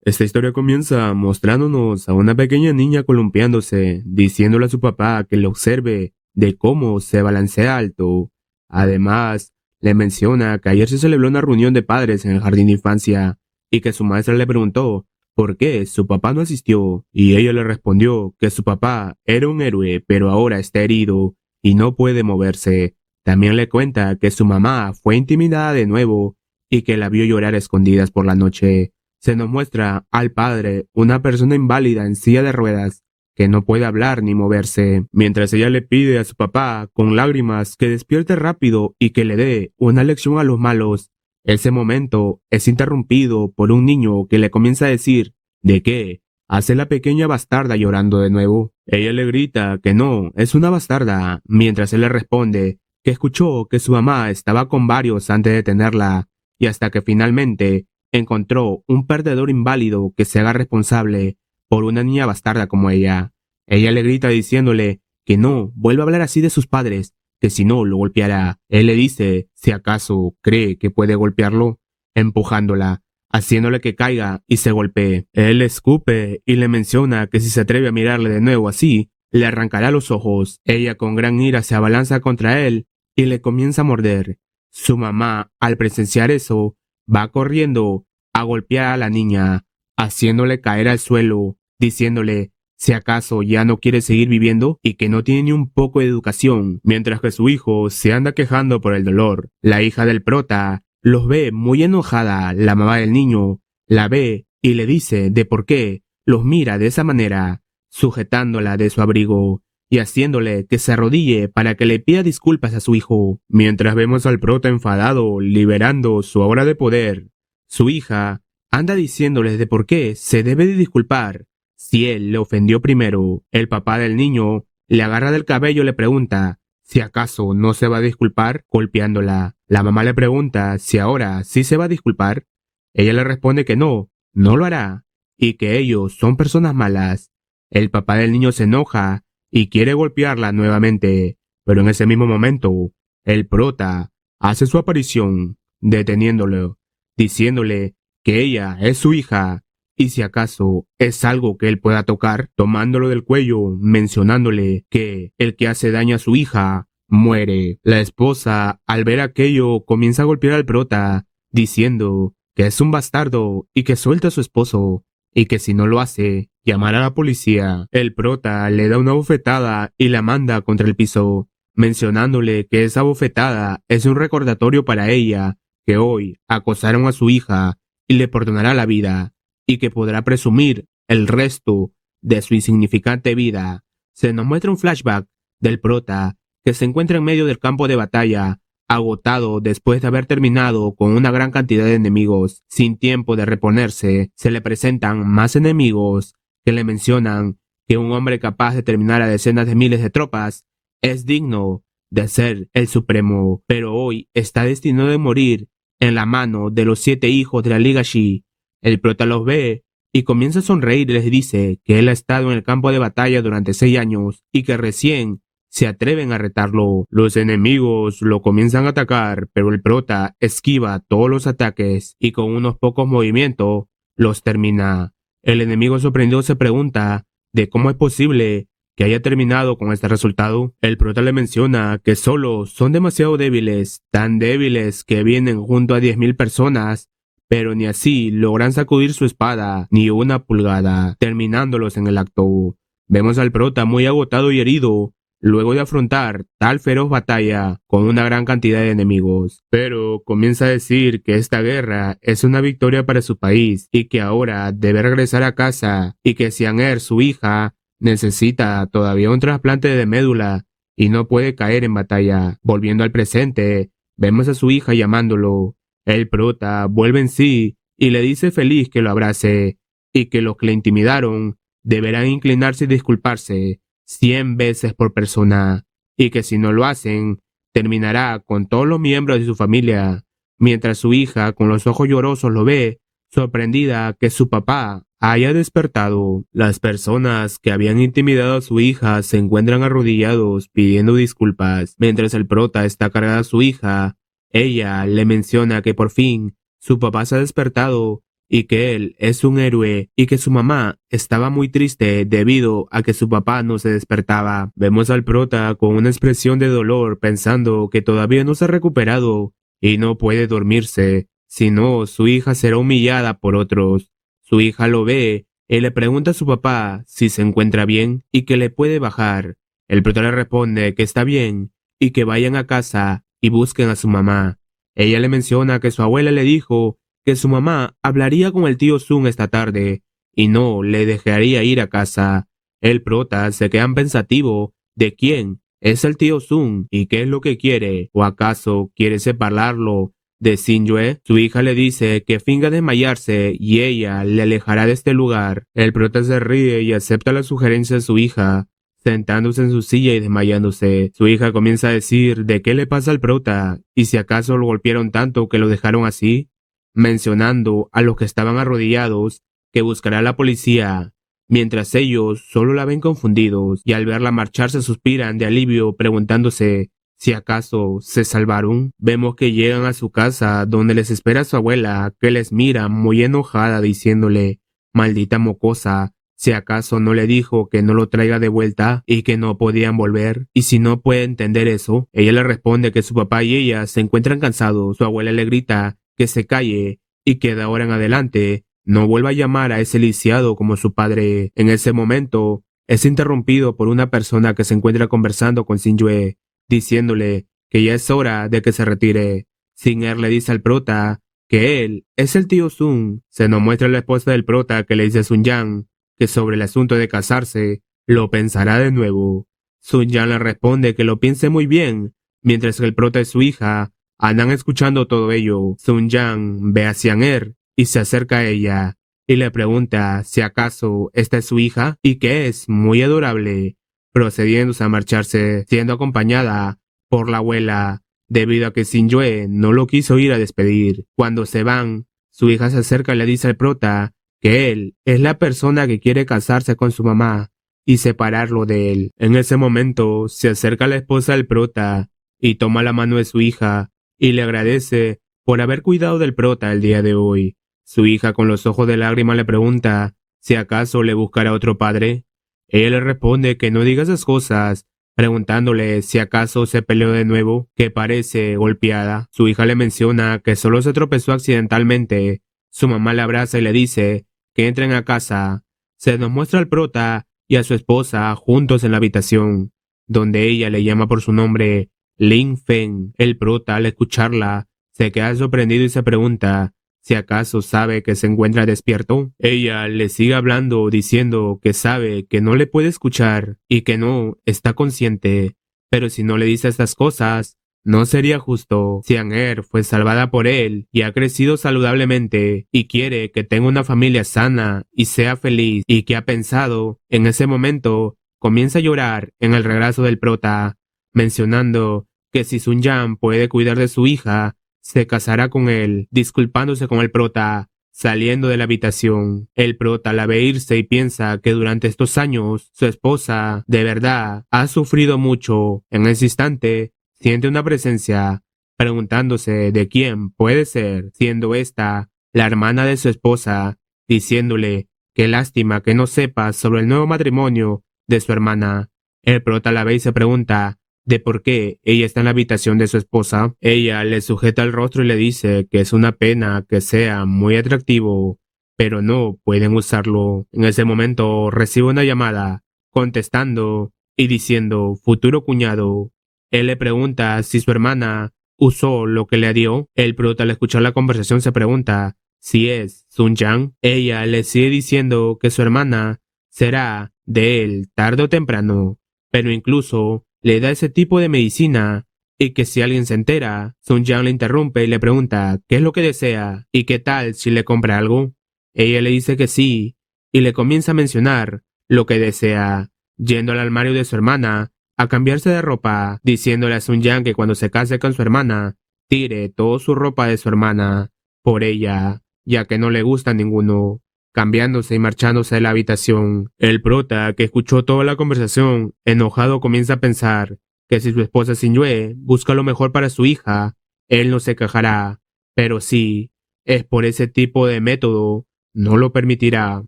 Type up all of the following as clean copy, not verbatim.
Esta historia comienza mostrándonos a una pequeña niña columpiándose, diciéndole a su papá que lo observe de cómo se balancea alto. Además, le menciona que ayer se celebró una reunión de padres en el jardín de infancia y que su maestra le preguntó por qué su papá no asistió y ella le respondió que su papá era un héroe pero ahora está herido y no puede moverse. También le cuenta que su mamá fue intimidada de nuevo y que la vio llorar a escondidas por la noche. Se nos muestra al padre, una persona inválida en silla de ruedas, que no puede hablar ni moverse, mientras ella le pide a su papá, con lágrimas, que despierte rápido y que le dé una lección a los malos. Ese momento es interrumpido por un niño que le comienza a decir ¿de qué? Hace la pequeña bastarda llorando de nuevo. Ella le grita que no, es una bastarda, mientras él le responde que escuchó que su mamá estaba con varios antes de tenerla, y hasta que finalmente encontró un perdedor inválido que se haga responsable por una niña bastarda como ella. Ella le grita diciéndole que no vuelva a hablar así de sus padres, que si no lo golpeará. Él le dice si acaso cree que puede golpearlo, empujándola, haciéndole que caiga y se golpee. Él le escupe y le menciona que si se atreve a mirarle de nuevo así, le arrancará los ojos. Ella con gran ira se abalanza contra él y le comienza a morder. Su mamá, al presenciar eso, va corriendo a golpear a la niña, haciéndole caer al suelo, diciéndole si acaso ya no quiere seguir viviendo y que no tiene ni un poco de educación, mientras que su hijo se anda quejando por el dolor. La hija del prota los ve muy enojada. La mamá del niño la ve y le dice de por qué los mira de esa manera, sujetándola de su abrigo y haciéndole que se arrodille para que le pida disculpas a su hijo, mientras vemos al prota enfadado liberando su aura de poder. Su hija anda diciéndoles de por qué se debe de disculpar si él le ofendió primero. El papá del niño le agarra del cabello y le pregunta si acaso no se va a disculpar, golpeándola. La mamá le pregunta si ahora sí se va a disculpar. Ella le responde que no, no lo hará y que ellos son personas malas. El papá del niño se enoja y quiere golpearla nuevamente, pero en ese mismo momento, el prota hace su aparición, deteniéndolo, diciéndole que ella es su hija y si acaso es algo que él pueda tocar, tomándolo del cuello, mencionándole que el que hace daño a su hija muere. La esposa, al ver aquello, comienza a golpear al prota, diciendo que es un bastardo y que suelta a su esposo, y que si no lo hace, llamará a la policía. El prota le da una bofetada y la manda contra el piso, mencionándole que esa bofetada es un recordatorio para ella, que hoy acosaron a su hija y le perdonará la vida, y que podrá presumir el resto de su insignificante vida. Se nos muestra un flashback del prota que se encuentra en medio del campo de batalla, agotado después de haber terminado con una gran cantidad de enemigos. Sin tiempo de reponerse, se le presentan más enemigos que le mencionan que un hombre capaz de terminar a decenas de miles de tropas es digno de ser el supremo, pero hoy está destinado a morir en la mano de los 7 hijos de la Liga Shi. El prota los ve y comienza a sonreír y les dice que él ha estado en el campo de batalla durante 6 años y que recién se atreven a retarlo. Los enemigos lo comienzan a atacar, pero el prota esquiva todos los ataques y con unos pocos movimientos los termina. El enemigo sorprendido se pregunta de cómo es posible que haya terminado con este resultado. El prota le menciona que solo son demasiado débiles, tan débiles que vienen junto a 10.000 personas, pero ni así logran sacudir su espada ni una pulgada, terminándolos en el acto. Vemos al prota muy agotado y herido, luego de afrontar tal feroz batalla con una gran cantidad de enemigos. Pero comienza a decir que esta guerra es una victoria para su país y que ahora debe regresar a casa y que Xiang-Er, su hija, necesita todavía un trasplante de médula y no puede caer en batalla. Volviendo al presente, vemos a su hija llamándolo. El prota vuelve en sí y le dice feliz que lo abrace y que los que le intimidaron deberán inclinarse y disculparse 100 veces por persona, y que si no lo hacen, terminará con todos los miembros de su familia, mientras su hija con los ojos llorosos lo ve, sorprendida que su papá haya despertado. Las personas que habían intimidado a su hija se encuentran arrodillados pidiendo disculpas, mientras el prota está cargada a su hija. Ella le menciona que por fin su papá se ha despertado y que él es un héroe y que su mamá estaba muy triste debido a que su papá no se despertaba. Vemos al prota con una expresión de dolor pensando que todavía no se ha recuperado y no puede dormirse, si no su hija será humillada por otros. Su hija lo ve y le pregunta a su papá si se encuentra bien y que le puede bajar. El prota le responde que está bien y que vayan a casa y busquen a su mamá. Ella le menciona que su abuela le dijo que su mamá hablaría con el tío Sun esta tarde y no le dejaría ir a casa. El prota se queda pensativo de quién es el tío Sun y qué es lo que quiere, o acaso quiere separarlo de Xingyue. Su hija le dice que finga desmayarse y ella le alejará de este lugar. El prota se ríe y acepta la sugerencia de su hija, sentándose en su silla y desmayándose. Su hija comienza a decir de qué le pasa al prota y si acaso lo golpearon tanto que lo dejaron así, mencionando a los que estaban arrodillados que buscará a la policía, mientras ellos solo la ven confundidos y al verla marchar se suspiran de alivio preguntándose si acaso se salvaron. Vemos que llegan a su casa donde les espera su abuela, que les mira muy enojada diciéndole: maldita mocosa, si acaso no le dijo que no lo traiga de vuelta y que no podían volver. Y si no puede entender eso, ella le responde que su papá y ella se encuentran cansados. Su abuela le grita que se calle y que de ahora en adelante no vuelva a llamar a ese lisiado como su padre. En ese momento es interrumpido por una persona que se encuentra conversando con Xingyue, diciéndole que ya es hora de que se retire. Xing'er le dice al prota que él es el tío Sun. Se nos muestra la esposa del prota que le dice a Sun Yang que sobre el asunto de casarse lo pensará de nuevo. Sun Yang le responde que lo piense muy bien, mientras que el prota y su hija andan escuchando todo ello. Sun Yang ve a Xing'er y se acerca a ella y le pregunta si acaso esta es su hija y que es muy adorable, procediéndose a marcharse, siendo acompañada por la abuela, debido a que Xingyue no lo quiso ir a despedir. Cuando se van, su hija se acerca y le dice al prota que él es la persona que quiere casarse con su mamá y separarlo de él. En ese momento se acerca la esposa del prota y toma la mano de su hija y le agradece por haber cuidado del prota el día de hoy. Su hija con los ojos de lágrimas le pregunta si acaso le buscará otro padre. Ella le responde que no diga esas cosas, preguntándole si acaso se peleó de nuevo, que parece golpeada. Su hija le menciona que solo se tropezó accidentalmente. Su mamá le abraza y le dice que entren a casa. Se nos muestra al prota y a su esposa juntos en la habitación, donde ella le llama por su nombre Lin Feng. El prota, al escucharla, se queda sorprendido y se pregunta si acaso sabe que se encuentra despierto. Ella le sigue hablando diciendo que sabe que no le puede escuchar y que no está consciente, pero si no le dice estas cosas, no sería justo. Xing'er fue salvada por él y ha crecido saludablemente y quiere que tenga una familia sana y sea feliz, y que ha pensado. En ese momento comienza a llorar en el regreso del prota, mencionando que si Sun Yang puede cuidar de su hija, se casará con él, disculpándose con el prota, saliendo de la habitación. El prota la ve irse y piensa que durante estos años su esposa, de verdad, ha sufrido mucho. En ese instante, siente una presencia, preguntándose de quién puede ser, siendo esta la hermana de su esposa, diciéndole qué lástima que no sepa sobre el nuevo matrimonio de su hermana. El prota la ve y se pregunta de por qué ella está en la habitación de su esposa. Ella le sujeta el rostro y le dice que es una pena que sea muy atractivo, pero no pueden usarlo. En ese momento recibe una llamada, contestando y diciendo futuro cuñado. Él le pregunta si su hermana usó lo que le dio. El prota, al escuchar la conversación, se pregunta si es Sun Yang. Ella le sigue diciendo que su hermana será de él tarde o temprano, pero incluso le da ese tipo de medicina y que si alguien se entera, Sun Yang le interrumpe y le pregunta qué es lo que desea y qué tal si le compra algo. Ella le dice que sí y le comienza a mencionar lo que desea, yendo al armario de su hermana a cambiarse de ropa, diciéndole a Sun Yang que cuando se case con su hermana, tire toda su ropa de su hermana por ella, ya que no le gusta ninguno, cambiándose y marchándose de la habitación. El prota, que escuchó toda la conversación, enojado, comienza a pensar que si su esposa Xingyue busca lo mejor para su hija, él no se quejará, pero sí, es por ese tipo de método, no lo permitirá.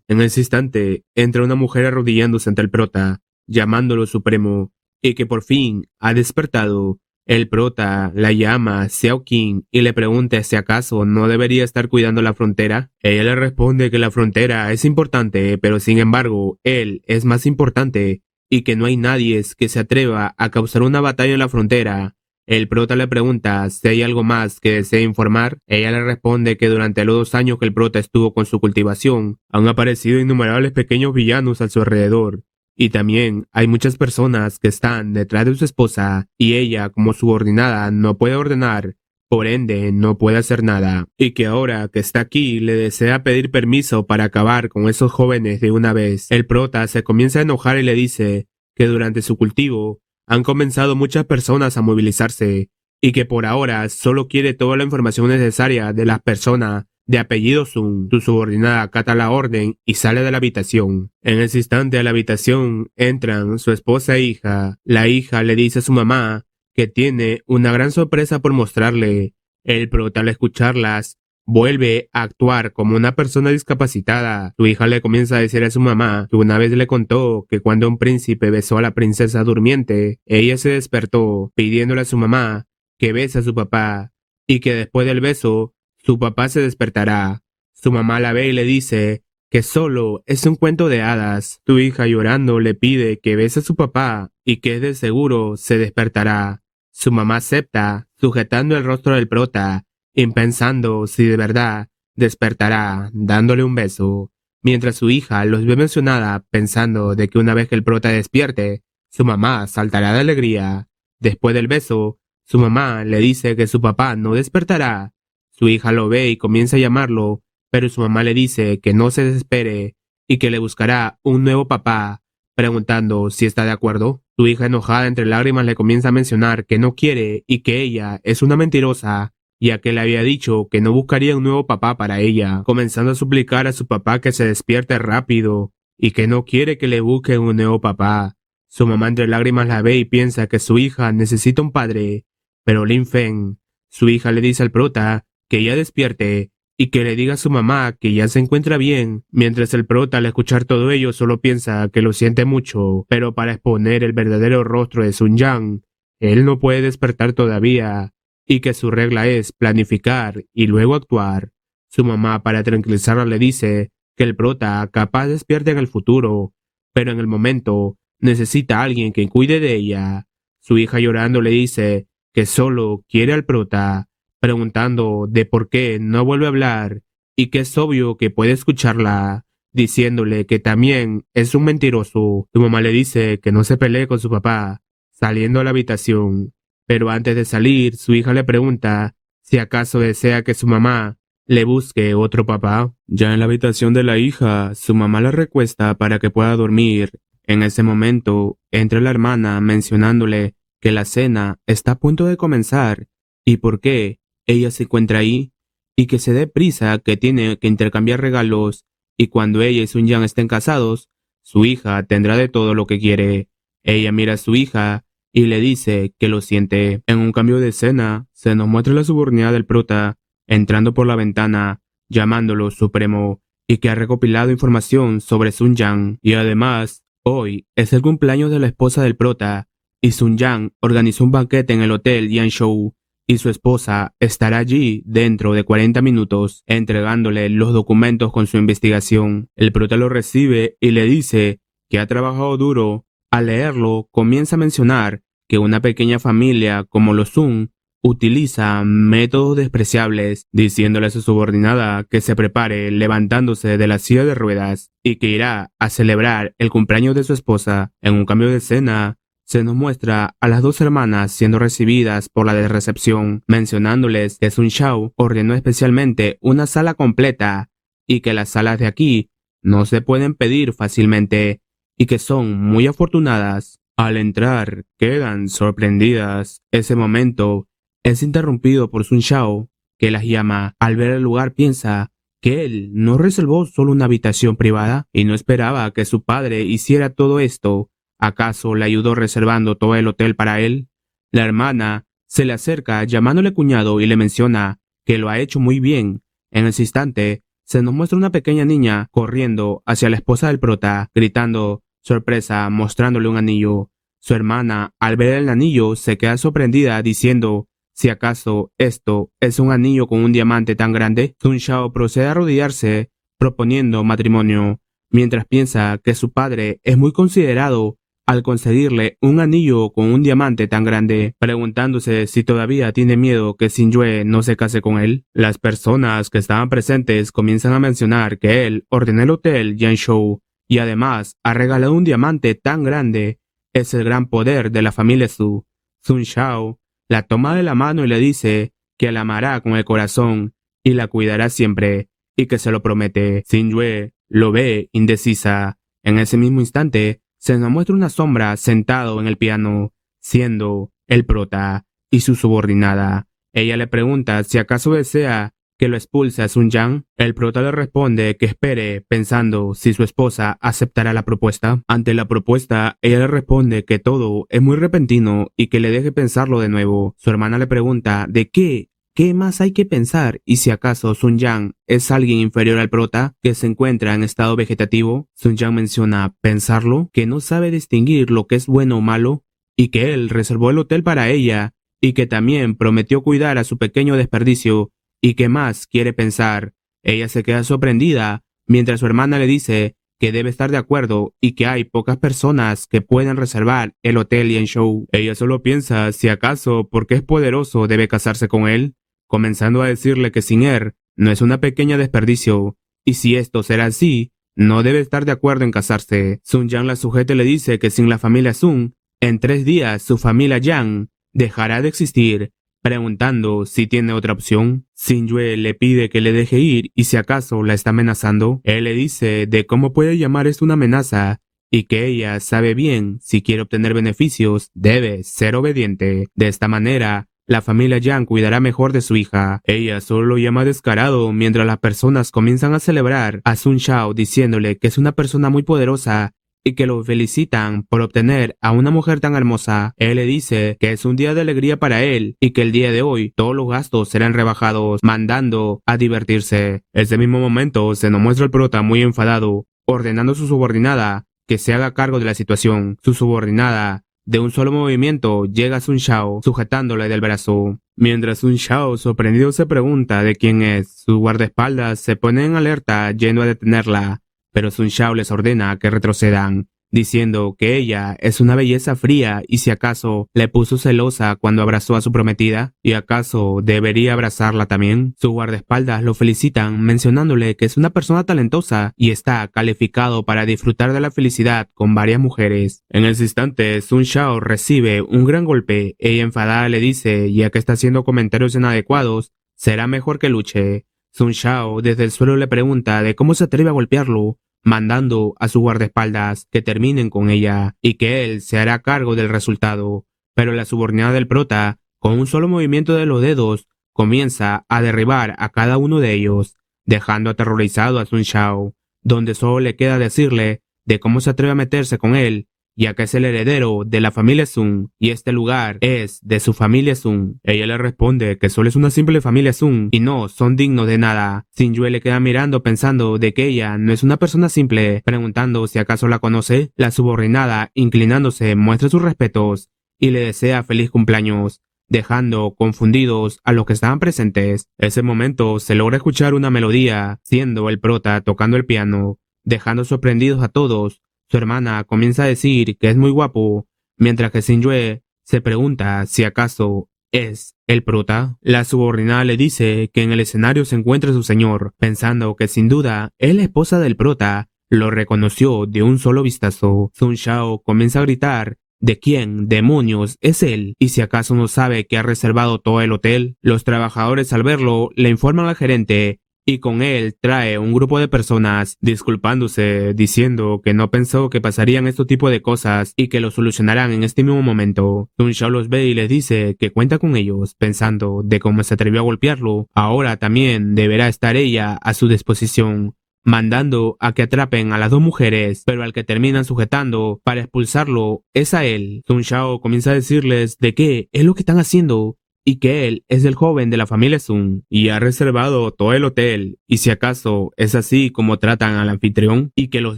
En ese instante, entra una mujer arrodillándose ante el prota, llamándolo supremo, y que por fin ha despertado. El prota la llama Xiao Qing y le pregunta si acaso no debería estar cuidando la frontera. Ella le responde que la frontera es importante, pero sin embargo, él es más importante y que no hay nadie que se atreva a causar una batalla en la frontera. El prota le pregunta si hay algo más que desee informar. Ella le responde que durante los 2 años que el prota estuvo con su cultivación, han aparecido innumerables pequeños villanos a su alrededor. Y también hay muchas personas que están detrás de su esposa y ella, como subordinada, no puede ordenar, por ende no puede hacer nada. Y que ahora que está aquí le desea pedir permiso para acabar con esos jóvenes de una vez. El prota se comienza a enojar y le dice que durante su cultivo han comenzado muchas personas a movilizarse y que por ahora solo quiere toda la información necesaria de las personas de apellido Sun. Su subordinada acata la orden y sale de la habitación. En ese instante a la habitación entran su esposa e hija. La hija le dice a su mamá que tiene una gran sorpresa por mostrarle. El prota al escucharlas vuelve a actuar como una persona discapacitada. Su hija le comienza a decir a su mamá que una vez le contó que cuando un príncipe besó a la princesa durmiente, ella se despertó pidiéndole a su mamá que bese a su papá y que después del beso su papá se despertará. Su mamá la ve y le dice que solo es un cuento de hadas. Su hija llorando le pide que bese a su papá y que de seguro se despertará. Su mamá acepta, sujetando el rostro del prota y pensando si de verdad despertará, dándole un beso, mientras su hija los ve mencionada pensando de que una vez que el prota despierte, su mamá saltará de alegría. Después del beso, su mamá le dice que su papá no despertará. Su hija lo ve y comienza a llamarlo, pero su mamá le dice que no se desespere y que le buscará un nuevo papá, preguntando si está de acuerdo. Su hija enojada entre lágrimas le comienza a mencionar que no quiere y que ella es una mentirosa, ya que le había dicho que no buscaría un nuevo papá para ella, comenzando a suplicar a su papá que se despierte rápido y que no quiere que le busque un nuevo papá. Su mamá entre lágrimas la ve y piensa que su hija necesita un padre, pero Lin Feng, su hija, le dice al prota que ella despierte y que le diga a su mamá que ya se encuentra bien, mientras el prota al escuchar todo ello solo piensa que lo siente mucho, pero para exponer el verdadero rostro de Sun Yang, él no puede despertar todavía y que su regla es planificar y luego actuar. Su mamá, para tranquilizarla, le dice que el prota capaz despierte en el futuro, pero en el momento necesita a alguien que cuide de ella. Su hija llorando le dice que solo quiere al prota, preguntando de por qué no vuelve a hablar y que es obvio que puede escucharla, diciéndole que también es un mentiroso. Su mamá le dice que no se pelee con su papá, saliendo a la habitación, pero antes de salir, su hija le pregunta si acaso desea que su mamá le busque otro papá. Ya en la habitación de la hija, su mamá la recuesta para que pueda dormir. En ese momento, entra la hermana mencionándole que la cena está a punto de comenzar y por qué ella se encuentra ahí y que se dé prisa, que tiene que intercambiar regalos y cuando ella y Sun Yang estén casados, su hija tendrá de todo lo que quiere. Ella mira a su hija y le dice que lo siente. En un cambio de escena, se nos muestra la subordinada del prota entrando por la ventana, llamándolo supremo y que ha recopilado información sobre Sun Yang y además, hoy es el cumpleaños de la esposa del prota y Sun Yang organizó un banquete en el hotel Yanshou y su esposa estará allí dentro de 40 minutos entregándole los documentos con su investigación. El prota lo recibe y le dice que ha trabajado duro. Al leerlo, comienza a mencionar que una pequeña familia como los Sun utiliza métodos despreciables, diciéndole a su subordinada que se prepare levantándose de la silla de ruedas y que irá a celebrar el cumpleaños de su esposa. En un cambio de escena, se nos muestra a las dos hermanas siendo recibidas por la de recepción, mencionándoles que Sun Shao ordenó especialmente una sala completa y que las salas de aquí no se pueden pedir fácilmente y que son muy afortunadas. Al entrar, quedan sorprendidas. Ese momento es interrumpido por Sun Shao, que las llama. Al ver el lugar piensa que él no reservó solo una habitación privada y no esperaba que su padre hiciera todo esto. ¿Acaso le ayudó reservando todo el hotel para él? La hermana se le acerca llamándole cuñado y le menciona que lo ha hecho muy bien. En ese instante, se nos muestra una pequeña niña corriendo hacia la esposa del prota, gritando sorpresa, mostrándole un anillo. Su hermana, al ver el anillo, se queda sorprendida diciendo si acaso esto es un anillo con un diamante tan grande. Sun Shao procede a arrodillarse proponiendo matrimonio, mientras piensa que su padre es muy considerado al concederle un anillo con un diamante tan grande, preguntándose si todavía tiene miedo que Xin Yue no se case con él. Las personas que estaban presentes comienzan a mencionar que él ordenó el hotel Yanshou y además ha regalado un diamante tan grande. Es el gran poder de la familia Su. Sun Shao la toma de la mano y le dice que la amará con el corazón y la cuidará siempre, y que se lo promete. Xin Yue lo ve indecisa. En ese mismo instante, se nos muestra una sombra sentado en el piano, siendo el prota y su subordinada. Ella le pregunta si acaso desea que lo expulse a Sun Yang. El prota le responde que espere, pensando si su esposa aceptará la propuesta. Ante la propuesta, ella le responde que todo es muy repentino y que le deje pensarlo de nuevo. Su hermana le pregunta de qué más hay que pensar y si acaso Sun Yang es alguien inferior al prota que se encuentra en estado vegetativo. Sun Yang menciona pensarlo, que no sabe distinguir lo que es bueno o malo y que él reservó el hotel para ella y que también prometió cuidar a su pequeño desperdicio. ¿Y qué más quiere pensar? Ella se queda sorprendida, mientras su hermana le dice que debe estar de acuerdo y que hay pocas personas que pueden reservar el hotel Yanshou. Ella solo piensa si acaso porque es poderoso debe casarse con él, comenzando a decirle que sin él no es una pequeña desperdicio, y si esto será así, no debe estar de acuerdo en casarse. Sun Yang la sujeta y le dice que sin la familia Sun, en 3 días su familia Yang dejará de existir, preguntando si tiene otra opción. Xin Yue le pide que le deje ir y si acaso la está amenazando. Él le dice de cómo puede llamar esto una amenaza y que ella sabe bien si quiere obtener beneficios debe ser obediente. De esta manera, la familia Yang cuidará mejor de su hija. Ella solo lo llama descarado mientras las personas comienzan a celebrar a Sun Shao diciéndole que es una persona muy poderosa y que lo felicitan por obtener a una mujer tan hermosa. Él le dice que es un día de alegría para él y que el día de hoy todos los gastos serán rebajados, mandando a divertirse. Ese mismo momento se nos muestra el prota muy enfadado, ordenando a su subordinada que se haga cargo de la situación. Su subordinada, de un solo movimiento, llega a Sun Shao sujetándole del brazo. Mientras Sun Shao sorprendido se pregunta de quién es, sus guardaespaldas se ponen en alerta yendo a detenerla. Pero Sun Shao les ordena que retrocedan, diciendo que ella es una belleza fría y si acaso le puso celosa cuando abrazó a su prometida, y acaso debería abrazarla también. Sus guardaespaldas lo felicitan mencionándole que es una persona talentosa y está calificado para disfrutar de la felicidad con varias mujeres. En ese instante, Sun Shao recibe un gran golpe. Ella enfadada le dice, ya que está haciendo comentarios inadecuados, será mejor que luche. Sun Shao desde el suelo le pregunta de cómo se atreve a golpearlo, mandando a sus guardaespaldas que terminen con ella y que él se hará cargo del resultado. Pero la subordinada del prota, con un solo movimiento de los dedos, comienza a derribar a cada uno de ellos, dejando aterrorizado a Sun Shao, donde solo le queda decirle de cómo se atreve a meterse con él, ya que es el heredero de la familia Sun y este lugar es de su familia Sun. Ella le responde que solo es una simple familia Sun y no son dignos de nada. Xin Yue le queda mirando pensando de que ella no es una persona simple, preguntando si acaso la conoce. La subordinada, inclinándose, muestra sus respetos y le desea feliz cumpleaños, dejando confundidos a los que estaban presentes. Ese momento se logra escuchar una melodía, siendo el prota tocando el piano, dejando sorprendidos a todos. Su hermana comienza a decir que es muy guapo, mientras que Xin Yue se pregunta si acaso es el prota. La subordinada le dice que en el escenario se encuentra su señor, pensando que sin duda es la esposa del prota. Lo reconoció de un solo vistazo. Sun Shao comienza a gritar ¿de quién demonios es él? Y si acaso no sabe que ha reservado todo el hotel. Los trabajadores al verlo le informan al gerente y con él trae un grupo de personas disculpándose, diciendo que no pensó que pasarían este tipo de cosas y que lo solucionarán en este mismo momento. Sun Shao los ve y les dice que cuenta con ellos, pensando de cómo se atrevió a golpearlo. Ahora también deberá estar ella a su disposición, mandando a que atrapen a las 2 mujeres, pero al que terminan sujetando para expulsarlo es a él. Sun Shao comienza a decirles de qué es lo que están haciendo y que él es el joven de la familia Sun y ha reservado todo el hotel y si acaso es así como tratan al anfitrión y que los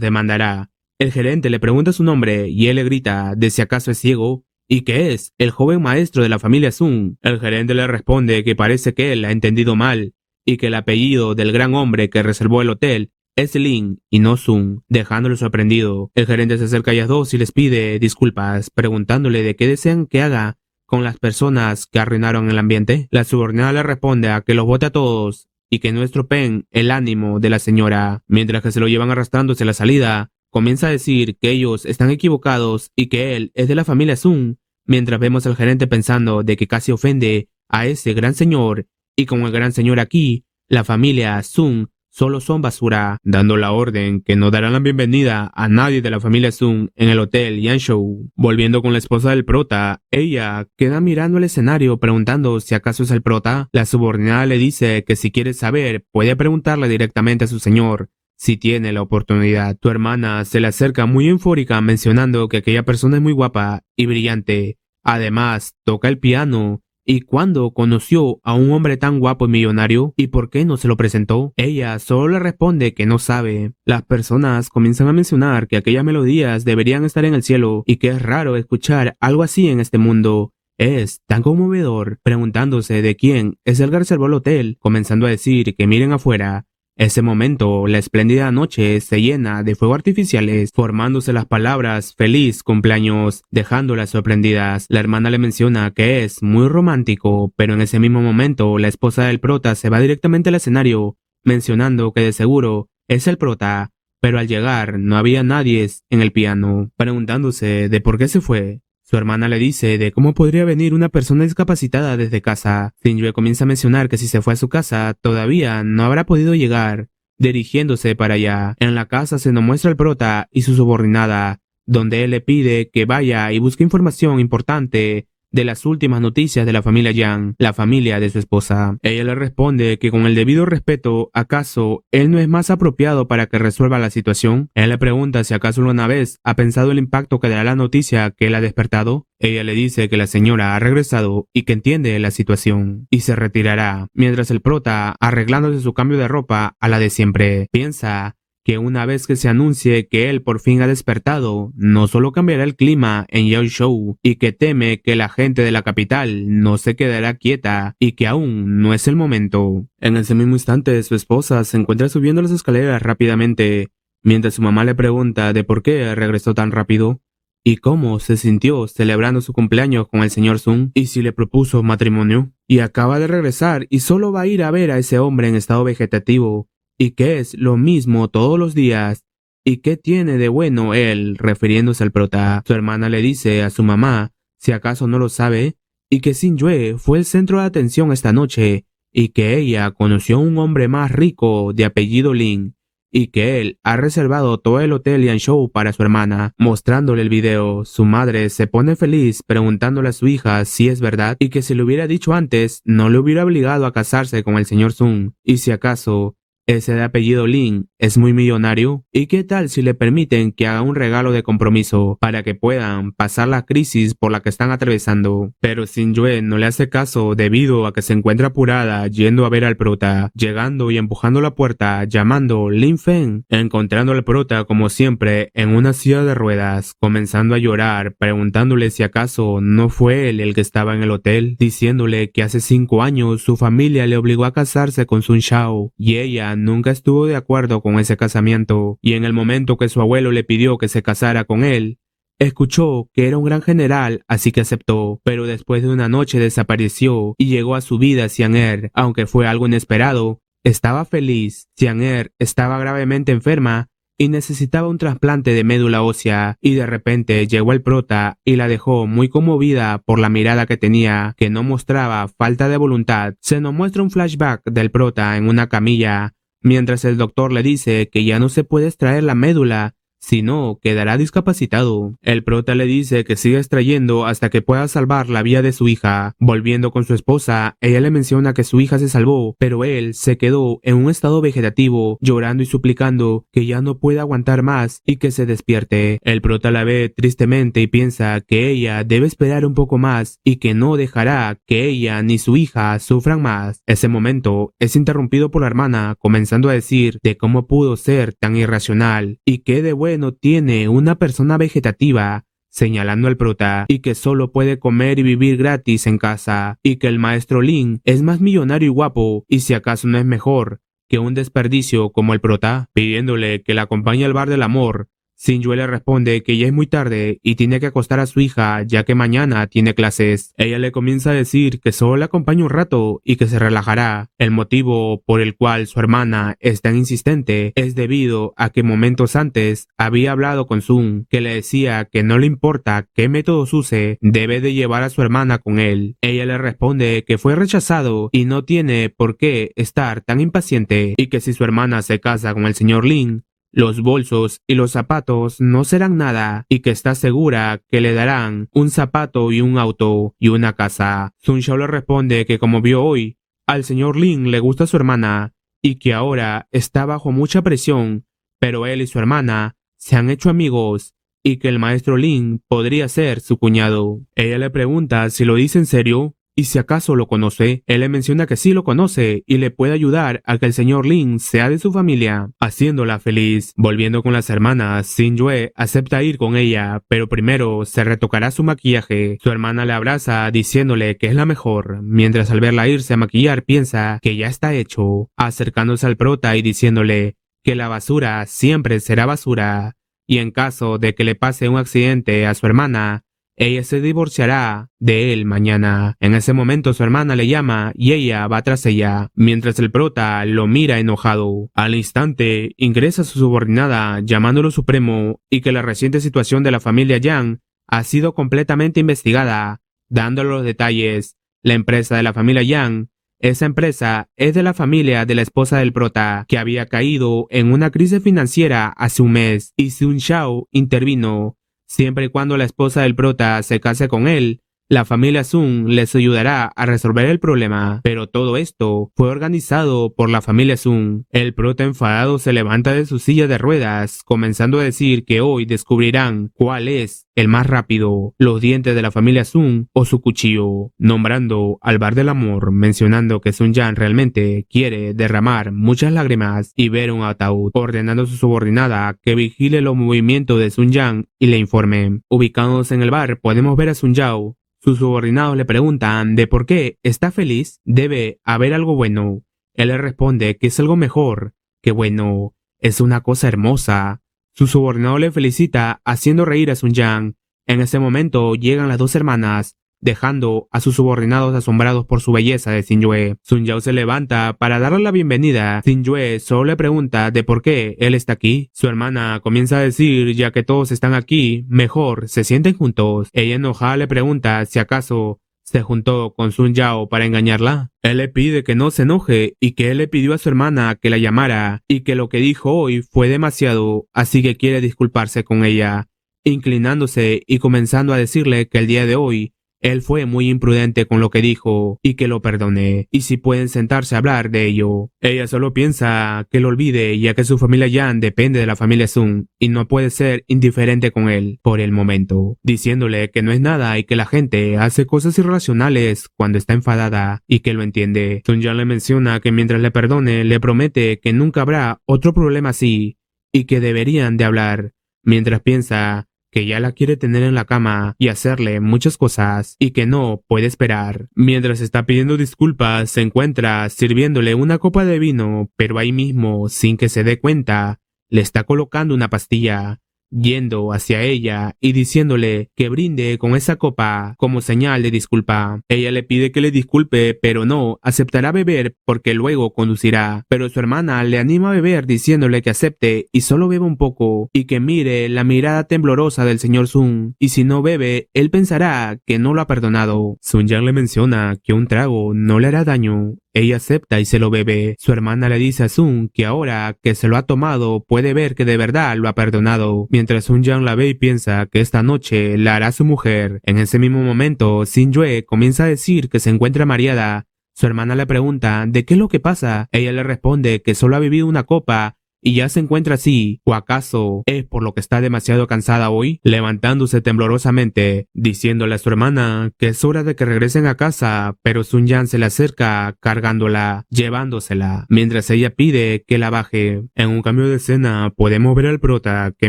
demandará. El gerente le pregunta su nombre y él le grita de si acaso es ciego y que es el joven maestro de la familia Sun. El gerente le responde que parece que él ha entendido mal y que el apellido del gran hombre que reservó el hotel es Lin y no Sun, dejándolo sorprendido. El gerente se acerca a ellas dos y les pide disculpas, preguntándole de qué desean que haga con las personas que arruinaron el ambiente. La subordinada le responde a que los bote a todos y que no estropeen el ánimo de la señora. Mientras que se lo llevan arrastrándose a la salida, comienza a decir que ellos están equivocados y que él es de la familia Sun, mientras vemos al gerente pensando de que casi ofende a ese gran señor y como el gran señor aquí, la familia Sun solo son basura, dando la orden que no darán la bienvenida a nadie de la familia Sun en el hotel Yanshou. Volviendo con la esposa del prota, ella queda mirando el escenario preguntando si acaso es el prota. La subordinada le dice que si quiere saber puede preguntarle directamente a su señor si tiene la oportunidad. Tu hermana se le acerca muy eufórica mencionando que aquella persona es muy guapa y brillante. Además, toca el piano. ¿Y cuándo conoció a un hombre tan guapo y millonario? ¿Y por qué no se lo presentó? Ella solo le responde que no sabe. Las personas comienzan a mencionar que aquellas melodías deberían estar en el cielo y que es raro escuchar algo así en este mundo. Es tan conmovedor, preguntándose de quién es el que reservó el hotel, comenzando a decir que miren afuera. Ese momento, la espléndida noche se llena de fuegos artificiales, formándose las palabras feliz cumpleaños, dejándolas sorprendidas. La hermana le menciona que es muy romántico, pero en ese mismo momento la esposa del prota se va directamente al escenario, mencionando que de seguro es el prota, pero al llegar no había nadie en el piano, preguntándose de por qué se fue. Su hermana le dice de cómo podría venir una persona discapacitada desde casa. Xingyue comienza a mencionar que si se fue a su casa, todavía no habrá podido llegar. Dirigiéndose para allá, en la casa se nos muestra el prota y su subordinada, donde él le pide que vaya y busque información importante de las últimas noticias de la familia Yang, la familia de su esposa. Ella le responde que con el debido respeto, ¿acaso él no es más apropiado para que resuelva la situación? Él le pregunta si acaso alguna vez ha pensado el impacto que dará la noticia que él ha despertado. Ella le dice que la señora ha regresado y que entiende la situación y se retirará, mientras el prota, arreglándose su cambio de ropa a la de siempre, piensa que una vez que se anuncie que él por fin ha despertado, no solo cambiará el clima en Yaoshou y que teme que la gente de la capital no se quedará quieta y que aún no es el momento. En ese mismo instante, su esposa se encuentra subiendo las escaleras rápidamente, mientras su mamá le pregunta de por qué regresó tan rápido y cómo se sintió celebrando su cumpleaños con el señor Sun y si le propuso matrimonio. Y acaba de regresar y solo va a ir a ver a ese hombre en estado vegetativo. Y que es lo mismo todos los días, y qué tiene de bueno él, refiriéndose al prota. Su hermana le dice a su mamá, si acaso no lo sabe, y que Xingyue fue el centro de atención esta noche, y que ella conoció a un hombre más rico de apellido Lin, y que él ha reservado todo el hotel Yanshou para su hermana. Mostrándole el video, su madre se pone feliz preguntándole a su hija si es verdad, y que si le hubiera dicho antes, no le hubiera obligado a casarse con el señor Sun, y si acaso ese de apellido Lin es muy millonario. ¿Y qué tal si le permiten que haga un regalo de compromiso para que puedan pasar la crisis por la que están atravesando? Pero Xingyue no le hace caso debido a que se encuentra apurada yendo a ver al prota, llegando y empujando la puerta, llamando Lin Feng, encontrando al prota como siempre en una silla de ruedas, comenzando a llorar, preguntándole si acaso no fue él el que estaba en el hotel, diciéndole que hace 5 años su familia le obligó a casarse con Sun Shao y ella nunca estuvo de acuerdo con ese casamiento, y en el momento que su abuelo le pidió que se casara con él, escuchó que era un gran general, así que aceptó, pero después de una noche desapareció y llegó a su vida Xiang-Er, aunque fue algo inesperado. Estaba feliz. Xiang-Er estaba gravemente enferma y necesitaba un trasplante de médula ósea, y de repente llegó el prota y la dejó muy conmovida por la mirada que tenía, que no mostraba falta de voluntad. Se nos muestra un flashback del prota en una camilla, mientras el doctor le dice que ya no se puede extraer la médula si no, quedará discapacitado. El prota le dice que siga extrayendo hasta que pueda salvar la vida de su hija. Volviendo con su esposa, ella le menciona que su hija se salvó, pero él se quedó en un estado vegetativo, llorando y suplicando que ya no puede aguantar más y que se despierte. El prota la ve tristemente y piensa que ella debe esperar un poco más y que no dejará que ella ni su hija sufran más. Ese momento es interrumpido por la hermana, comenzando a decir de cómo pudo ser tan irracional y qué de bueno tiene una persona vegetativa, señalando al prota, y que solo puede comer y vivir gratis en casa, y que el maestro Lin es más millonario y guapo, y si acaso no es mejor que un desperdicio como el prota, pidiéndole que la acompañe al bar del amor. Xingyue le responde que ya es muy tarde y tiene que acostar a su hija ya que mañana tiene clases. Ella le comienza a decir que solo le acompaña un rato y que se relajará. El motivo por el cual su hermana es tan insistente es debido a que momentos antes había hablado con Sun, que le decía que no le importa qué métodos use, debe de llevar a su hermana con él. Ella le responde que fue rechazado y no tiene por qué estar tan impaciente y que si su hermana se casa con el señor Lin, los bolsos y los zapatos no serán nada y que está segura que le darán un zapato y un auto y una casa. Sun Xiao le responde que como vio hoy, al señor Lin le gusta su hermana y que ahora está bajo mucha presión, pero él y su hermana se han hecho amigos y que el maestro Lin podría ser su cuñado. Ella le pregunta si lo dice en serio y si acaso lo conoce. Él le menciona que sí lo conoce y le puede ayudar a que el señor Lin sea de su familia, haciéndola feliz. Volviendo con las hermanas, Xingyue acepta ir con ella, pero primero se retocará su maquillaje. Su hermana le abraza diciéndole que es la mejor, mientras al verla irse a maquillar piensa que ya está hecho, acercándose al prota y diciéndole que la basura siempre será basura, y en caso de que le pase un accidente a su hermana, ella se divorciará de él mañana. En ese momento su hermana le llama y ella va tras ella, mientras el prota lo mira enojado. Al instante ingresa su subordinada llamándolo supremo y que la reciente situación de la familia Yang ha sido completamente investigada, dándole los detalles. La empresa de la familia Yang, esa empresa es de la familia de la esposa del prota, que había caído en una crisis financiera hace un mes, y Sun Xiao intervino. Siempre y cuando la esposa del prota se case con él, la familia Sun les ayudará a resolver el problema, pero todo esto fue organizado por la familia Sun. El prota enfadado se levanta de su silla de ruedas, comenzando a decir que hoy descubrirán cuál es el más rápido, los dientes de la familia Sun o su cuchillo, nombrando al bar del amor, mencionando que Sun Yang realmente quiere derramar muchas lágrimas y ver un ataúd, ordenando a su subordinada que vigile los movimientos de Sun Yang y le informe. Ubicados en el bar, podemos ver a Sun Yao. Sus subordinados le preguntan de por qué está feliz, debe haber algo bueno. Él le responde que es algo mejor, que bueno, es una cosa hermosa. Su subordinado le felicita haciendo reír a Sun Yang. En ese momento llegan las dos hermanas, dejando a sus subordinados asombrados por su belleza de Xingyue. Sun Yao se levanta para darle la bienvenida. Xingyue solo le pregunta de por qué él está aquí. Su hermana comienza a decir, ya que todos están aquí, mejor se sienten juntos. Ella enojada le pregunta si acaso se juntó con Sun Yao para engañarla. Él le pide que no se enoje y que él le pidió a su hermana que la llamara y que lo que dijo hoy fue demasiado, así que quiere disculparse con ella, inclinándose y comenzando a decirle que el día de hoy él fue muy imprudente con lo que dijo y que lo perdone, y si pueden sentarse a hablar de ello. Ella solo piensa que lo olvide ya que su familia Yang depende de la familia Sun y no puede ser indiferente con él por el momento, diciéndole que no es nada y que la gente hace cosas irracionales cuando está enfadada y que lo entiende. Sun Yang le menciona que mientras le perdone le promete que nunca habrá otro problema así y que deberían de hablar, mientras piensa que ya la quiere tener en la cama y hacerle muchas cosas y que no puede esperar. Mientras está pidiendo disculpas, se encuentra sirviéndole una copa de vino, pero ahí mismo, sin que se dé cuenta, le está colocando una pastilla, yendo hacia ella y diciéndole que brinde con esa copa como señal de disculpa. Ella le pide que le disculpe, pero no aceptará beber porque luego conducirá. Pero su hermana le anima a beber diciéndole que acepte y solo beba un poco y que mire la mirada temblorosa del señor Sun, y si no bebe, él pensará que no lo ha perdonado. Sun Yang le menciona que un trago no le hará daño. ella acepta y se lo bebe. Su hermana le dice a Sun que ahora que se lo ha tomado puede ver que de verdad lo ha perdonado, mientras Sun Yang la ve y piensa que esta noche la hará su mujer. En ese mismo momento, Sin Yue comienza a decir que se encuentra mareada. Su hermana le pregunta de qué es lo que pasa. Ella le responde que solo ha bebido una copa y ya se encuentra así, o acaso es por lo que está demasiado cansada hoy, levantándose temblorosamente, diciéndole a su hermana que es hora de que regresen a casa, pero Sun Yang se le acerca cargándola, llevándosela, mientras ella pide que la baje. En un cambio de escena podemos ver al prota que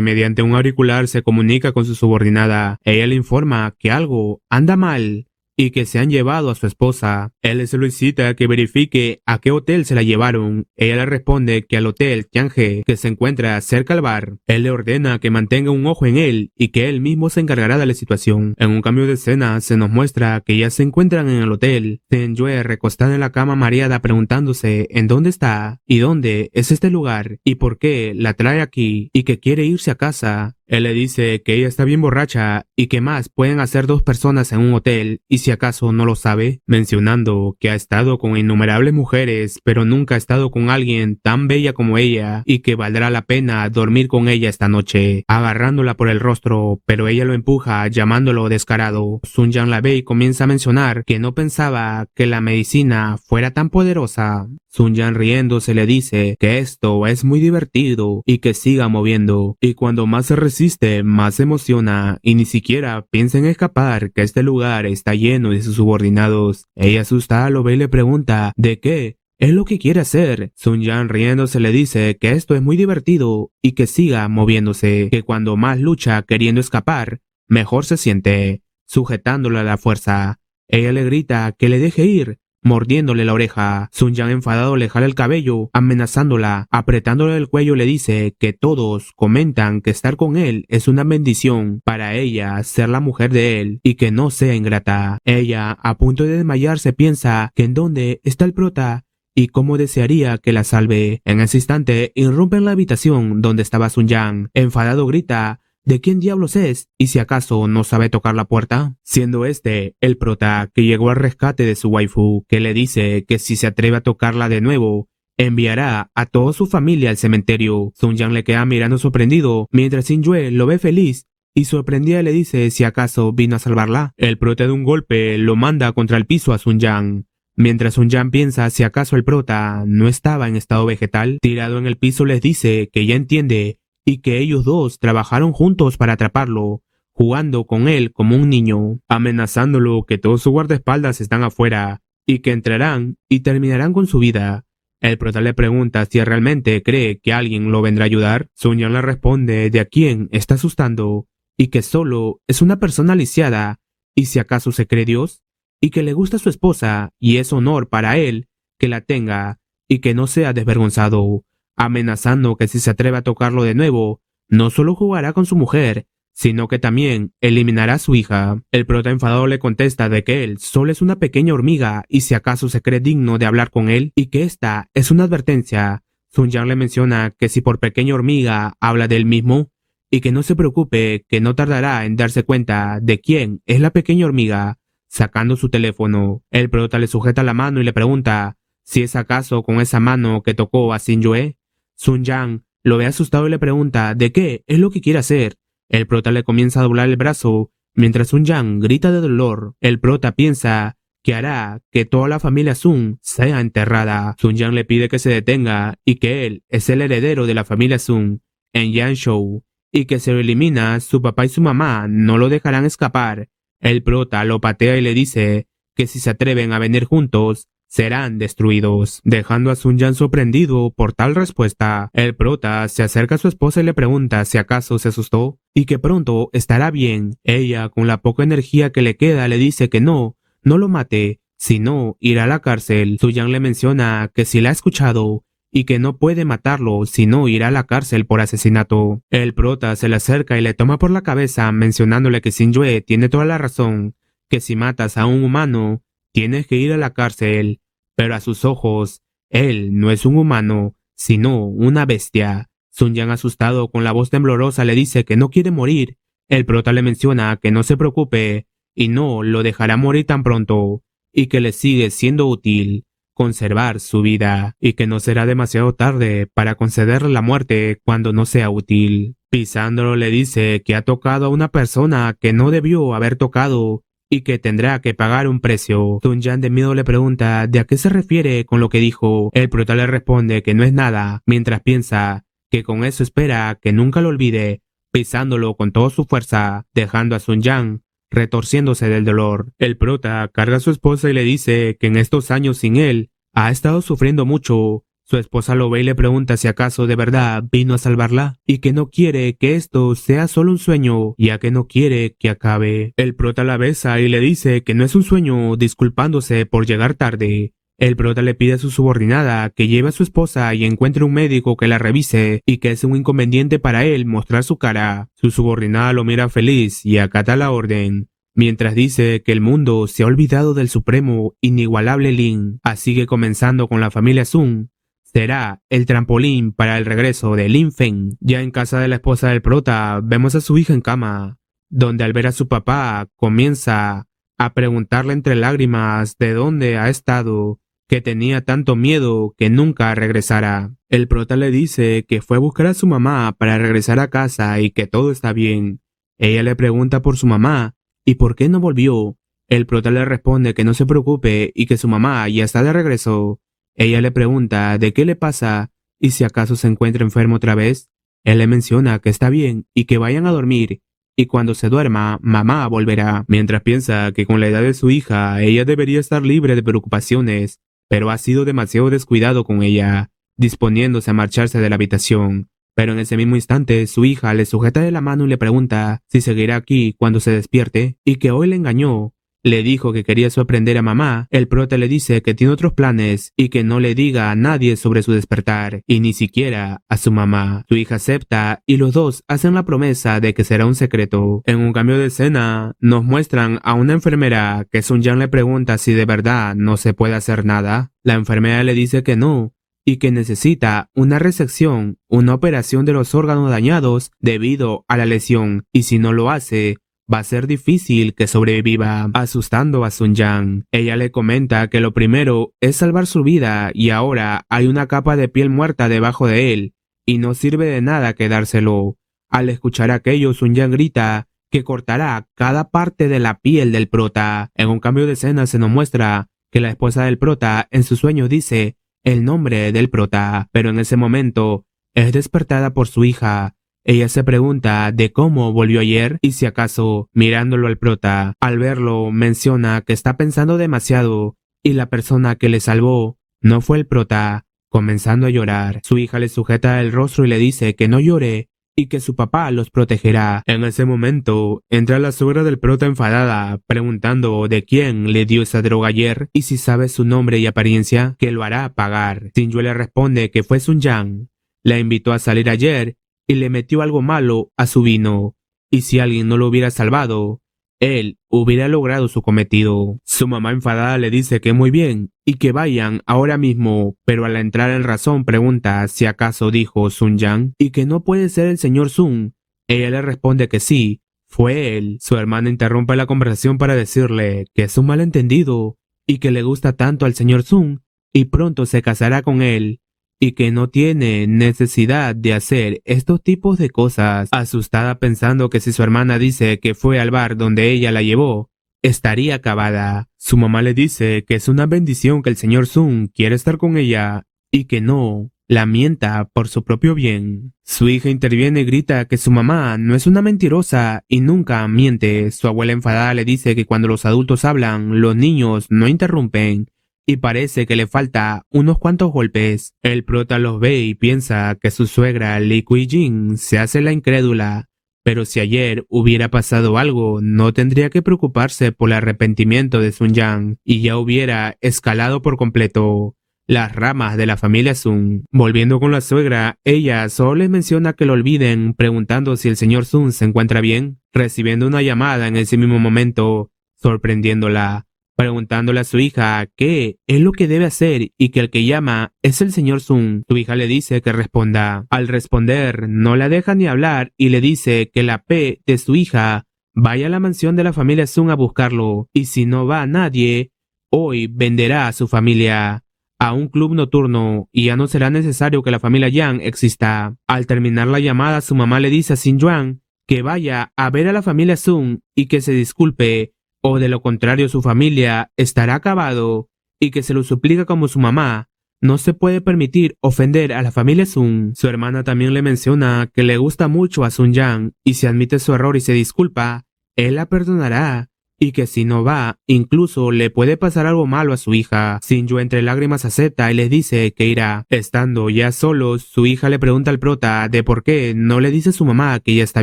mediante un auricular se comunica con su subordinada. Ella le informa que algo anda mal y que se han llevado a su esposa. Él le solicita que verifique a qué hotel se la llevaron. Ella le responde que al hotel Tianhe, que se encuentra cerca al bar. Él le ordena que mantenga un ojo en él y que él mismo se encargará de la situación. En un cambio de escena se nos muestra que ya se encuentran en el hotel. Zhen Yue recostada en la cama mareada preguntándose en dónde está y dónde es este lugar y por qué la trae aquí y que quiere irse a casa. Él le dice que ella está bien borracha y que más pueden hacer dos personas en un hotel y si acaso no lo sabe, mencionando que ha estado con innumerables mujeres pero nunca ha estado con alguien tan bella como ella y que valdrá la pena dormir con ella esta noche, agarrándola por el rostro, pero ella lo empuja llamándolo descarado. Sun Yang la ve y comienza a mencionar que no pensaba que la medicina fuera tan poderosa. Sun Yang riéndose le dice que esto es muy divertido y que siga moviendo, y cuando más se resiste, más se emociona y ni siquiera piensa en escapar, que este lugar está lleno de sus subordinados. Ella asustada lo ve y le pregunta ¿de qué es lo que quiere hacer? Sun Yang riéndose le dice que esto es muy divertido y que siga moviéndose, que cuando más lucha queriendo escapar, mejor se siente, sujetándolo a la fuerza. Ella le grita que le deje ir, mordiéndole la oreja. Sun Yang enfadado le jala el cabello, amenazándola, apretándole el cuello le dice que todos comentan que estar con él es una bendición para ella ser la mujer de él y que no sea ingrata. Ella, a punto de desmayarse, piensa que en dónde está el prota y cómo desearía que la salve. En ese instante, irrumpe en la habitación donde estaba Sun Yang. Enfadado grita ¿de quién diablos es? ¿Y si acaso no sabe tocar la puerta? Siendo este el prota que llegó al rescate de su waifu, que le dice que si se atreve a tocarla de nuevo, enviará a toda su familia al cementerio. Sun Yang le queda mirando sorprendido, mientras Sin Yue lo ve feliz y sorprendida le dice si acaso vino a salvarla. El prota de un golpe lo manda contra el piso a Sun Yang. Mientras Sun Yang piensa si acaso el prota no estaba en estado vegetal, tirado en el piso les dice que ya entiende y que ellos dos trabajaron juntos para atraparlo, jugando con él como un niño, amenazándolo que todos sus guardaespaldas están afuera y que entrarán y terminarán con su vida. El prota le pregunta si realmente cree que alguien lo vendrá a ayudar. Sun Yang le responde de a quién está asustando y que solo es una persona lisiada y si acaso se cree Dios y que le gusta a su esposa y es honor para él que la tenga y que no sea desvergonzado, amenazando que si se atreve a tocarlo de nuevo, no solo jugará con su mujer, sino que también eliminará a su hija. El prota enfadado le contesta de que él solo es una pequeña hormiga y si acaso se cree digno de hablar con él y que esta es una advertencia. Sun Yang le menciona que si por pequeña hormiga habla de él mismo y que no se preocupe, que no tardará en darse cuenta de quién es la pequeña hormiga. Sacando su teléfono, el prota le sujeta la mano y le pregunta si es acaso con esa mano que tocó a Sin Yue. Sun Yang lo ve asustado y le pregunta de qué es lo que quiere hacer. El prota le comienza a doblar el brazo, mientras Sun Yang grita de dolor. El prota piensa que hará que toda la familia Sun sea enterrada. Sun Yang le pide que se detenga y que él es el heredero de la familia Sun en Yanzhou y que si lo elimina, su papá y su mamá no lo dejarán escapar. El prota lo patea y le dice que si se atreven a venir juntos, serán destruidos, dejando a Sun Yang sorprendido por tal respuesta. El prota se acerca a su esposa y le pregunta si acaso se asustó y que pronto estará bien. Ella, con la poca energía que le queda, le dice que no lo mate, sino irá a la cárcel. Sun Yang le menciona que si la ha escuchado y que no puede matarlo, sino irá a la cárcel por asesinato. El prota se le acerca y le toma por la cabeza, mencionándole que Sin Yue tiene toda la razón, que si matas a un humano, tienes que ir a la cárcel, pero a sus ojos, él no es un humano, sino una bestia. Sun Yang, asustado, con la voz temblorosa, le dice que no quiere morir. El prota le menciona que no se preocupe y no lo dejará morir tan pronto, y que le sigue siendo útil. conservar su vida y que no será demasiado tarde para concederle la muerte cuando no sea útil. Pisándolo le dice que ha tocado a una persona que no debió haber tocado y que tendrá que pagar un precio. Sun Jian de miedo le pregunta de a qué se refiere con lo que dijo. El prota le responde que no es nada, mientras piensa que con eso espera que nunca lo olvide, pisándolo con toda su fuerza, dejando a Sun Jian retorciéndose del dolor. El prota carga a su esposa y le dice que en estos años sin él ha estado sufriendo mucho. Su esposa lo ve y le pregunta si acaso de verdad vino a salvarla y que no quiere que esto sea solo un sueño, ya que no quiere que acabe. El prota la besa y le dice que no es un sueño, disculpándose por llegar tarde. El prota le pide a su subordinada que lleve a su esposa y encuentre un médico que la revise y que es un inconveniente para él mostrar su cara. Su subordinada lo mira feliz y acata la orden, mientras dice que el mundo se ha olvidado del supremo, inigualable Lin, así que comenzando con la familia Sun, será el trampolín para el regreso de Lin Feng. Ya en casa de la esposa del prota, vemos a su hija en cama, donde al ver a su papá comienza a preguntarle entre lágrimas de dónde ha estado, que tenía tanto miedo que nunca regresara. El prota le dice que fue a buscar a su mamá para regresar a casa y que todo está bien. Ella le pregunta por su mamá y por qué no volvió. El prota le responde que no se preocupe y que su mamá ya está de regreso. Ella le pregunta de qué le pasa y si acaso se encuentra enfermo otra vez. Él le menciona que está bien y que vayan a dormir, y cuando se duerma, mamá volverá. Mientras piensa que con la edad de su hija, ella debería estar libre de preocupaciones, pero ha sido demasiado descuidado con ella, disponiéndose a marcharse de la habitación. Pero en ese mismo instante, su hija le sujeta de la mano y le pregunta si seguirá aquí cuando se despierte, y que hoy le engañó. Le dijo que quería sorprender a mamá. El prota le dice que tiene otros planes y que no le diga a nadie sobre su despertar, y ni siquiera a su mamá. Su hija acepta y los dos hacen la promesa de que será un secreto. En un cambio de escena, nos muestran a una enfermera que Sun Jian le pregunta si de verdad no se puede hacer nada. La enfermera le dice que no, y que necesita una resección, una operación de los órganos dañados debido a la lesión, y si no lo hace, va a ser difícil que sobreviva, asustando a Sun Jian. Ella le comenta que lo primero es salvar su vida y ahora hay una capa de piel muerta debajo de él y no sirve de nada quedárselo. Al escuchar aquello, Sun Jian grita que cortará cada parte de la piel del prota. En un cambio de escena se nos muestra que la esposa del prota en su sueño dice el nombre del prota, pero en ese momento es despertada por su hija. Ella se pregunta de cómo volvió ayer y si acaso, mirándolo al prota, al verlo menciona que está pensando demasiado y la persona que le salvó no fue el prota, comenzando a llorar. Su hija le sujeta el rostro y le dice que no llore y que su papá los protegerá. En ese momento, entra la suegra del prota enfadada, preguntando de quién le dio esa droga ayer y si sabe su nombre y apariencia, que lo hará pagar. Xinyu le responde que fue Sun Jian. La invitó a salir ayer y le metió algo malo a su vino, y si alguien no lo hubiera salvado, él hubiera logrado su cometido. Su mamá enfadada le dice que muy bien, y que vayan ahora mismo, pero al entrar en razón pregunta si acaso dijo Sun Jian, y que no puede ser el señor Sun. Ella le responde que sí, fue él. Su hermana interrumpe la conversación para decirle que es un malentendido, y que le gusta tanto al señor Sun, y pronto se casará con él, y que no tiene necesidad de hacer estos tipos de cosas. Asustada pensando que si su hermana dice que fue al bar donde ella la llevó, estaría acabada. Su mamá le dice que es una bendición que el señor Sun quiere estar con ella y que no la mienta por su propio bien. Su hija interviene y grita que su mamá no es una mentirosa y nunca miente. Su abuela enfadada le dice que cuando los adultos hablan, los niños no interrumpen, y parece que le falta unos cuantos golpes. El prota los ve y piensa que su suegra Li Kuijin se hace la incrédula, pero si ayer hubiera pasado algo, no tendría que preocuparse por el arrepentimiento de Sun Jian y ya hubiera escalado por completo las ramas de la familia Sun. Volviendo con la suegra, ella solo les menciona que lo olviden, preguntando si el señor Sun se encuentra bien, recibiendo una llamada en ese mismo momento, sorprendiéndola, preguntándole a su hija qué es lo que debe hacer y que el que llama es el señor Sun. Su hija le dice que responda. Al responder, no la deja ni hablar y le dice que la P de su hija vaya a la mansión de la familia Sun a buscarlo, y si no va nadie, hoy venderá a su familia. a un club nocturno y ya no será necesario que la familia Yang exista. Al terminar la llamada, su mamá le dice a Sin Yuan que vaya a ver a la familia Sun y que se disculpe, o de lo contrario su familia estará acabado, y que se lo suplica como su mamá. No se puede permitir ofender a la familia Sun. Su hermana también le menciona que le gusta mucho a Sun Yang y si admite su error y se disculpa, él la perdonará, y que si no va, incluso le puede pasar algo malo a su hija. Sinju entre lágrimas acepta y le dice que irá. Estando ya solos, su hija le pregunta al prota de por qué no le dice a su mamá que ya está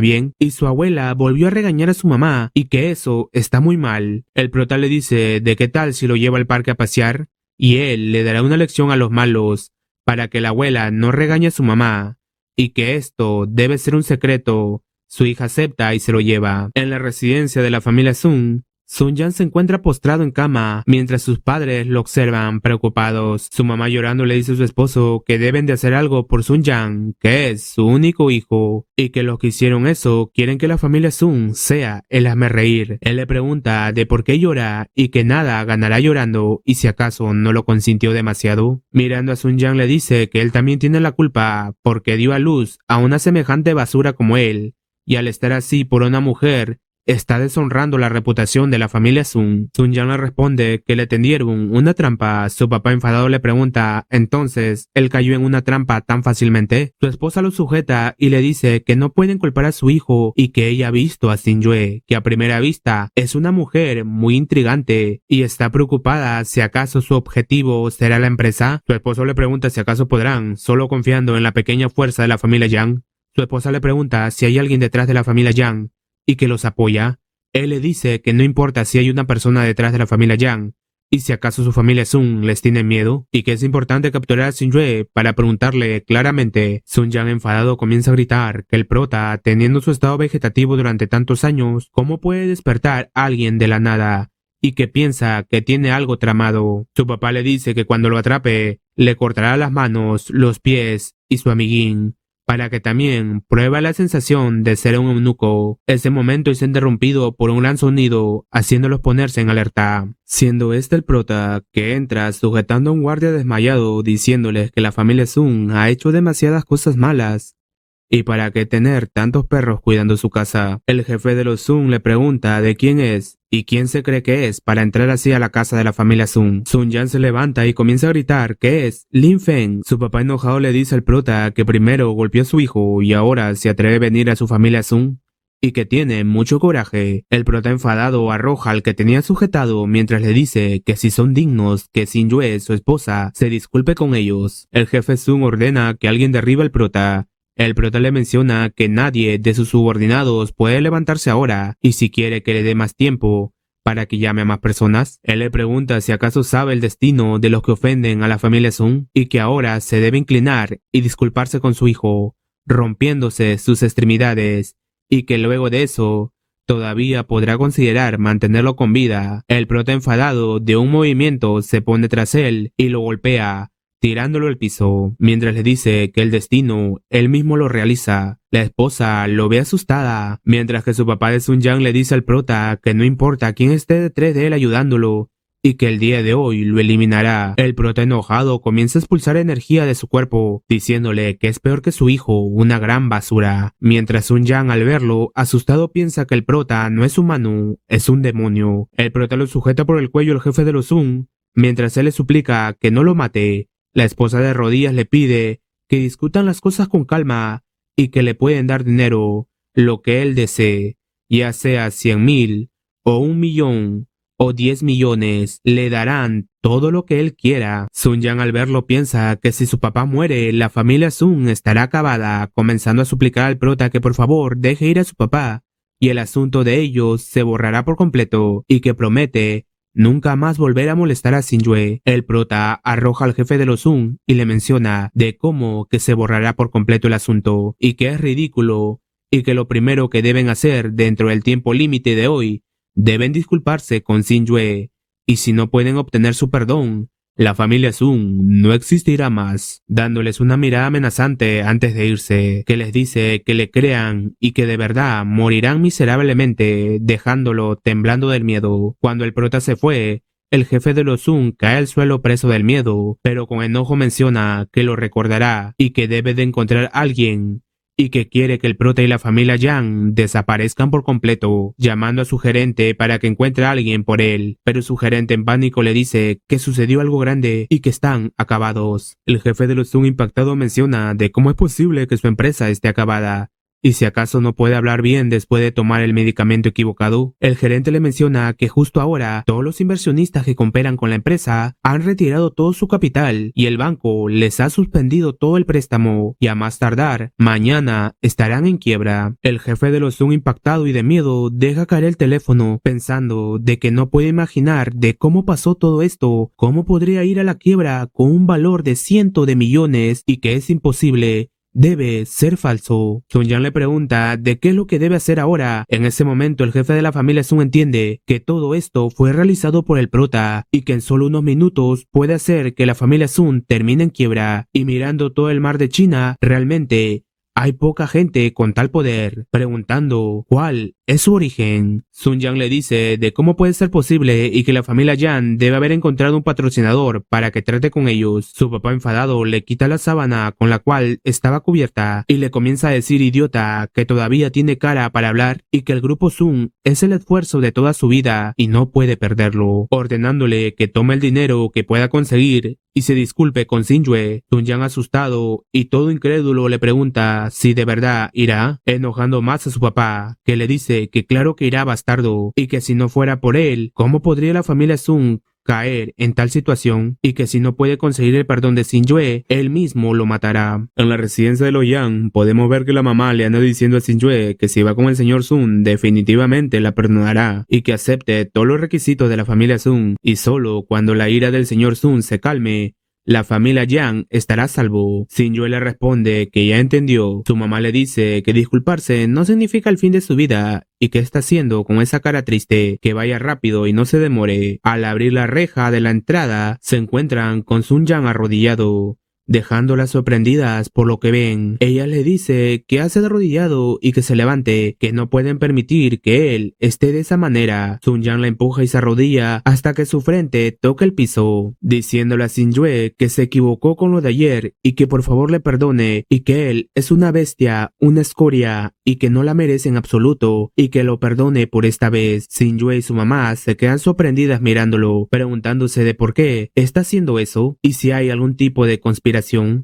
bien, y su abuela volvió a regañar a su mamá y que eso está muy mal. El prota le dice de qué tal si lo lleva al parque a pasear, y él le dará una lección a los malos para que la abuela no regañe a su mamá, y que esto debe ser un secreto. Su hija acepta y se lo lleva. En la residencia de la familia Sun, Sun Yang se encuentra postrado en cama mientras sus padres lo observan preocupados. Su mamá llorando le dice a su esposo que deben de hacer algo por Sun Yang, que es su único hijo, y que los que hicieron eso quieren que la familia Sun sea el hazmerreír. Él le pregunta de por qué llora y que nada ganará llorando y si acaso no lo consintió demasiado. Mirando a Sun Yang le dice que él también tiene la culpa porque dio a luz a una semejante basura como él, y al estar así por una mujer, está deshonrando la reputación de la familia Sun. Sun Yang le responde que le tendieron una trampa. Su papá enfadado le pregunta, entonces, ¿él cayó en una trampa tan fácilmente? Su esposa lo sujeta y le dice que no pueden culpar a su hijo y que ella ha visto a Sin Yue, que a primera vista es una mujer muy intrigante y está preocupada si acaso su objetivo será la empresa. Su esposo le pregunta si acaso podrán, solo confiando en la pequeña fuerza de la familia Yang. Su esposa le pregunta si hay alguien detrás de la familia Yang y que los apoya. Él le dice que no importa si hay una persona detrás de la familia Yang y si acaso su familia Sun les tiene miedo, y que es importante capturar a Sin Yue para preguntarle claramente. Sun Yang enfadado comienza a gritar que el prota, teniendo su estado vegetativo durante tantos años, ¿cómo puede despertar a alguien de la nada? Y que piensa que tiene algo tramado. Su papá le dice que cuando lo atrape, le cortará las manos, los pies y su amiguín, para que también prueba la sensación de ser un eunuco. Ese momento es interrumpido por un gran sonido, haciéndolos ponerse en alerta. Siendo este el prota, que entra sujetando a un guardia desmayado, diciéndoles que la familia Sun ha hecho demasiadas cosas malas. ¿Y para qué tener tantos perros cuidando su casa? El jefe de los Sun le pregunta de quién es y quién se cree que es para entrar así a la casa de la familia Sun. Sun Yang se levanta y comienza a gritar que es Lin Feng. Su papá enojado le dice al prota que primero golpeó a su hijo y ahora se atreve a venir a su familia Sun, y que tiene mucho coraje. El prota enfadado arroja al que tenía sujetado mientras le dice que si son dignos que Sin Yue, su esposa, se disculpe con ellos. El jefe Sun ordena que alguien derriba al prota. El prota le menciona que nadie de sus subordinados puede levantarse ahora y si quiere que le dé más tiempo para que llame a más personas. Él le pregunta si acaso sabe el destino de los que ofenden a la familia Sun y que ahora se debe inclinar y disculparse con su hijo, rompiéndose sus extremidades, y que luego de eso todavía podrá considerar mantenerlo con vida. El prota enfadado de un movimiento se pone tras él y lo golpea, tirándolo al piso, mientras le dice que el destino él mismo lo realiza. La esposa lo ve asustada, mientras que su papá de Sun Yang le dice al prota que no importa quién esté detrás de él ayudándolo, y que el día de hoy lo eliminará. El prota enojado comienza a expulsar energía de su cuerpo, diciéndole que es peor que su hijo, una gran basura. Mientras Sun Yang al verlo, asustado piensa que el prota no es humano, es un demonio. El prota lo sujeta por el cuello al jefe de los Sun, mientras él le suplica que no lo mate. La esposa de rodillas le pide que discutan las cosas con calma y que le pueden dar dinero, lo que él desee, ya sea 100,000 o 1,000,000 o 10 millones, le darán todo lo que él quiera. Sun Yang al verlo piensa que si su papá muere, la familia Sun estará acabada, comenzando a suplicar al prota que por favor deje ir a su papá y el asunto de ellos se borrará por completo, y que promete nunca más volver a molestar a Sin Yue. El prota arroja al jefe de los Sun y le menciona de cómo que se borrará por completo el asunto y que es ridículo y que lo primero que deben hacer dentro del tiempo límite de hoy, deben disculparse con Sin Yue, y si no pueden obtener su perdón, la familia Sun no existirá más, dándoles una mirada amenazante antes de irse, que les dice que le crean y que de verdad morirán miserablemente, dejándolo temblando del miedo. Cuando el prota se fue, El jefe de los Sun cae al suelo preso del miedo, pero con enojo menciona que lo recordará y que debe de encontrar a alguien y que quiere que el prota y la familia Yang desaparezcan por completo, llamando a su gerente para que encuentre a alguien por él, pero su gerente en pánico le dice que sucedió algo grande y que están acabados. El jefe de los Sun impactado menciona de cómo es posible que su empresa esté acabada, y si acaso no puede hablar bien después de tomar el medicamento equivocado. El gerente le menciona que justo ahora todos los inversionistas que cooperan con la empresa han retirado todo su capital y el banco les ha suspendido todo el préstamo y a más tardar, mañana estarán en quiebra. El jefe de los Sun impactado y de miedo deja caer el teléfono pensando de que no puede imaginar de cómo pasó todo esto, cómo podría ir a la quiebra con un valor de cientos de millones y que es imposible. Debe ser falso. Sun Yang le pregunta de qué es lo que debe hacer ahora. En ese momento el jefe de la familia Sun entiende que todo esto fue realizado por el prota y que en solo unos minutos puede hacer que la familia Sun termine en quiebra. Y mirando todo el mar de China, realmente hay poca gente con tal poder, preguntando cuál es su origen. Sun Yang le dice de cómo puede ser posible y que la familia Yang debe haber encontrado un patrocinador para que trate con ellos. Su papá enfadado le quita la sábana con la cual estaba cubierta y le comienza a decir idiota que todavía tiene cara para hablar y que el grupo Sun es el esfuerzo de toda su vida y no puede perderlo, ordenándole que tome el dinero que pueda conseguir y se disculpe con Xingyue. Sun Yang asustado y todo incrédulo le pregunta si de verdad irá, enojando más a su papá, que le dice que claro que irá bastardo y que si no fuera por él, ¿cómo podría la familia Sun caer en tal situación? Y que si no puede conseguir el perdón de Xingyue, él mismo lo matará. En la residencia de los Yang podemos ver que la mamá le anda diciendo a Xingyue que si va con el señor Sun definitivamente la perdonará y que acepte todos los requisitos de la familia Sun y solo cuando la ira del señor Sun se calme, la familia Yang estará a salvo. Xingyue le responde que ya entendió. Su mamá le dice que disculparse no significa el fin de su vida y que está haciendo con esa cara triste, que vaya rápido y no se demore. Al abrir la reja de la entrada, se encuentran con Sun Yang arrodillado, dejándolas sorprendidas por lo que ven. Ella le dice que hace de arrodillado y que se levante, que no pueden permitir que él esté de esa manera. Sun Yang la empuja y se arrodilla hasta que su frente toca el piso, diciéndole a Xingyue que se equivocó con lo de ayer y que por favor le perdone y que él es una bestia, una escoria y que no la merece en absoluto y que lo perdone por esta vez. Xingyue y su mamá se quedan sorprendidas mirándolo, preguntándose de por qué está haciendo eso y si hay algún tipo de conspiración.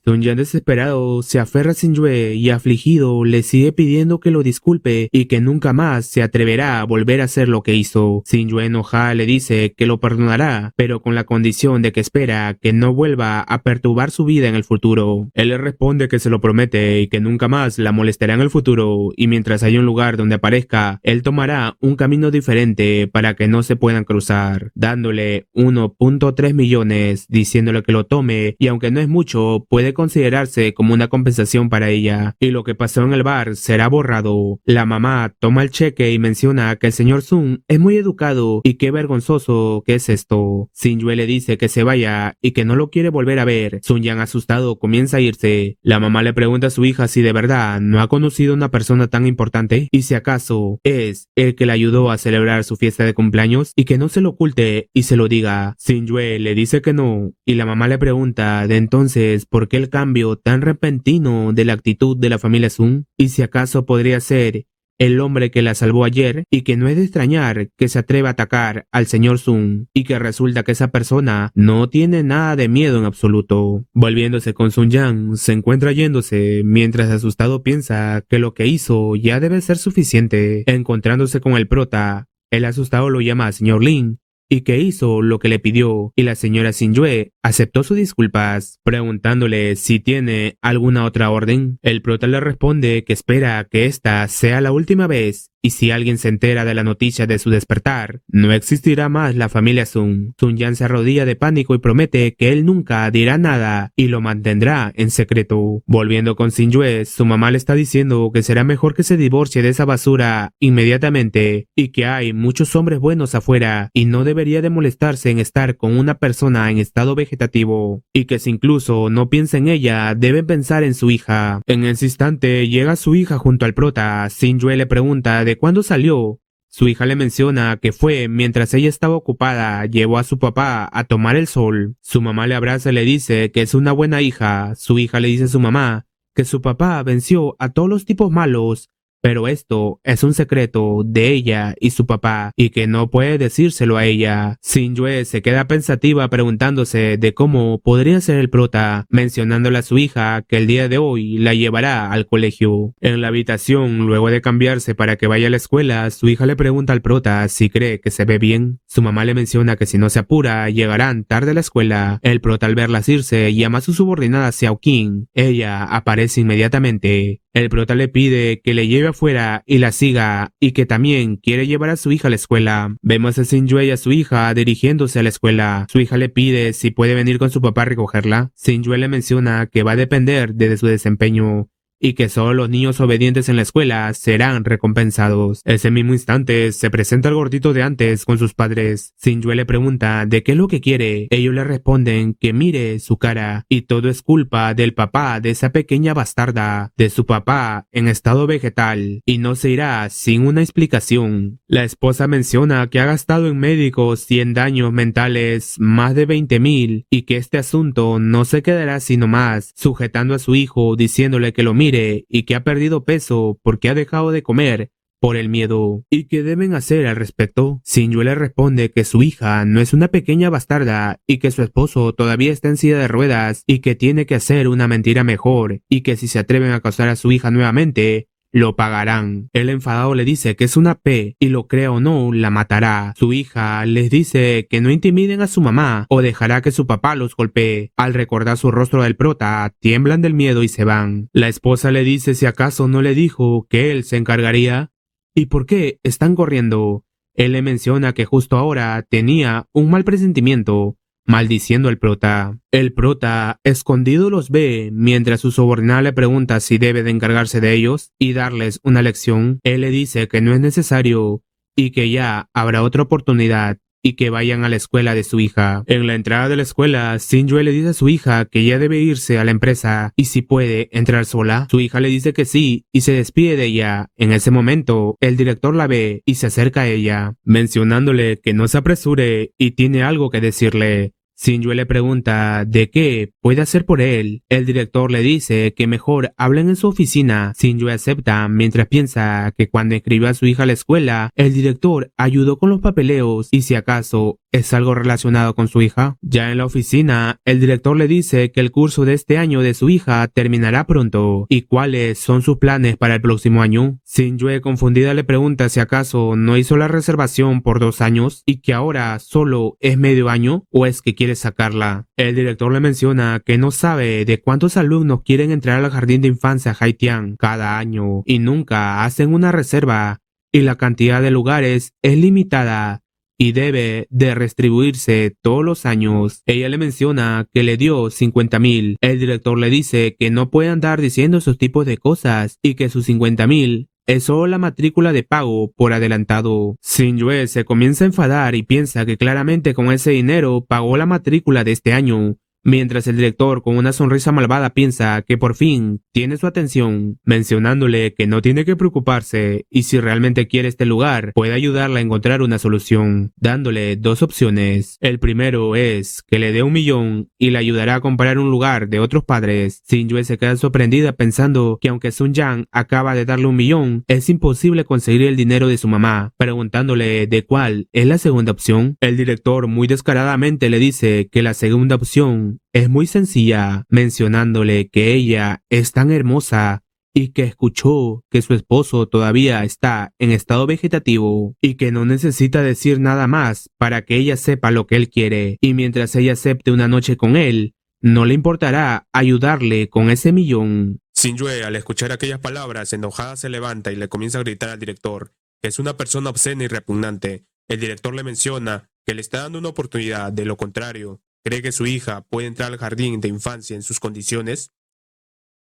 Sun Yang desesperado se aferra a Xingyue y afligido le sigue pidiendo que lo disculpe y que nunca más se atreverá a volver a hacer lo que hizo. Xingyue enojada le dice que lo perdonará, pero con la condición de que espera que no vuelva a perturbar su vida en el futuro. Él le responde que se lo promete y que nunca más la molestará en el futuro y mientras haya un lugar donde aparezca, él tomará un camino diferente para que no se puedan cruzar, dándole 1.3 millones, diciéndole que lo tome y aunque no es mucho, puede considerarse como una compensación para ella, y lo que pasó en el bar será borrado. La mamá toma el cheque y menciona que el señor Sun es muy educado y qué vergonzoso que es esto. Xingyue le dice que se vaya y que no lo quiere volver a ver. Sun Yang asustado comienza a irse. La mamá le pregunta a su hija si de verdad no ha conocido a una persona tan importante y si acaso es el que le ayudó a celebrar su fiesta de cumpleaños y que no se lo oculte y se lo diga. Xingyue le dice que no y la mamá le pregunta de entonces ¿por qué el cambio tan repentino de la actitud de la familia Sun? Y si acaso podría ser el hombre que la salvó ayer y que no es de extrañar que se atreva a atacar al señor Sun y que resulta que esa persona no tiene nada de miedo en absoluto. Volviéndose con Sun Yang, se encuentra yéndose mientras asustado piensa que lo que hizo ya debe ser suficiente. Encontrándose con el prota, el asustado lo llama señor Lin y que hizo lo que le pidió y la señora Xingyue aceptó sus disculpas, preguntándole si tiene alguna otra orden. El prota le responde que espera que esta sea la última vez y si alguien se entera de la noticia de su despertar, no existirá más la familia Sun. Sun Yang se arrodilla de pánico y promete que él nunca dirá nada y lo mantendrá en secreto. Volviendo con Xingyue, su mamá le está diciendo que será mejor que se divorcie de esa basura inmediatamente y que hay muchos hombres buenos afuera y no debería de molestarse en estar con una persona en estado vegetativo y que si incluso no piensa en ella, debe pensar en su hija. En ese instante llega su hija junto al prota. Xingyue le pregunta de cuándo salió Su hija le menciona que fue mientras ella estaba ocupada, llevó a su papá a tomar el sol. Su mamá le abraza y le dice que es una buena hija. Su hija le dice a su mamá que su papá venció a todos los tipos malos, pero esto es un secreto de ella y su papá y que no puede decírselo a ella. Shin-yue se queda pensativa preguntándose de cómo podría ser el prota, mencionándole a su hija que el día de hoy la llevará al colegio. En la habitación, luego de cambiarse para que vaya a la escuela, su hija le pregunta al prota si cree que se ve bien. Su mamá le menciona que si no se apura, llegarán tarde a la escuela. El prota, al verlas irse, llama a su subordinada Xiao Qing. Ella aparece inmediatamente. El prota le pide que le lleve afuera y la siga, y que también quiere llevar a su hija a la escuela. Vemos a Shin-yue y a su hija dirigiéndose a la escuela. Su hija le pide si puede venir con su papá a recogerla. Shin-yue le menciona que va a depender de su desempeño y que solo los niños obedientes en la escuela serán recompensados. Ese mismo instante se presenta el gordito de antes con sus padres. Shin-yue le pregunta de qué es lo que quiere. Ellos le responden que mire su cara y todo es culpa del papá de esa pequeña bastarda, de su papá en estado vegetal, y no se irá sin una explicación. La esposa menciona que ha gastado en médicos y en daños mentales más de 20,000 y que este asunto no se quedará sino más, sujetando a su hijo diciéndole que lo mire y que ha perdido peso porque ha dejado de comer por el miedo. ¿Y qué deben hacer al respecto? Shin-yue le responde que su hija no es una pequeña bastarda y que su esposo todavía está en silla de ruedas y que tiene que hacer una mentira mejor y que si se atreven a acosar a su hija nuevamente, lo pagarán. El enfadado le dice que es una P y lo crea o no, la matará. Su hija les dice que no intimiden a su mamá o dejará que su papá los golpee. Al recordar su rostro del prota, tiemblan del miedo y se van. La esposa le dice si acaso no le dijo que él se encargaría. ¿Y por qué están corriendo? Él le menciona que justo ahora tenía un mal presentimiento, maldiciendo al prota. El prota, escondido, los ve mientras su subordinada le pregunta si debe de encargarse de ellos y darles una lección. Él le dice que no es necesario y que ya habrá otra oportunidad y que vayan a la escuela de su hija. En la entrada de la escuela, Shin-yue le dice a su hija que ya debe irse a la empresa y si puede entrar sola. Su hija le dice que sí y se despide de ella. En ese momento, el director la ve y se acerca a ella, mencionándole que no se apresure y tiene algo que decirle. Shin-yue le pregunta de qué puede hacer por él. El director le dice que mejor hablen en su oficina. Shin-yue acepta mientras piensa que cuando escribió a su hija a la escuela, el director ayudó con los papeleos y si acaso es algo relacionado con su hija. Ya en la oficina, el director le dice que el curso de este año de su hija terminará pronto y cuáles son sus planes para el próximo año. Shin-yue, confundida, le pregunta si acaso no hizo la reservación por 2 años y que ahora solo es medio año o es que quiere sacarla. El director le menciona que no sabe de cuántos alumnos quieren entrar al jardín de infancia Haitian cada año y nunca hacen una reserva y la cantidad de lugares es limitada y debe de redistribuirse todos los años. Ella le menciona que le dio 50,000. El director le dice que no puede andar diciendo esos tipos de cosas y que sus 50,000 es solo la matrícula de pago por adelantado. Shin-yue se comienza a enfadar y piensa que claramente con ese dinero pagó la matrícula de este año, mientras el director con una sonrisa malvada piensa que por fin tiene su atención, mencionándole que no tiene que preocuparse y si realmente quiere este lugar, puede ayudarla a encontrar una solución, dándole 2 opciones. El primero es que le dé 1,000,000 y le ayudará a comprar un lugar de otros padres. Shin-yue se queda sorprendida pensando que aunque Sun-yang acaba de darle 1,000,000, es imposible conseguir el dinero de su mamá, preguntándole de cuál es la segunda opción. El director muy descaradamente le dice que la segunda opción es muy sencilla, mencionándole que ella es tan hermosa y que escuchó que su esposo todavía está en estado vegetativo y que no necesita decir nada más para que ella sepa lo que él quiere y mientras ella acepte una noche con él, no le importará ayudarle con ese 1,000,000. Shin-yue, al escuchar aquellas palabras, enojada se levanta y le comienza a gritar al director que es una persona obscena y repugnante. El director le menciona que le está dando una oportunidad, de lo contrario, cree que su hija puede entrar al jardín de infancia en sus condiciones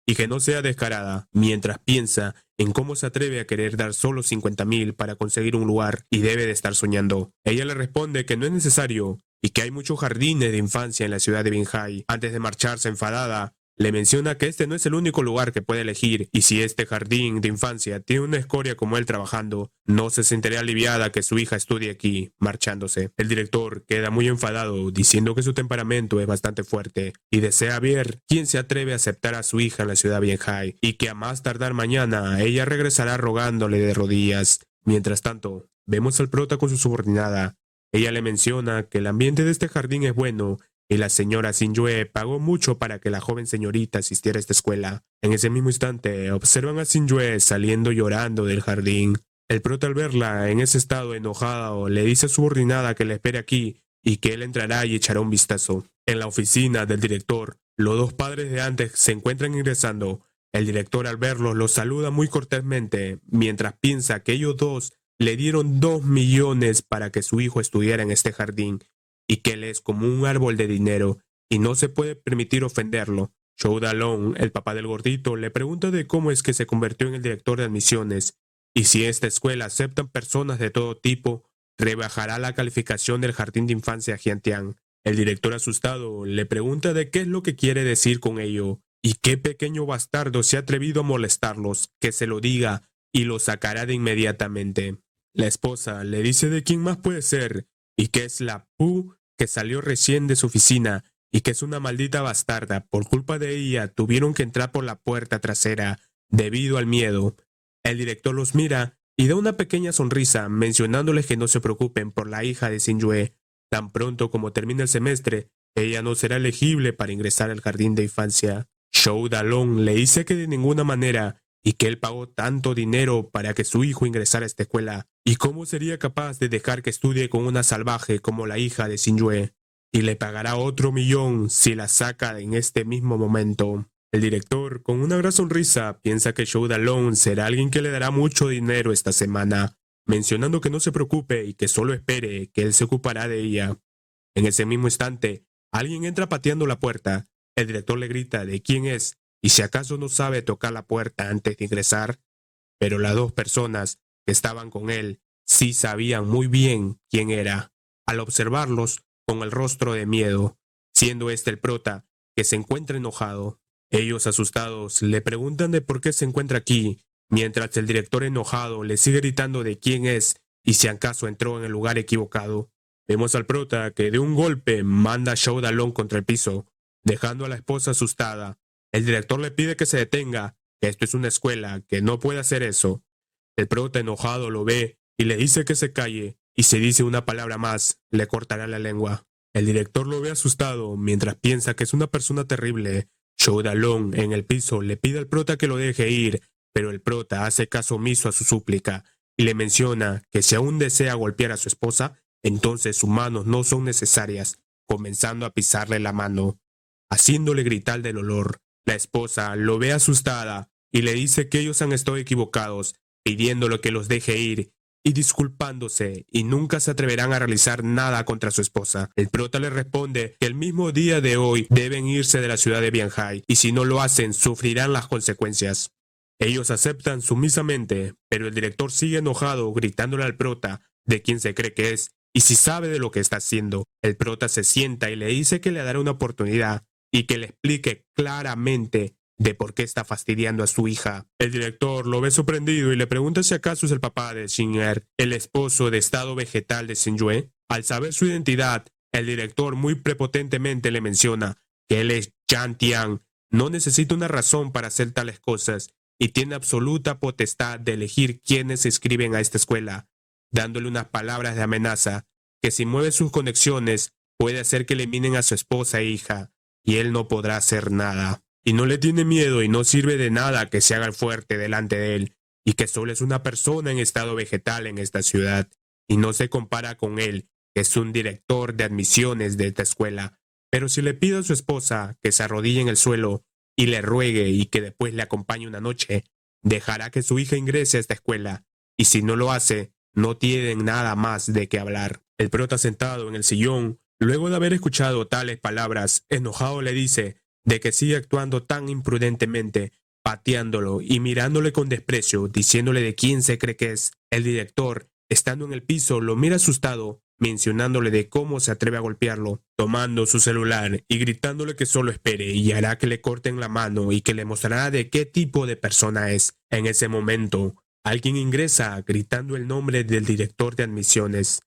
y que no sea descarada, mientras piensa en cómo se atreve a querer dar solo 50,000 para conseguir un lugar y debe de estar soñando. Ella le responde que no es necesario y que hay muchos jardines de infancia en la ciudad de Binhai. Antes de marcharse enfadada, Le menciona que este no es el único lugar que puede elegir, y si este jardín de infancia tiene una escoria como él trabajando, no se sentiría aliviada que su hija estudie aquí, marchándose. El director queda muy enfadado, diciendo que su temperamento es bastante fuerte, y desea ver quién se atreve a aceptar a su hija en la ciudad Bianhai, y que a más tardar mañana ella regresará rogándole de rodillas. Mientras tanto, vemos al prota con su subordinada. Ella le menciona que el ambiente de este jardín es bueno, y la señora Sinjue pagó mucho para que la joven señorita asistiera a esta escuela. En ese mismo instante, observan a Sinjue saliendo llorando del jardín. El prota, al verla en ese estado enojado, le dice a su subordinada que la espere aquí y que él entrará y echará un vistazo. En la oficina del director, los dos padres de antes se encuentran ingresando. El director, al verlos, los saluda muy cortésmente, mientras piensa que ellos dos le dieron 2 millones para que su hijo estudiara en este jardín, y que él es como un árbol de dinero y no se puede permitir ofenderlo. Zhou Dalong, el papá del gordito, le pregunta de cómo es que se convirtió en el director de admisiones, y si esta escuela aceptan personas de todo tipo, rebajará la calificación del jardín de infancia Jiantian. El director, asustado, le pregunta de qué es lo que quiere decir con ello, y qué pequeño bastardo se ha atrevido a molestarlos, que se lo diga y lo sacará de inmediatamente. La esposa le dice de quién más puede ser, y que es la Pu, que salió recién de su oficina, y que es una maldita bastarda. Por culpa de ella tuvieron que entrar por la puerta trasera debido al miedo. El director los mira y da una pequeña sonrisa, mencionándoles que no se preocupen por la hija de Sinjue. Tan pronto como termine el semestre, ella no será elegible para ingresar al jardín de infancia. Zhou Dalong le dice que de ninguna manera, y que él pagó tanto dinero para que su hijo ingresara a esta escuela, y cómo sería capaz de dejar que estudie con una salvaje como la hija de Sinjue, y le pagará otro 1.000.000 si la saca en este mismo momento. El director, con una gran sonrisa, piensa que Zhou Dalong será alguien que le dará mucho dinero esta semana, mencionando que no se preocupe y que solo espere, que él se ocupará de ella. En ese mismo instante, alguien entra pateando la puerta. El director le grita de quién es, y si acaso no sabe tocar la puerta antes de ingresar. Pero las dos personas que estaban con él sí sabían muy bien quién era, al observarlos con el rostro de miedo, siendo este el prota, que se encuentra enojado. Ellos, asustados, le preguntan de por qué se encuentra aquí, mientras el director, enojado, le sigue gritando de quién es y si acaso entró en el lugar equivocado. Vemos al prota que de un golpe manda a Zhou Dalong contra el piso, dejando a la esposa asustada. El director le pide que se detenga, que esto es una escuela, que no puede hacer eso. El prota, enojado, lo ve y le dice que se calle, y si dice una palabra más, le cortará la lengua. El director lo ve asustado, mientras piensa que es una persona terrible. Zhou Dalong, en el piso, le pide al prota que lo deje ir, pero el prota hace caso omiso a su súplica, y le menciona que si aún desea golpear a su esposa, entonces sus manos no son necesarias, comenzando a pisarle la mano, haciéndole gritar del olor. La esposa lo ve asustada y le dice que ellos han estado equivocados, pidiéndole que los deje ir y disculpándose, y nunca se atreverán a realizar nada contra su esposa. El prota le responde que el mismo día de hoy deben irse de la ciudad de Bianhai, y si no lo hacen sufrirán las consecuencias. Ellos aceptan sumisamente, pero el director sigue enojado, gritándole al prota de quién se cree que es y si sabe de lo que está haciendo. El prota se sienta y le dice que le dará una oportunidad y que le explique claramente de por qué está fastidiando a su hija. El director lo ve sorprendido y le pregunta si acaso es el papá de Xin-Er, el esposo de estado vegetal de Sinjue. Al saber su identidad, el director muy prepotentemente le menciona que él es Yan Tian, no necesita una razón para hacer tales cosas y tiene absoluta potestad de elegir quiénes se inscriben a esta escuela, dándole unas palabras de amenaza que si mueve sus conexiones puede hacer que eliminen a su esposa e hija, y él no podrá hacer nada. Y no le tiene miedo y no sirve de nada que se haga el fuerte delante de él, y que solo es una persona en estado vegetal en esta ciudad, y no se compara con él, que es un director de admisiones de esta escuela. Pero si le pide a su esposa que se arrodille en el suelo y le ruegue y que después le acompañe una noche, dejará que su hija ingrese a esta escuela, y si no lo hace, no tienen nada más de qué hablar. El prota, sentado en el sillón, luego de haber escuchado tales palabras, enojado le dice de que sigue actuando tan imprudentemente, pateándolo y mirándole con desprecio, diciéndole de quién se cree que es. El director, estando en el piso, lo mira asustado mencionándole de cómo se atreve a golpearlo, tomando su celular y gritándole que solo espere y hará que le corten la mano y que le mostrará de qué tipo de persona es. En ese momento, alguien ingresa gritando el nombre del director de admisiones.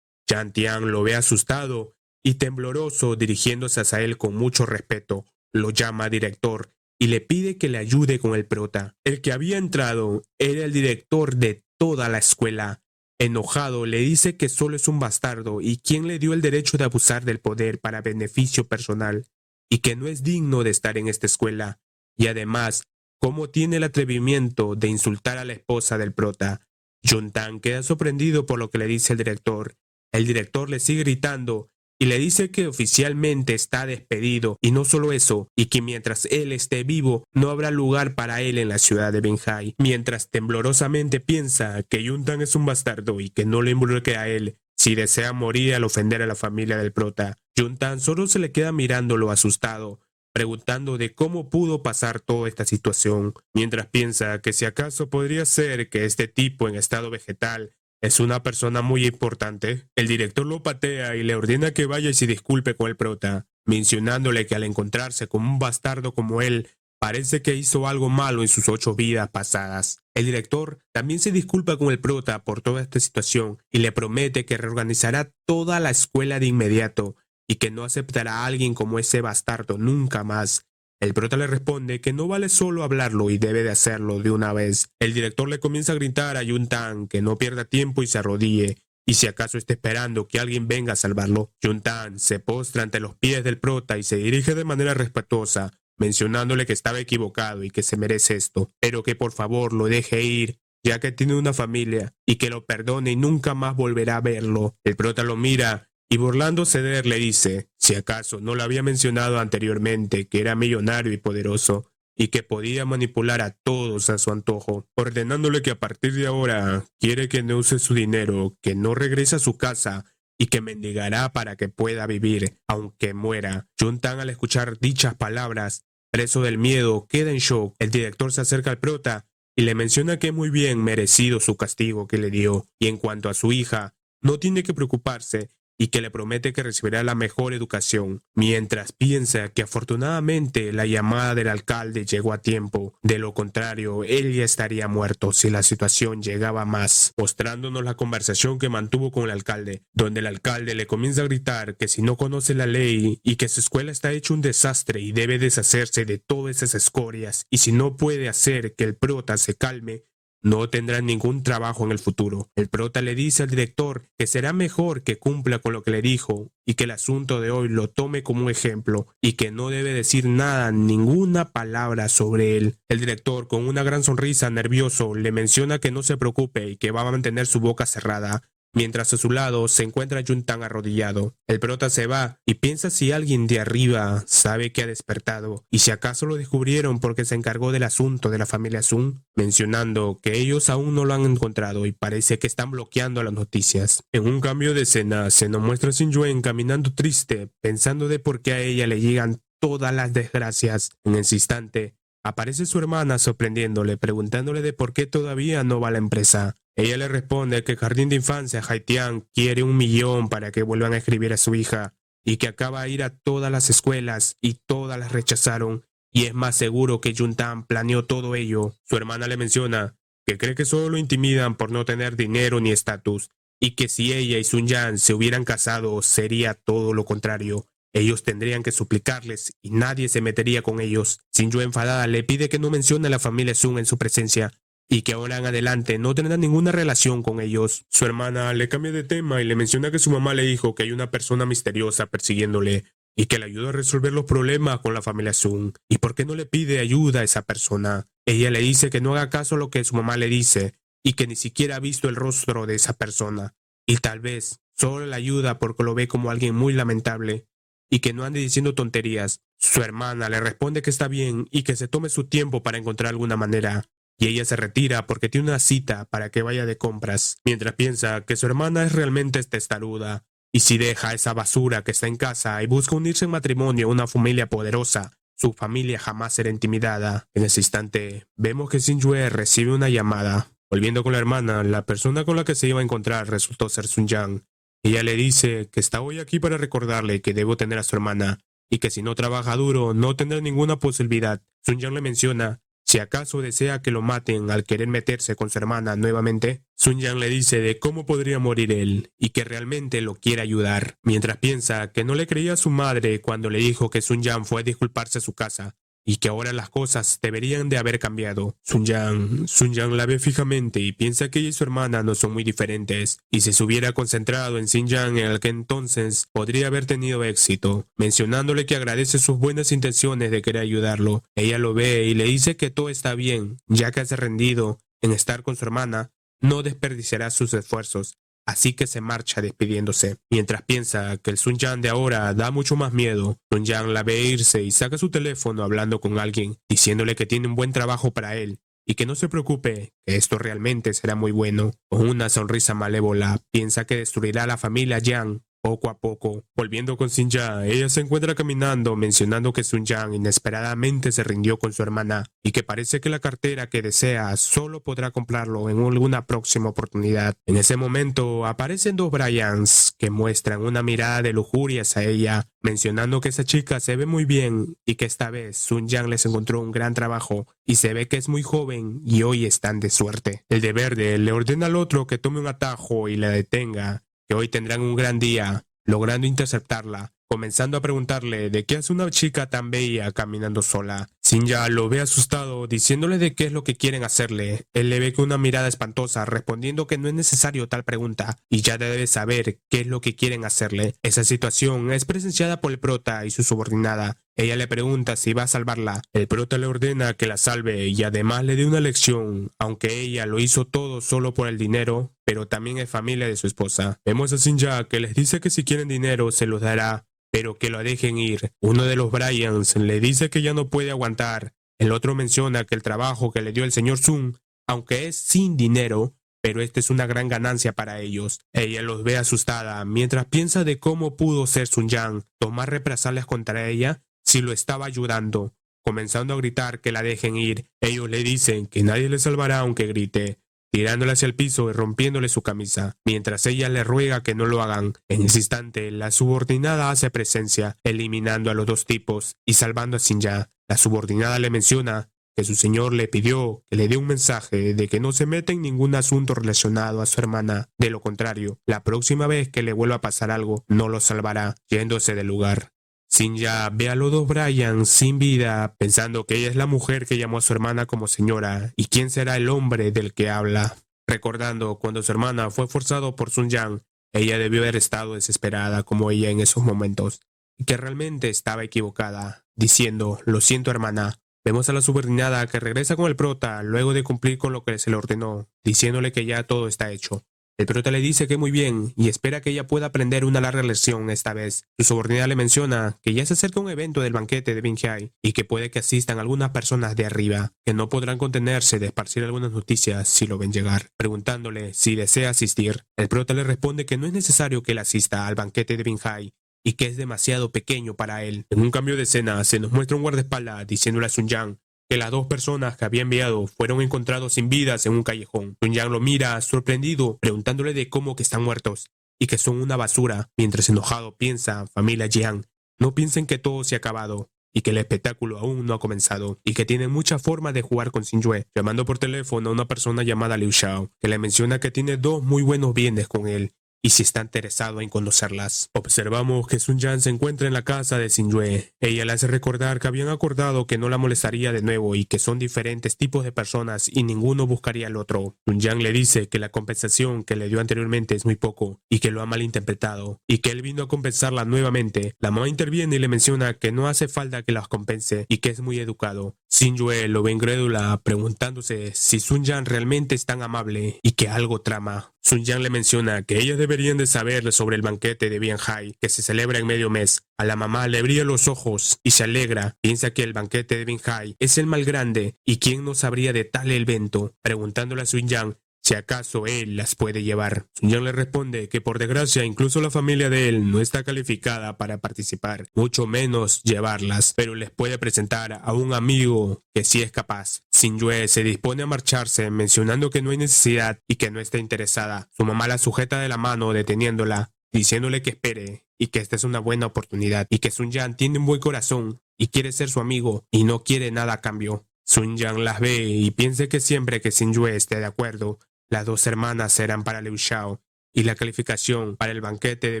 Yang Tian lo ve asustado y tembloroso dirigiéndose hacia él con mucho respeto. Lo llama director y le pide que le ayude con el prota. El que había entrado era el director de toda la escuela. Enojado, le dice que solo es un bastardo y quien le dio el derecho de abusar del poder para beneficio personal, y que no es digno de estar en esta escuela. Y además, cómo tiene el atrevimiento de insultar a la esposa del prota. Juntan queda sorprendido por lo que le dice el director. El director le sigue gritando y le dice que oficialmente está despedido, y no solo eso, y que mientras él esté vivo no habrá lugar para él en la ciudad de Benhai, mientras temblorosamente piensa que Juntan es un bastardo y que no le involucre a él si desea morir al ofender a la familia del prota. Juntan solo se le queda mirándolo asustado, preguntando de cómo pudo pasar toda esta situación, mientras piensa que si acaso podría ser que este tipo en estado vegetal es una persona muy importante. El director lo patea y le ordena que vaya y se disculpe con el prota, mencionándole que al encontrarse con un bastardo como él, parece que hizo algo malo en sus 8 vidas pasadas. El director también se disculpa con el prota por toda esta situación y le promete que reorganizará toda la escuela de inmediato y que no aceptará a alguien como ese bastardo nunca más. El prota le responde que no vale solo hablarlo y debe de hacerlo de una vez. El director le comienza a gritar a Juntan que no pierda tiempo y se arrodille, y si acaso está esperando que alguien venga a salvarlo. Juntan se postra ante los pies del prota y se dirige de manera respetuosa, mencionándole que estaba equivocado y que se merece esto, pero que por favor lo deje ir, ya que tiene una familia, y que lo perdone y nunca más volverá a verlo. El prota lo mira y burlándose de él le dice, si acaso no lo había mencionado anteriormente, que era millonario y poderoso, y que podía manipular a todos a su antojo, ordenándole que a partir de ahora quiere que no use su dinero, que no regrese a su casa y que mendigará para que pueda vivir, aunque muera. Juntan, al escuchar dichas palabras, preso del miedo, queda en shock. El director se acerca al prota y le menciona que es muy bien merecido su castigo que le dio, y en cuanto a su hija, no tiene que preocuparse, y que le promete que recibirá la mejor educación, mientras piensa que afortunadamente la llamada del alcalde llegó a tiempo. De lo contrario, él ya estaría muerto si la situación llegaba a más, mostrándonos la conversación que mantuvo con el alcalde, donde el alcalde le comienza a gritar que si no conoce la ley y que su escuela está hecha un desastre y debe deshacerse de todas esas escorias, y si no puede hacer que el prota se calme, no tendrá ningún trabajo en el futuro. El prota le dice al director que será mejor que cumpla con lo que le dijo y que el asunto de hoy lo tome como un ejemplo y que no debe decir nada, ninguna palabra sobre él. El director, con una gran sonrisa, nervioso, le menciona que no se preocupe y que va a mantener su boca cerrada, mientras a su lado se encuentra Juntan arrodillado. El prota se va y piensa si alguien de arriba sabe que ha despertado y si acaso lo descubrieron porque se encargó del asunto de la familia Sun, mencionando que ellos aún no lo han encontrado y parece que están bloqueando las noticias. En un cambio de escena se nos muestra a Xin Yuen caminando triste, pensando de por qué a ella le llegan todas las desgracias. En ese instante aparece su hermana sorprendiéndole, preguntándole de por qué todavía no va a la empresa. Ella le responde que el jardín de infancia Haitian quiere 1 millón para que vuelvan a escribir a su hija y que acaba de ir a todas las escuelas y todas las rechazaron y es más seguro que Juntan planeó todo ello. Su hermana le menciona que cree que solo lo intimidan por no tener dinero ni estatus y que si ella y Sun Yan se hubieran casado sería todo lo contrario. Ellos tendrían que suplicarles y nadie se metería con ellos. Xin Yue, enfadada, le pide que no mencione a la familia Sun en su presencia y que ahora en adelante no tendrá ninguna relación con ellos. Su hermana le cambia de tema y le menciona que su mamá le dijo que hay una persona misteriosa persiguiéndole y que le ayuda a resolver los problemas con la familia Sun. ¿Y por qué no le pide ayuda a esa persona? Ella le dice que no haga caso a lo que su mamá le dice y que ni siquiera ha visto el rostro de esa persona. Y tal vez solo la ayuda porque lo ve como alguien muy lamentable y que no ande diciendo tonterías. Su hermana le responde que está bien y que se tome su tiempo para encontrar alguna manera. Y ella se retira porque tiene una cita para que vaya de compras, mientras piensa que su hermana es realmente testaruda. Y si deja esa basura que está en casa y busca unirse en matrimonio a una familia poderosa, su familia jamás será intimidada. En ese instante, vemos que Xin Yue recibe una llamada. Volviendo con la hermana, la persona con la que se iba a encontrar resultó ser Sun Yang. Ella le dice que está hoy aquí para recordarle que debo tener a su hermana y que si no trabaja duro no tendrá ninguna posibilidad. Sun Yang le menciona si acaso desea que lo maten al querer meterse con su hermana nuevamente. Sun Yang le dice de cómo podría morir él y que realmente lo quiere ayudar, mientras piensa que no le creía a su madre cuando le dijo que Sun Yang fue a disculparse a su casa y que ahora las cosas deberían de haber cambiado. Sun Yang la ve fijamente y piensa que ella y su hermana no son muy diferentes, y si se hubiera concentrado en Sun Yang en aquel entonces, podría haber tenido éxito. Mencionándole que agradece sus buenas intenciones de querer ayudarlo, ella lo ve y le dice que todo está bien, ya que se ha rendido en estar con su hermana, no desperdiciará sus esfuerzos. Así que se marcha despidiéndose. Mientras piensa que el Sun Yang de ahora da mucho más miedo, Sun Yang la ve irse y saca su teléfono hablando con alguien, diciéndole que tiene un buen trabajo para él y que no se preocupe, que esto realmente será muy bueno. Con una sonrisa malévola, piensa que destruirá a la familia Yang poco a poco. Volviendo con Sun Yang, ella se encuentra caminando mencionando que Sun Yang inesperadamente se rindió con su hermana y que parece que la cartera que desea solo podrá comprarlo en alguna próxima oportunidad. En ese momento aparecen dos Bryans que muestran una mirada de lujuria hacia ella, mencionando que esa chica se ve muy bien y que esta vez Sun Yang les encontró un gran trabajo y se ve que es muy joven y hoy están de suerte. El de verde le ordena al otro que tome un atajo y la detenga, que hoy tendrán un gran día, logrando interceptarla, comenzando a preguntarle de qué hace una chica tan bella caminando sola. Sun Yang lo ve asustado, diciéndole de qué es lo que quieren hacerle. Él le ve con una mirada espantosa, respondiendo que no es necesario tal pregunta, y ya debe saber qué es lo que quieren hacerle. Esa situación es presenciada por el prota y su subordinada. Ella le pregunta si va a salvarla. El prota le ordena que la salve y además le dé una lección, aunque ella lo hizo todo solo por el dinero, pero también es familia de su esposa. Vemos a Sun Yang que les dice que si quieren dinero se los dará, pero que lo dejen ir. Uno de los Bryans le dice que ya no puede aguantar. El otro menciona que el trabajo que le dio el señor Sun, aunque es sin dinero, pero esta es una gran ganancia para ellos. Ella los ve asustada mientras piensa de cómo pudo ser Sun Yang tomar represalias contra ella si lo estaba ayudando, comenzando a gritar que la dejen ir. Ellos le dicen que nadie le salvará aunque grite, tirándole hacia el piso y rompiéndole su camisa, mientras ella le ruega que no lo hagan. En ese instante, la subordinada hace presencia, eliminando a los dos tipos y salvando a Sun Yang. La subordinada le menciona que su señor le pidió que le dé un mensaje de que no se meta en ningún asunto relacionado a su hermana. De lo contrario, la próxima vez que le vuelva a pasar algo, no lo salvará, yéndose del lugar. Sun Yang ve a los dos Bryans sin vida, pensando que ella es la mujer que llamó a su hermana como señora, y quién será el hombre del que habla. Recordando cuando su hermana fue forzado por Sun Yang, ella debió haber estado desesperada como ella en esos momentos, y que realmente estaba equivocada, diciendo, lo siento hermana. Vemos a la subordinada que regresa con el prota luego de cumplir con lo que se le ordenó, diciéndole que ya todo está hecho. El prota le dice que muy bien y espera que ella pueda aprender una larga lección esta vez. Su subordinada le menciona que ya se acerca un evento del banquete de Binghai y que puede que asistan algunas personas de arriba, que no podrán contenerse de esparcir algunas noticias si lo ven llegar. Preguntándole si desea asistir, el prota le responde que no es necesario que él asista al banquete de Binghai y que es demasiado pequeño para él. En un cambio de escena se nos muestra un guardaespaldas diciéndole a Sun Yang que las dos personas que había enviado fueron encontrados sin vidas en un callejón. Sun Yang lo mira sorprendido, preguntándole de cómo que están muertos y que son una basura, mientras enojado piensa, familia Jiang, no piensen que todo se ha acabado y que el espectáculo aún no ha comenzado y que tienen muchas formas de jugar con Xin Yue, llamando por teléfono a una persona llamada Liu Xiao, que le menciona que tiene dos muy buenos bienes con él y si está interesado en conocerlas. Observamos que Sun Yang se encuentra en la casa de Xin Yue. Ella le hace recordar que habían acordado que no la molestaría de nuevo y que son diferentes tipos de personas y ninguno buscaría al otro. Sun Yang le dice que la compensación que le dio anteriormente es muy poco y que lo ha malinterpretado y que él vino a compensarla nuevamente. La mamá interviene y le menciona que no hace falta que las compense y que es muy educado. Xin Yue lo ve incrédula, preguntándose si Sun Yang realmente es tan amable y que algo trama. Sun Yang le menciona que ellas deberían de saber sobre el banquete de Binghai, que se celebra en medio mes. A la mamá le brilla los ojos y se alegra. Piensa que el banquete de Binghai es el más grande y quién no sabría de tal evento, preguntándole a Sun Yang si acaso él las puede llevar. Sun Yang le responde que por desgracia incluso la familia de él no está calificada para participar, mucho menos llevarlas, pero les puede presentar a un amigo que sí es capaz. Xin Yue se dispone a marcharse, mencionando que no hay necesidad y que no está interesada. Su mamá la sujeta de la mano deteniéndola, diciéndole que espere y que esta es una buena oportunidad y que Sun Yang tiene un buen corazón y quiere ser su amigo y no quiere nada a cambio. Sun Yang las ve y piensa que siempre que Xin Yue esté de acuerdo, las dos hermanas serán para Liu Xiao y la calificación para el banquete de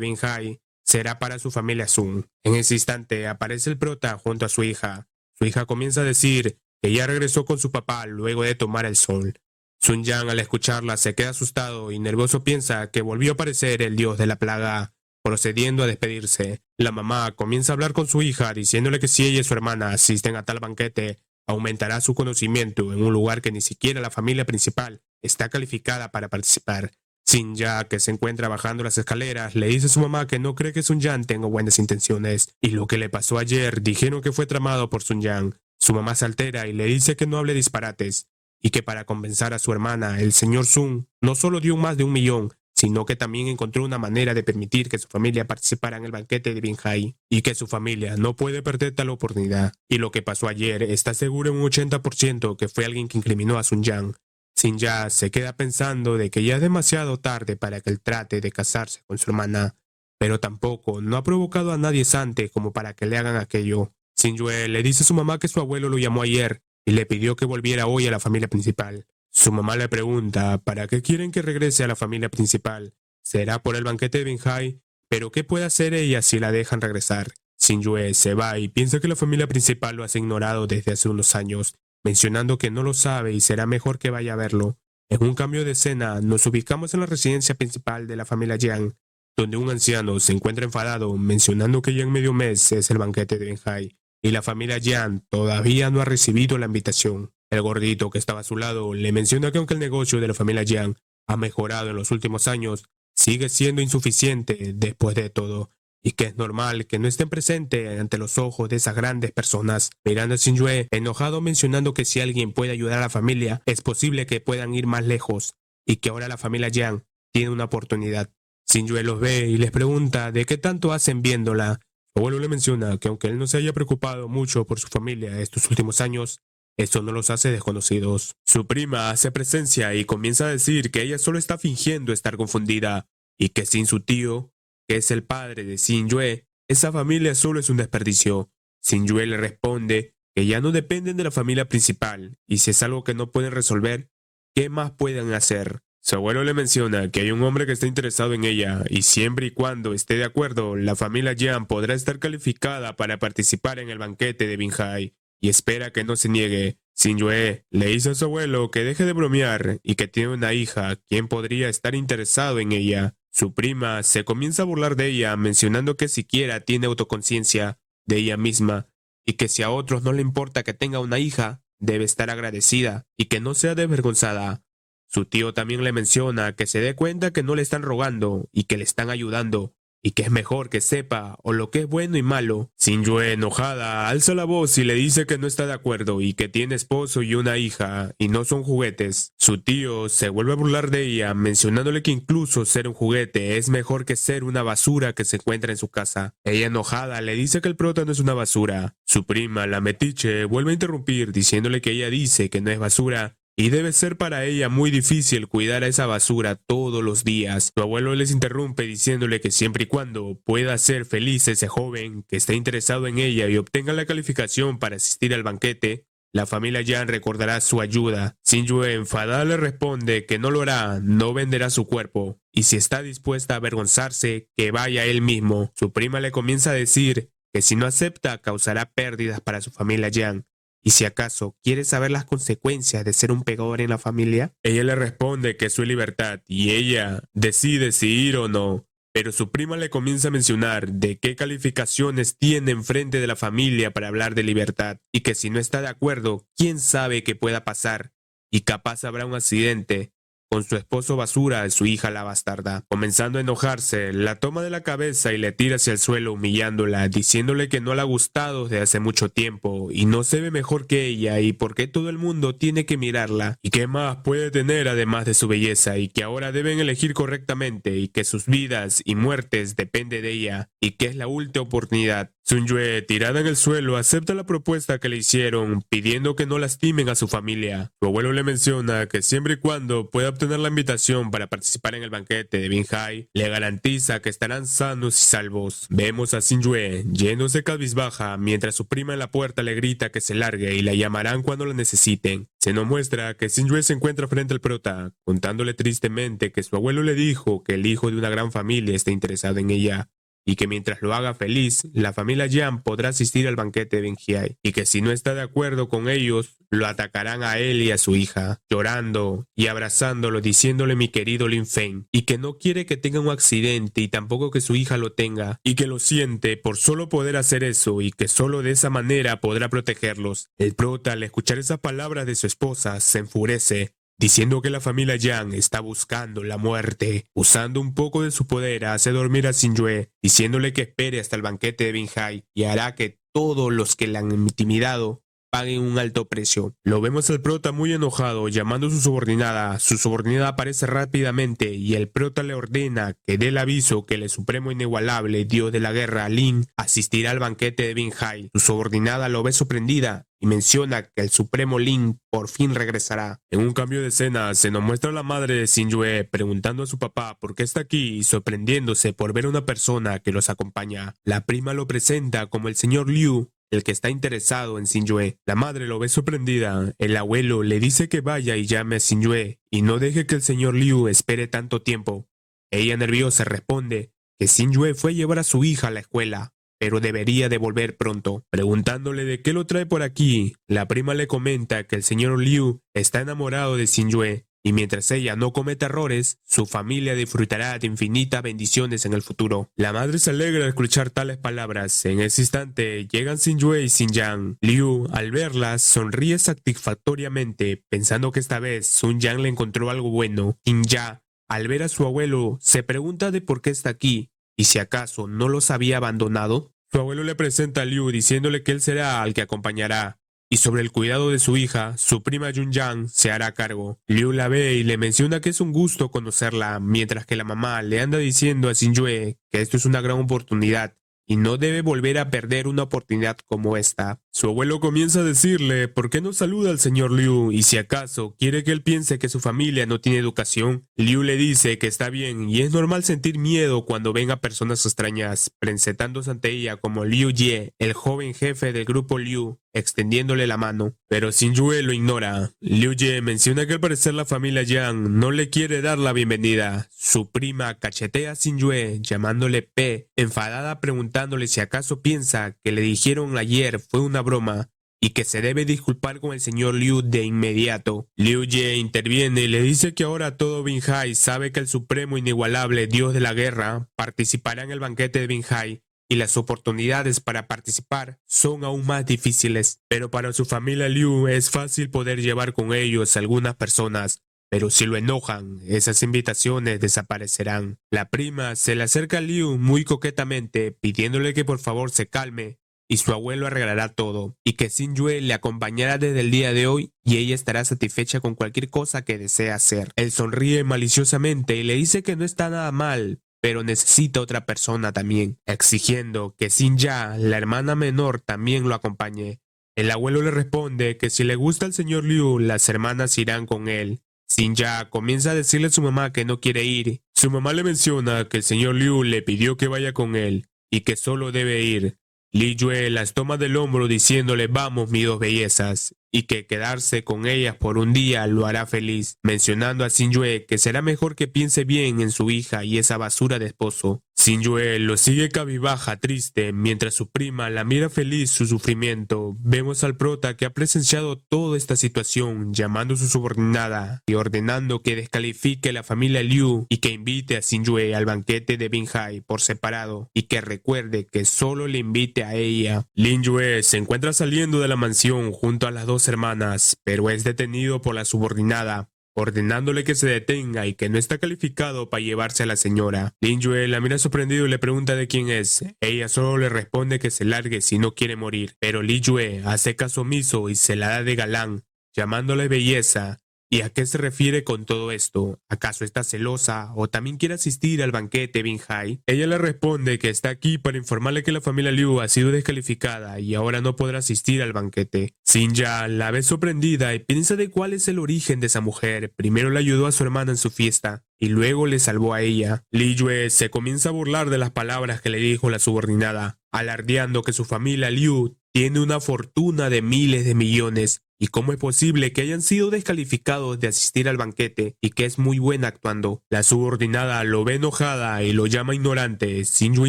Binhai será para su familia Sun. En ese instante aparece el prota junto a su hija. Su hija comienza a decir que ya regresó con su papá luego de tomar el sol. Sun Yang al escucharla se queda asustado y nervioso piensa que volvió a aparecer el dios de la plaga, procediendo a despedirse. La mamá comienza a hablar con su hija diciéndole que si ella y su hermana asisten a tal banquete, aumentará su conocimiento en un lugar que ni siquiera la familia principal está calificada para participar. Xin Ya, que se encuentra bajando las escaleras, le dice a su mamá que no cree que Sun Yang tenga buenas intenciones, y lo que le pasó ayer dijeron que fue tramado por Sun Yang. Su mamá se altera y le dice que no hable disparates, y que para compensar a su hermana, el señor Sun no solo dio más de 1 millón, sino que también encontró una manera de permitir que su familia participara en el banquete de Binhai, y que su familia no puede perder tal oportunidad. Y lo que pasó ayer está seguro en un 80% que fue alguien que incriminó a Sun Yang. Xin Ya se queda pensando de que ya es demasiado tarde para que él trate de casarse con su hermana, pero tampoco no ha provocado a nadie sante como para que le hagan aquello. Xin Yue le dice a su mamá que su abuelo lo llamó ayer y le pidió que volviera hoy a la familia principal. Su mamá le pregunta para qué quieren que regrese a la familia principal. Será por el banquete de Binhai, pero ¿qué puede hacer ella si la dejan regresar? Xin Yue se va y piensa que la familia principal lo has ignorado desde hace unos años, mencionando que no lo sabe y será mejor que vaya a verlo. En un cambio de escena, nos ubicamos en la residencia principal de la familia Yang, donde un anciano se encuentra enfadado, mencionando que ya en medio mes es el banquete de Binhai, y la familia Yang todavía no ha recibido la invitación. El gordito que estaba a su lado le menciona que aunque el negocio de la familia Yang ha mejorado en los últimos años, sigue siendo insuficiente después de todo, y que es normal que no estén presentes ante los ojos de esas grandes personas. Mirando a Xin Yue, enojado, mencionando que si alguien puede ayudar a la familia, es posible que puedan ir más lejos, y que ahora la familia Yang tiene una oportunidad. Xin Yue los ve y les pregunta de qué tanto hacen viéndola. Su abuelo le menciona que aunque él no se haya preocupado mucho por su familia estos últimos años, eso no los hace desconocidos. Su prima hace presencia y comienza a decir que ella solo está fingiendo estar confundida, y que sin su tío, que es el padre de Xin Yue, esa familia solo es un desperdicio. Xin Yue le responde que ya no dependen de la familia principal, y si es algo que no pueden resolver, ¿qué más pueden hacer? Su abuelo le menciona que hay un hombre que está interesado en ella, y siempre y cuando esté de acuerdo, la familia Yang podrá estar calificada para participar en el banquete de Binhai, y espera que no se niegue. Xin Yue le dice a su abuelo que deje de bromear y que tiene una hija quien podría estar interesado en ella. Su prima se comienza a burlar de ella, mencionando que siquiera tiene autoconciencia de ella misma y que si a otros no le importa que tenga una hija, debe estar agradecida y que no sea desvergonzada. Su tío también le menciona que se dé cuenta que no le están rogando y que le están ayudando, y que es mejor que sepa o lo que es bueno y malo. Xin Yue, enojada, alza la voz y le dice que no está de acuerdo y que tiene esposo y una hija y no son juguetes. Su tío se vuelve a burlar de ella, mencionándole que incluso ser un juguete es mejor que ser una basura que se encuentra en su casa. Ella, enojada, le dice que el prota no es una basura. Su prima, la metiche, vuelve a interrumpir diciéndole que ella dice que no es basura, y debe ser para ella muy difícil cuidar a esa basura todos los días. Su abuelo les interrumpe diciéndole que siempre y cuando pueda ser feliz ese joven que está interesado en ella y obtenga la calificación para asistir al banquete, la familia Yang recordará su ayuda. Xin Yue, enfadada, le responde que no lo hará, no venderá su cuerpo, y si está dispuesta a avergonzarse, que vaya él mismo. Su prima le comienza a decir que si no acepta causará pérdidas para su familia Yang. ¿Y si acaso quiere saber las consecuencias de ser un pegador en la familia? Ella le responde que es su libertad y ella decide si ir o no. Pero su prima le comienza a mencionar de qué calificaciones tiene enfrente de la familia para hablar de libertad y que si no está de acuerdo, quién sabe qué pueda pasar. Y capaz habrá un accidente con su esposo basura y su hija la bastarda. Comenzando a enojarse, la toma de la cabeza y le tira hacia el suelo humillándola, diciéndole que no le ha gustado desde hace mucho tiempo y no se ve mejor que ella y por qué todo el mundo tiene que mirarla y qué más puede tener además de su belleza y que ahora deben elegir correctamente y que sus vidas y muertes depende de ella y que es la última oportunidad. Sun Yue, tirada en el suelo, acepta la propuesta que le hicieron, pidiendo que no lastimen a su familia. Su abuelo le menciona que siempre y cuando pueda obtener la invitación para participar en el banquete de Binhai, le garantiza que estarán sanos y salvos. Vemos a Sun Yue yéndose cabizbaja, mientras su prima en la puerta le grita que se largue y la llamarán cuando la necesiten. Se nos muestra que Sun Yue se encuentra frente al prota, contándole tristemente que su abuelo le dijo que el hijo de una gran familia está interesado en ella, y que mientras lo haga feliz, la familia Yan podrá asistir al banquete de Binhai, y que si no está de acuerdo con ellos, lo atacarán a él y a su hija, llorando y abrazándolo, diciéndole mi querido Lin Feng, y que no quiere que tenga un accidente y tampoco que su hija lo tenga, y que lo siente por solo poder hacer eso, y que solo de esa manera podrá protegerlos. El prota, al escuchar esas palabras de su esposa, se enfurece, diciendo que la familia Yang está buscando la muerte. Usando un poco de su poder, hace dormir a Sun Yue, diciéndole que espere hasta el banquete de Binhai y hará que todos los que la han intimidado paguen un alto precio. Lo vemos al prota muy enojado, llamando a su subordinada. Su subordinada aparece rápidamente y el prota le ordena que dé el aviso que el supremo inigualable dios de la guerra, Lin, asistirá al banquete de Binhai. Su subordinada lo ve sorprendida y menciona que el supremo Lin por fin regresará. En un cambio de escena se nos muestra a la madre de Sun Yue preguntando a su papá por qué está aquí y sorprendiéndose por ver a una persona que los acompaña. La prima lo presenta como el señor Liu, el que está interesado en Sun Yue. La madre lo ve sorprendida. El abuelo le dice que vaya y llame a Sun Yue y no deje que el señor Liu espere tanto tiempo. Ella nerviosa responde que Sun Yue fue a llevar a su hija a la escuela, pero debería de volver pronto. Preguntándole de qué lo trae por aquí, la prima le comenta que el señor Liu está enamorado de Sun Yue, y mientras ella no cometa errores, su familia disfrutará de infinitas bendiciones en el futuro. La madre se alegra al escuchar tales palabras. En ese instante llegan Sun Yue y Sun Yang. Liu, al verlas, sonríe satisfactoriamente, pensando que esta vez Sun Yang le encontró algo bueno. Sun Ya, al ver a su abuelo, se pregunta de por qué está aquí, y si acaso no los había abandonado. Su abuelo le presenta a Liu diciéndole que él será al que acompañará, y sobre el cuidado de su hija, su prima Yun Yang se hará cargo. Liu la ve y le menciona que es un gusto conocerla, mientras que la mamá le anda diciendo a Sun Yue que esto es una gran oportunidad y no debe volver a perder una oportunidad como esta. Su abuelo comienza a decirle por qué no saluda al señor Liu y si acaso quiere que él piense que su familia no tiene educación. Liu le dice que está bien y es normal sentir miedo cuando ven a personas extrañas, presentándose ante ella como Liu Ye, el joven jefe del grupo Liu, extendiéndole la mano. Pero Sun Yue lo ignora. Liu Ye menciona que al parecer la familia Yang no le quiere dar la bienvenida. Su prima cachetea a Sun Yue llamándole P, enfadada preguntándole si acaso piensa que le dijeron ayer fue una broma y que se debe disculpar con el señor Liu de inmediato. Liu Ye interviene y le dice que ahora todo Binhai sabe que el supremo inigualable dios de la guerra participará en el banquete de Binhai y las oportunidades para participar son aún más difíciles. Pero para su familia Liu es fácil poder llevar con ellos algunas personas, pero si lo enojan, esas invitaciones desaparecerán. La prima se le acerca a Liu muy coquetamente, pidiéndole que por favor se calme y su abuelo arreglará todo, y que Sun Yue le acompañará desde el día de hoy y ella estará satisfecha con cualquier cosa que desee hacer. Él sonríe maliciosamente y le dice que no está nada mal, pero necesita otra persona también, exigiendo que Sun Ya, la hermana menor, también lo acompañe. El abuelo le responde que si le gusta al señor Liu, las hermanas irán con él. Sun Ya comienza a decirle a su mamá que no quiere ir. Su mamá le menciona que el señor Liu le pidió que vaya con él y que solo debe ir. Li Yue las toma del hombro diciéndole vamos mis dos bellezas, y que quedarse con ellas por un día lo hará feliz, mencionando a Sun Yue que será mejor que piense bien en su hija y esa basura de esposo. Sun Yue lo sigue cabizbaja, triste, mientras su prima la mira feliz su sufrimiento. Vemos al prota que ha presenciado toda esta situación, llamando a su subordinada y ordenando que descalifique a la familia Liu y que invite a Sun Yue al banquete de Binhai por separado y que recuerde que solo le invite a ella. Lin Yue se encuentra saliendo de la mansión junto a las dos hermanas, pero es detenido por la subordinada, ordenándole que se detenga y que no está calificado para llevarse a la señora. Lin Yue la mira sorprendido y le pregunta de quién es. Ella solo le responde que se largue si no quiere morir, pero Li Yue hace caso omiso y se la da de galán, llamándole belleza ¿Y a qué se refiere con todo esto? ¿Acaso está celosa o también quiere asistir al banquete Binhai? Ella le responde que está aquí para informarle que la familia Liu ha sido descalificada y ahora no podrá asistir al banquete. Xinja la ve sorprendida y piensa de cuál es el origen de esa mujer. Primero le ayudó a su hermana en su fiesta y luego le salvó a ella. Li Yue se comienza a burlar de las palabras que le dijo la subordinada, alardeando que su familia Liu tiene una fortuna de miles de millones y cómo es posible que hayan sido descalificados de asistir al banquete y que es muy buena actuando. La subordinada lo ve enojada y lo llama ignorante. Xin Yue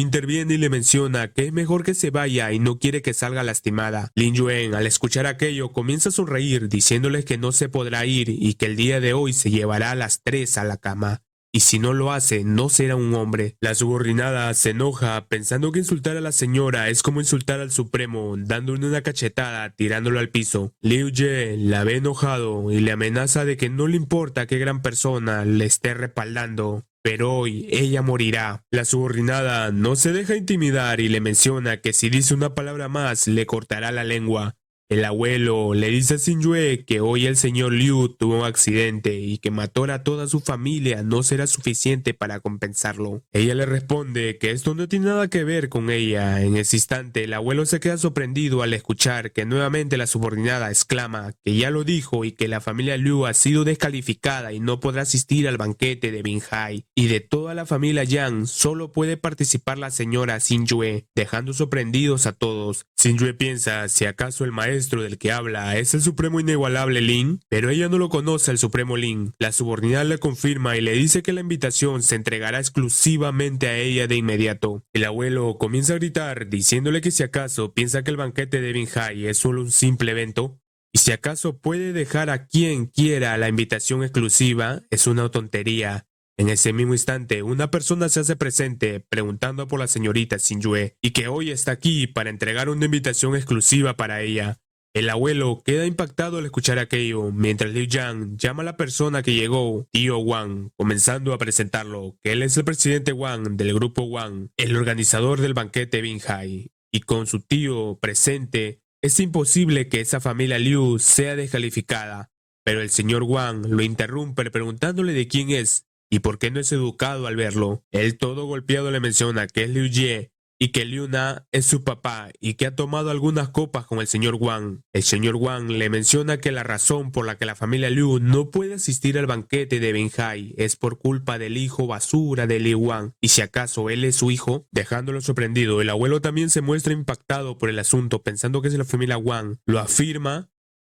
interviene y le menciona que es mejor que se vaya y no quiere que salga lastimada. Lin Yuen, al escuchar aquello, comienza a sonreír diciéndoles que no se podrá ir y que el día de hoy se llevará a las 3 a la cama. Y si no lo hace, no será un hombre. La subordinada se enoja pensando que insultar a la señora es como insultar al Supremo, dándole una cachetada, tirándolo al piso. Liu Ye la ve enojado y le amenaza de que no le importa qué gran persona le esté respaldando, pero hoy ella morirá. La subordinada no se deja intimidar y le menciona que si dice una palabra más le cortará la lengua. El abuelo le dice a Xin Yue que hoy el señor Liu tuvo un accidente y que matar a toda su familia no será suficiente para compensarlo. Ella le responde que esto no tiene nada que ver con ella. En ese instante el abuelo se queda sorprendido al escuchar que nuevamente la subordinada exclama que ya lo dijo y que la familia Liu ha sido descalificada y no podrá asistir al banquete de Binhai. Y de toda la familia Yang solo puede participar la señora Xin Yue, dejando sorprendidos a todos. Xin Yue piensa si acaso el maestro del que habla es el supremo inigualable Lin, pero ella no lo conoce al supremo Lin. La subordinada le confirma y le dice que la invitación se entregará exclusivamente a ella de inmediato. El abuelo comienza a gritar diciéndole que si acaso piensa que el banquete de Binhai es solo un simple evento, y si acaso puede dejar a quien quiera la invitación exclusiva, es una tontería. En ese mismo instante, una persona se hace presente preguntando por la señorita Xin Yue y que hoy está aquí para entregar una invitación exclusiva para ella. El abuelo queda impactado al escuchar aquello, mientras Liu Yang llama a la persona que llegó, tío Wang, comenzando a presentarlo, que él es el presidente Wang del grupo Wang, el organizador del banquete Binhai, y con su tío presente, es imposible que esa familia Liu sea descalificada, pero el señor Wang lo interrumpe preguntándole de quién es y por qué no es educado al verlo. Él todo golpeado le menciona que es Liu Ye, y que Liu Na es su papá y que ha tomado algunas copas con el señor Wang. El señor Wang le menciona que la razón por la que la familia Liu no puede asistir al banquete de Binhai es por culpa del hijo basura de Liu Wang, y si acaso él es su hijo, dejándolo sorprendido. El abuelo también se muestra impactado por el asunto, pensando que si la familia Wang lo afirma,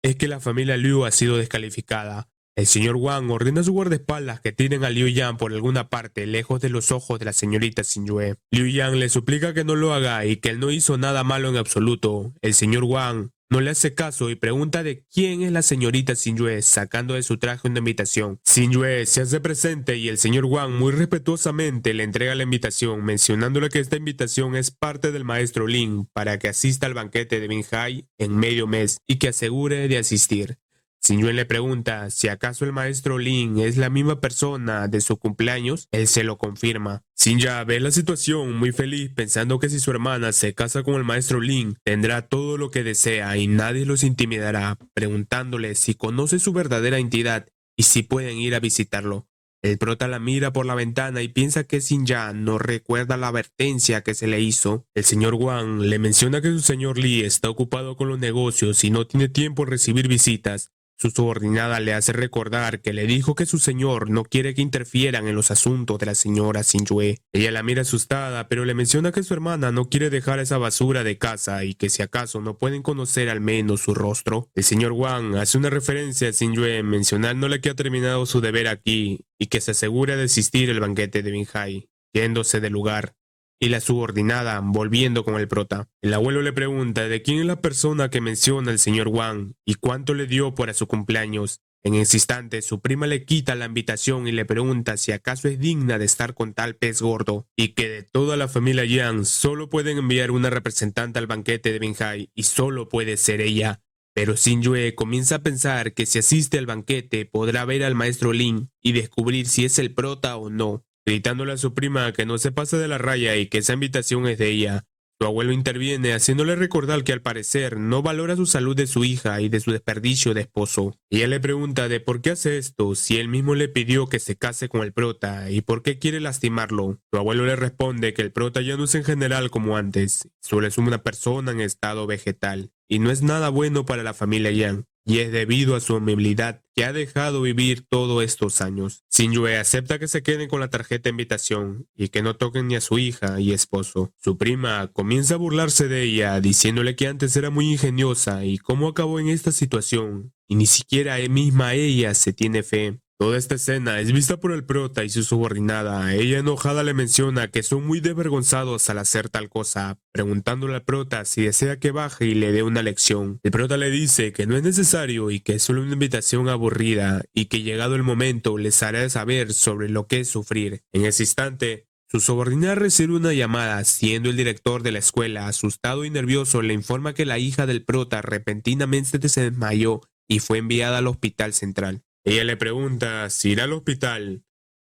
es que la familia Liu ha sido descalificada. El señor Wang ordena a sus guardaespaldas que tiren a Liu Yang por alguna parte, lejos de los ojos de la señorita Xin Yue. Liu Yang le suplica que no lo haga y que él no hizo nada malo en absoluto. El señor Wang no le hace caso y pregunta de quién es la señorita Xin Yue, sacando de su traje una invitación. Xin Yue se hace presente y el señor Wang muy respetuosamente le entrega la invitación, mencionándole que esta invitación es parte del maestro Lin para que asista al banquete de Binhai en medio mes y que asegure de asistir. Xin Yue le pregunta si acaso el maestro Lin es la misma persona de su cumpleaños. Él se lo confirma. Xinja ve la situación muy feliz pensando que si su hermana se casa con el maestro Lin tendrá todo lo que desea y nadie los intimidará, preguntándole si conoce su verdadera identidad y si pueden ir a visitarlo. El prota la mira por la ventana y piensa que Xinja no recuerda la advertencia que se le hizo. El señor Wang le menciona que su señor Li está ocupado con los negocios y no tiene tiempo en recibir visitas. Su subordinada le hace recordar que le dijo que su señor no quiere que interfieran en los asuntos de la señora Xin Yue. Ella la mira asustada, pero le menciona que su hermana no quiere dejar esa basura de casa y que si acaso no pueden conocer al menos su rostro. El señor Wang hace una referencia a Xin Yue mencionándole que ha terminado su deber aquí y que se asegura de asistir al banquete de Binhai, yéndose del lugar. Y la subordinada volviendo con el prota. El abuelo le pregunta de quién es la persona que menciona el señor Wang y cuánto le dio para su cumpleaños. En ese instante su prima le quita la invitación y le pregunta si acaso es digna de estar con tal pez gordo, y que de toda la familia Yang solo pueden enviar una representante al banquete de Binhai y solo puede ser ella. Pero Xin Yue comienza a pensar que si asiste al banquete podrá ver al maestro Lin y descubrir si es el prota o no, gritándole a su prima que no se pase de la raya y que esa invitación es de ella. Su abuelo interviene haciéndole recordar que al parecer no valora su salud de su hija y de su desperdicio de esposo. Ella le pregunta de por qué hace esto si él mismo le pidió que se case con el prota y por qué quiere lastimarlo. Su abuelo le responde que el prota ya no es en general como antes, solo es una persona en estado vegetal y no es nada bueno para la familia Yang. Y es debido a su amabilidad que ha dejado vivir todos estos años. Shin-Yue acepta que se queden con la tarjeta de invitación y que no toquen ni a su hija y esposo. Su prima comienza a burlarse de ella, diciéndole que antes era muy ingeniosa y cómo acabó en esta situación. Y ni siquiera misma ella se tiene fe. Toda esta escena es vista por el prota y su subordinada. Ella enojada le menciona que son muy desvergonzados al hacer tal cosa, preguntándole al prota si desea que baje y le dé una lección. El prota le dice que no es necesario y que es solo una invitación aburrida y que llegado el momento les hará saber sobre lo que es sufrir. En ese instante, su subordinada recibe una llamada, siendo el director de la escuela, asustado y nervioso, le informa que la hija del prota repentinamente se desmayó y fue enviada al hospital central. Ella le pregunta si irá al hospital.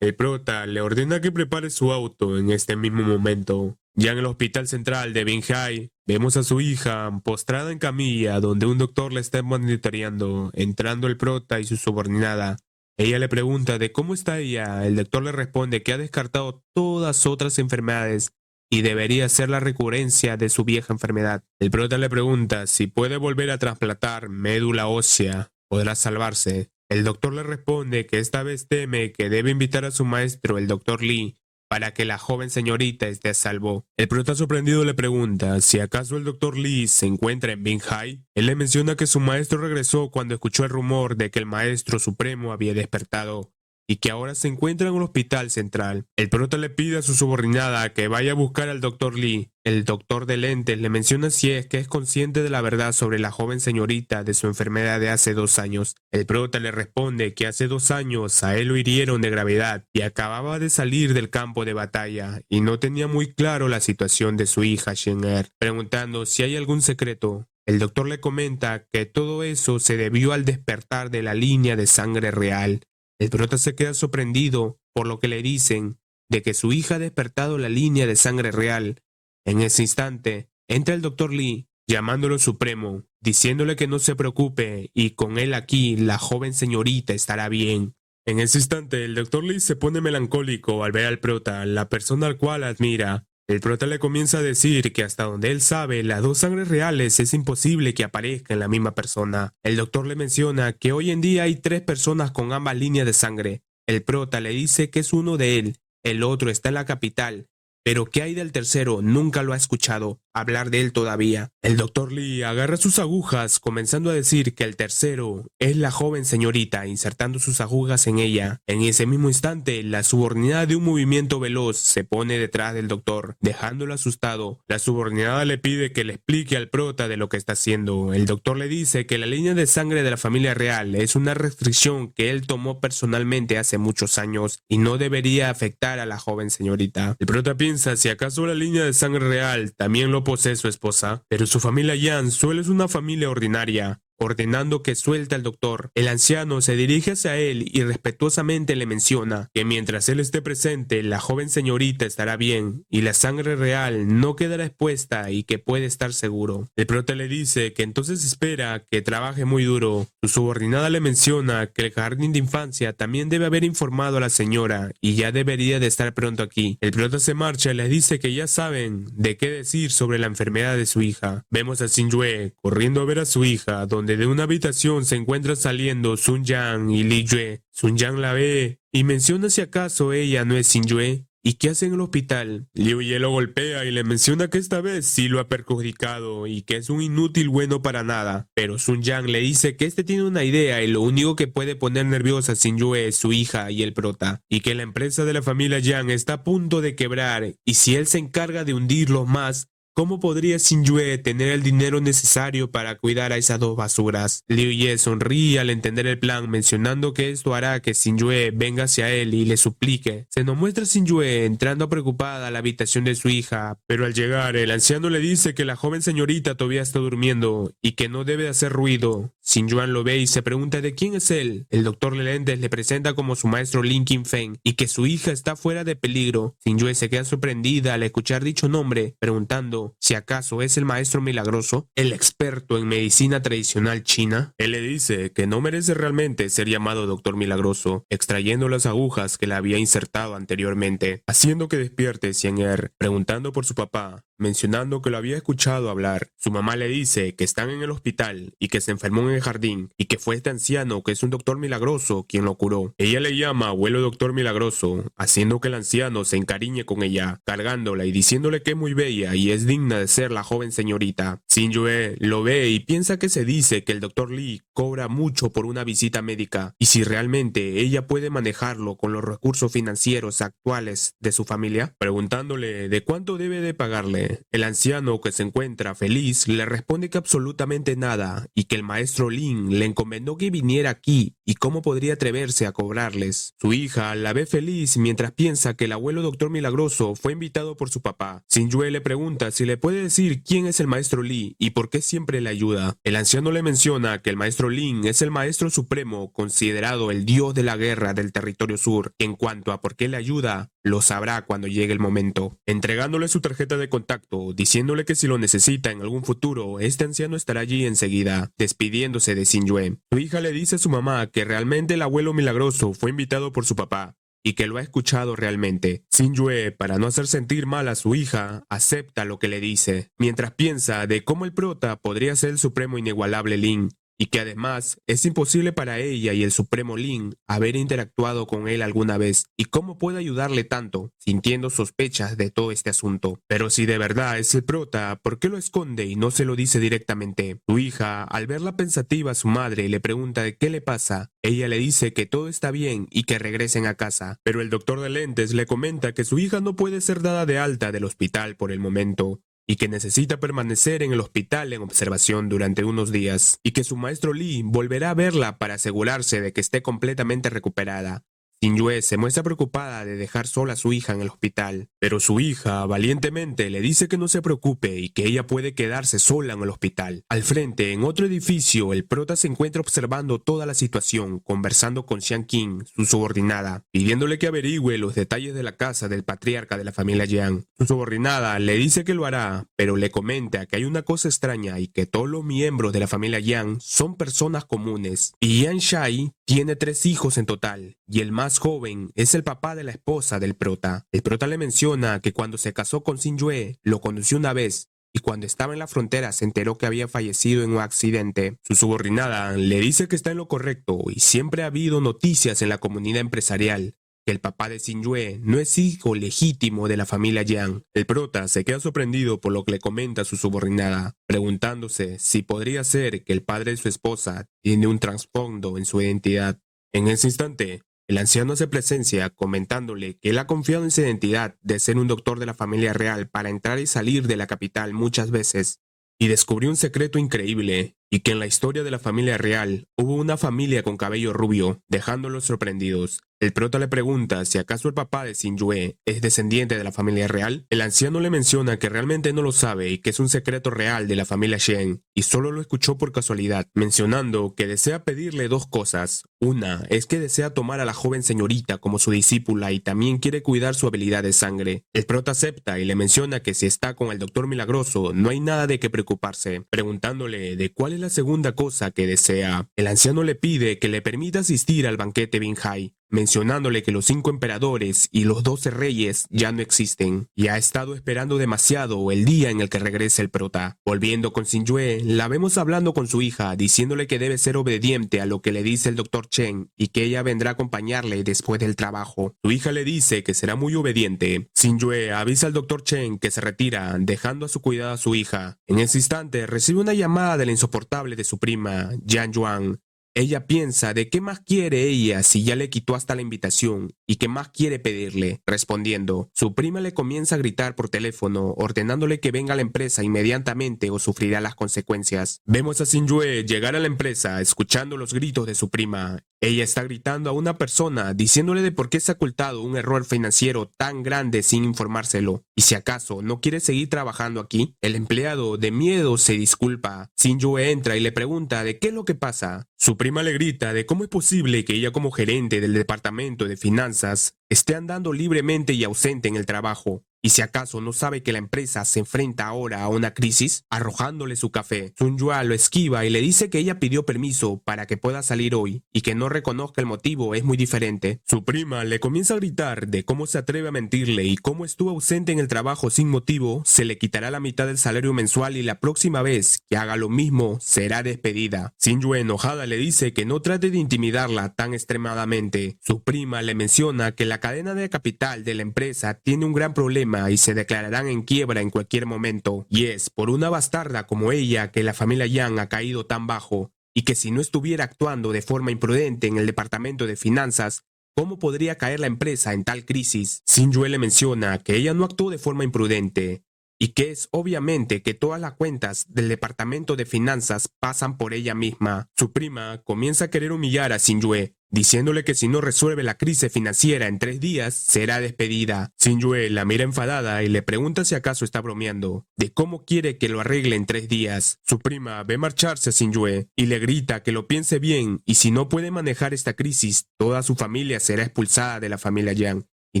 El prota le ordena que prepare su auto en este mismo momento. Ya en el hospital central de Binhai, vemos a su hija postrada en camilla donde un doctor la está monitoreando, entrando el prota y su subordinada. Ella le pregunta de cómo está ella. El doctor le responde que ha descartado todas otras enfermedades y debería ser la recurrencia de su vieja enfermedad. El prota le pregunta si puede volver a trasplantar médula ósea. ¿Podrá salvarse? El doctor le responde que esta vez teme que debe invitar a su maestro, el doctor Lee, para que la joven señorita esté a salvo. El prota sorprendido le pregunta si acaso el doctor Lee se encuentra en Binhai. Él le menciona que su maestro regresó cuando escuchó el rumor de que el maestro supremo había despertado y que ahora se encuentra en un hospital central. El prota le pide a su subordinada que vaya a buscar al doctor Lee. El doctor de lentes le menciona si es que es consciente de la verdad sobre la joven señorita de su enfermedad de hace 2 años. El prota le responde que hace 2 años a él lo hirieron de gravedad y acababa de salir del campo de batalla y no tenía muy claro la situación de su hija Shen-Er, preguntando si hay algún secreto. El doctor le comenta que todo eso se debió al despertar de la línea de sangre real. El prota se queda sorprendido por lo que le dicen de que su hija ha despertado la línea de sangre real. En ese instante, entra el doctor Lee, llamándolo supremo, diciéndole que no se preocupe y con él aquí la joven señorita estará bien. En ese instante, el doctor Lee se pone melancólico al ver al prota, la persona al cual admira. El prota le comienza a decir que hasta donde él sabe, las 2 sangres reales es imposible que aparezcan en la misma persona. El doctor le menciona que hoy en día hay 3 personas con ambas líneas de sangre. El prota le dice que es uno de él, el otro está en la capital, pero ¿qué hay del tercero? Nunca lo ha escuchado hablar de él todavía. El doctor Lee agarra sus agujas, comenzando a decir que el tercero es la joven señorita, insertando sus agujas en ella. En ese mismo instante, la subordinada de un movimiento veloz se pone detrás del doctor, dejándolo asustado. La subordinada le pide que le explique al prota de lo que está haciendo. El doctor le dice que la línea de sangre de la familia real es una restricción que él tomó personalmente hace muchos años y no debería afectar a la joven señorita. El prota piensa si acaso la línea de sangre real también lo posee su esposa, pero su familia Yang solo es una familia ordinaria. Ordenando que suelte al doctor, el anciano se dirige hacia él y respetuosamente le menciona que mientras él esté presente, la joven señorita estará bien y la sangre real no quedará expuesta y que puede estar seguro. El prota le dice que entonces espera que trabaje muy duro. Su subordinada le menciona que el jardín de infancia también debe haber informado a la señora y ya debería de estar pronto aquí. El prota se marcha y les dice que ya saben de qué decir sobre la enfermedad de su hija. Vemos a Shin-Yue corriendo a ver a su hija, donde de una habitación se encuentran saliendo Sun Yang y Li Yue. Sun Yang la ve y menciona si acaso ella no es Shin-Yue. ¿Y qué hace en el hospital? Liu Ye lo golpea y le menciona que esta vez sí lo ha perjudicado y que es un inútil bueno para nada. Pero Sun Yang le dice que este tiene una idea y lo único que puede poner nerviosa a Shin-Yue es su hija y el prota. Y que la empresa de la familia Yang está a punto de quebrar y si él se encarga de hundirlos más, ¿cómo podría Shin-Yue tener el dinero necesario para cuidar a esas 2 basuras? Liu Ye sonríe al entender el plan, mencionando que esto hará que Shin-Yue venga hacia él y le suplique. Se nos muestra Shin-Yue entrando preocupada a la habitación de su hija, pero al llegar el anciano le dice que la joven señorita todavía está durmiendo y que no debe hacer ruido. Xin Yuan lo ve y se pregunta de quién es él. El doctor Lentes le presenta como su maestro Lin Qingfeng y que su hija está fuera de peligro. Xin Yue se queda sorprendida al escuchar dicho nombre, preguntando si acaso es el maestro milagroso, el experto en medicina tradicional china. Él le dice que no merece realmente ser llamado doctor milagroso, extrayendo las agujas que le había insertado anteriormente, haciendo que despierte Xian-Er, preguntando por su papá, mencionando que lo había escuchado hablar. Su mamá le dice que están en el hospital y que se enfermó en el jardín y que fue este anciano que es un doctor milagroso quien lo curó. Ella le llama abuelo doctor milagroso, haciendo que el anciano se encariñe con ella, cargándola y diciéndole que es muy bella y es digna de ser la joven señorita. Xin Yue lo ve y piensa que se dice que el doctor Li cobra mucho por una visita médica y si realmente ella puede manejarlo con los recursos financieros actuales de su familia, preguntándole de cuánto debe de pagarle. El anciano, que se encuentra feliz, le responde que absolutamente nada y que el maestro Lin le encomendó que viniera aquí y cómo podría atreverse a cobrarles. Su hija la ve feliz mientras piensa que el abuelo doctor milagroso fue invitado por su papá. Xin Yue le pregunta si le puede decir quién es el maestro Li y por qué siempre le ayuda. El anciano le menciona que el maestro Lin es el maestro supremo, considerado el dios de la guerra del territorio sur. En cuanto a por qué le ayuda, lo sabrá cuando llegue el momento, entregándole su tarjeta de contacto, diciéndole que si lo necesita en algún futuro, este anciano estará allí enseguida, despidiéndose de Xin Yue. Su hija le dice a su mamá que realmente el abuelo milagroso fue invitado por su papá y que lo ha escuchado realmente. Xin Yue, para no hacer sentir mal a su hija, acepta lo que le dice, mientras piensa de cómo el prota podría ser el supremo inigualable Lin, y que además es imposible para ella y el Supremo Lin haber interactuado con él alguna vez, y cómo puede ayudarle tanto, sintiendo sospechas de todo este asunto. Pero si de verdad es el prota, ¿por qué lo esconde y no se lo dice directamente? Su hija, al verla pensativa a su madre, le pregunta de qué le pasa. Ella le dice que todo está bien y que regresen a casa, pero el doctor de lentes le comenta que su hija no puede ser dada de alta del hospital por el momento, y que necesita permanecer en el hospital en observación durante unos días, y que su maestro Li volverá a verla para asegurarse de que esté completamente recuperada. Xin Yue se muestra preocupada de dejar sola a su hija en el hospital, pero su hija valientemente le dice que no se preocupe y que ella puede quedarse sola en el hospital. Al frente, en otro edificio, el prota se encuentra observando toda la situación, conversando con Xian Qing, su subordinada, pidiéndole que averigüe los detalles de la casa del patriarca de la familia Yang. Su subordinada le dice que lo hará, pero le comenta que hay una cosa extraña y que todos los miembros de la familia Yang son personas comunes, y Yan Shai tiene 3 hijos en total, y el más joven es el papá de la esposa del prota. El prota le menciona que cuando se casó con Xin Yue, lo conoció una vez, y cuando estaba en la frontera se enteró que había fallecido en un accidente. Su subordinada le dice que está en lo correcto y siempre ha habido noticias en la comunidad empresarial que el papá de Xin Yue no es hijo legítimo de la familia Yang. El prota se queda sorprendido por lo que le comenta su subordinada, preguntándose si podría ser que el padre de su esposa tiene un trasfondo en su identidad. En ese instante, el anciano hace presencia comentándole que él ha confiado en su identidad de ser un doctor de la familia real para entrar y salir de la capital muchas veces, y descubrió un secreto increíble, y que en la historia de la familia real hubo una familia con cabello rubio, dejándolos sorprendidos. El prota le pregunta si acaso el papá de Xin Yue es descendiente de la familia real. El anciano le menciona que realmente no lo sabe y que es un secreto real de la familia Shen, y solo lo escuchó por casualidad, mencionando que desea pedirle 2 cosas. Una es que desea tomar a la joven señorita como su discípula y también quiere cuidar su habilidad de sangre. El prota acepta y le menciona que si está con el doctor milagroso no hay nada de qué preocuparse, preguntándole de cuál es la segunda cosa que desea. El anciano le pide que le permita asistir al banquete Binhai, mencionándole que los 5 emperadores y los 12 reyes ya no existen, y ha estado esperando demasiado el día en el que regrese el prota. Volviendo con Xin Yue, la vemos hablando con su hija, diciéndole que debe ser obediente a lo que le dice el doctor Chen y que ella vendrá a acompañarle después del trabajo. Su hija le dice que será muy obediente. Xin Yue avisa al doctor Chen que se retira, dejando a su cuidado a su hija. En ese instante recibe una llamada de la insoportable de su prima, Yan Yuan. Ella piensa de qué más quiere ella si ya le quitó hasta la invitación y qué más quiere pedirle. Respondiendo, su prima le comienza a gritar por teléfono, ordenándole que venga a la empresa inmediatamente o sufrirá las consecuencias. Vemos a Xin Yue llegar a la empresa escuchando los gritos de su prima. Ella está gritando a una persona diciéndole de por qué se ha ocultado un error financiero tan grande sin informárselo. Y si acaso no quiere seguir trabajando aquí, el empleado de miedo se disculpa. Shin-Yue entra y le pregunta de qué es lo que pasa. Su prima le grita de cómo es posible que ella como gerente del departamento de finanzas esté andando libremente y ausente en el trabajo. Y si acaso no sabe que la empresa se enfrenta ahora a una crisis, arrojándole su café. Sun-Yue lo esquiva y le dice que ella pidió permiso para que pueda salir hoy y que no reconozca el motivo es muy diferente. Su prima le comienza a gritar de cómo se atreve a mentirle y cómo estuvo ausente en el trabajo sin motivo, se le quitará la mitad del salario mensual y la próxima vez que haga lo mismo será despedida. Shin-Yue enojada le dice que no trate de intimidarla tan extremadamente. Su prima le menciona que la cadena de capital de la empresa tiene un gran problema y se declararán en quiebra en cualquier momento. Y es por una bastarda como ella que la familia Yang ha caído tan bajo, y que si no estuviera actuando de forma imprudente en el departamento de finanzas, ¿cómo podría caer la empresa en tal crisis? Shin-Yue le menciona que ella no actuó de forma imprudente, y que es obviamente que todas las cuentas del departamento de finanzas pasan por ella misma. Su prima comienza a querer humillar a Shin-Yue, diciéndole que si no resuelve la crisis financiera en 3 días, será despedida. Shin-Yue la mira enfadada y le pregunta si acaso está bromeando, de cómo quiere que lo arregle en 3 días. Su prima ve marcharse a Shin-Yue y le grita que lo piense bien y si no puede manejar esta crisis, toda su familia será expulsada de la familia Yang. Y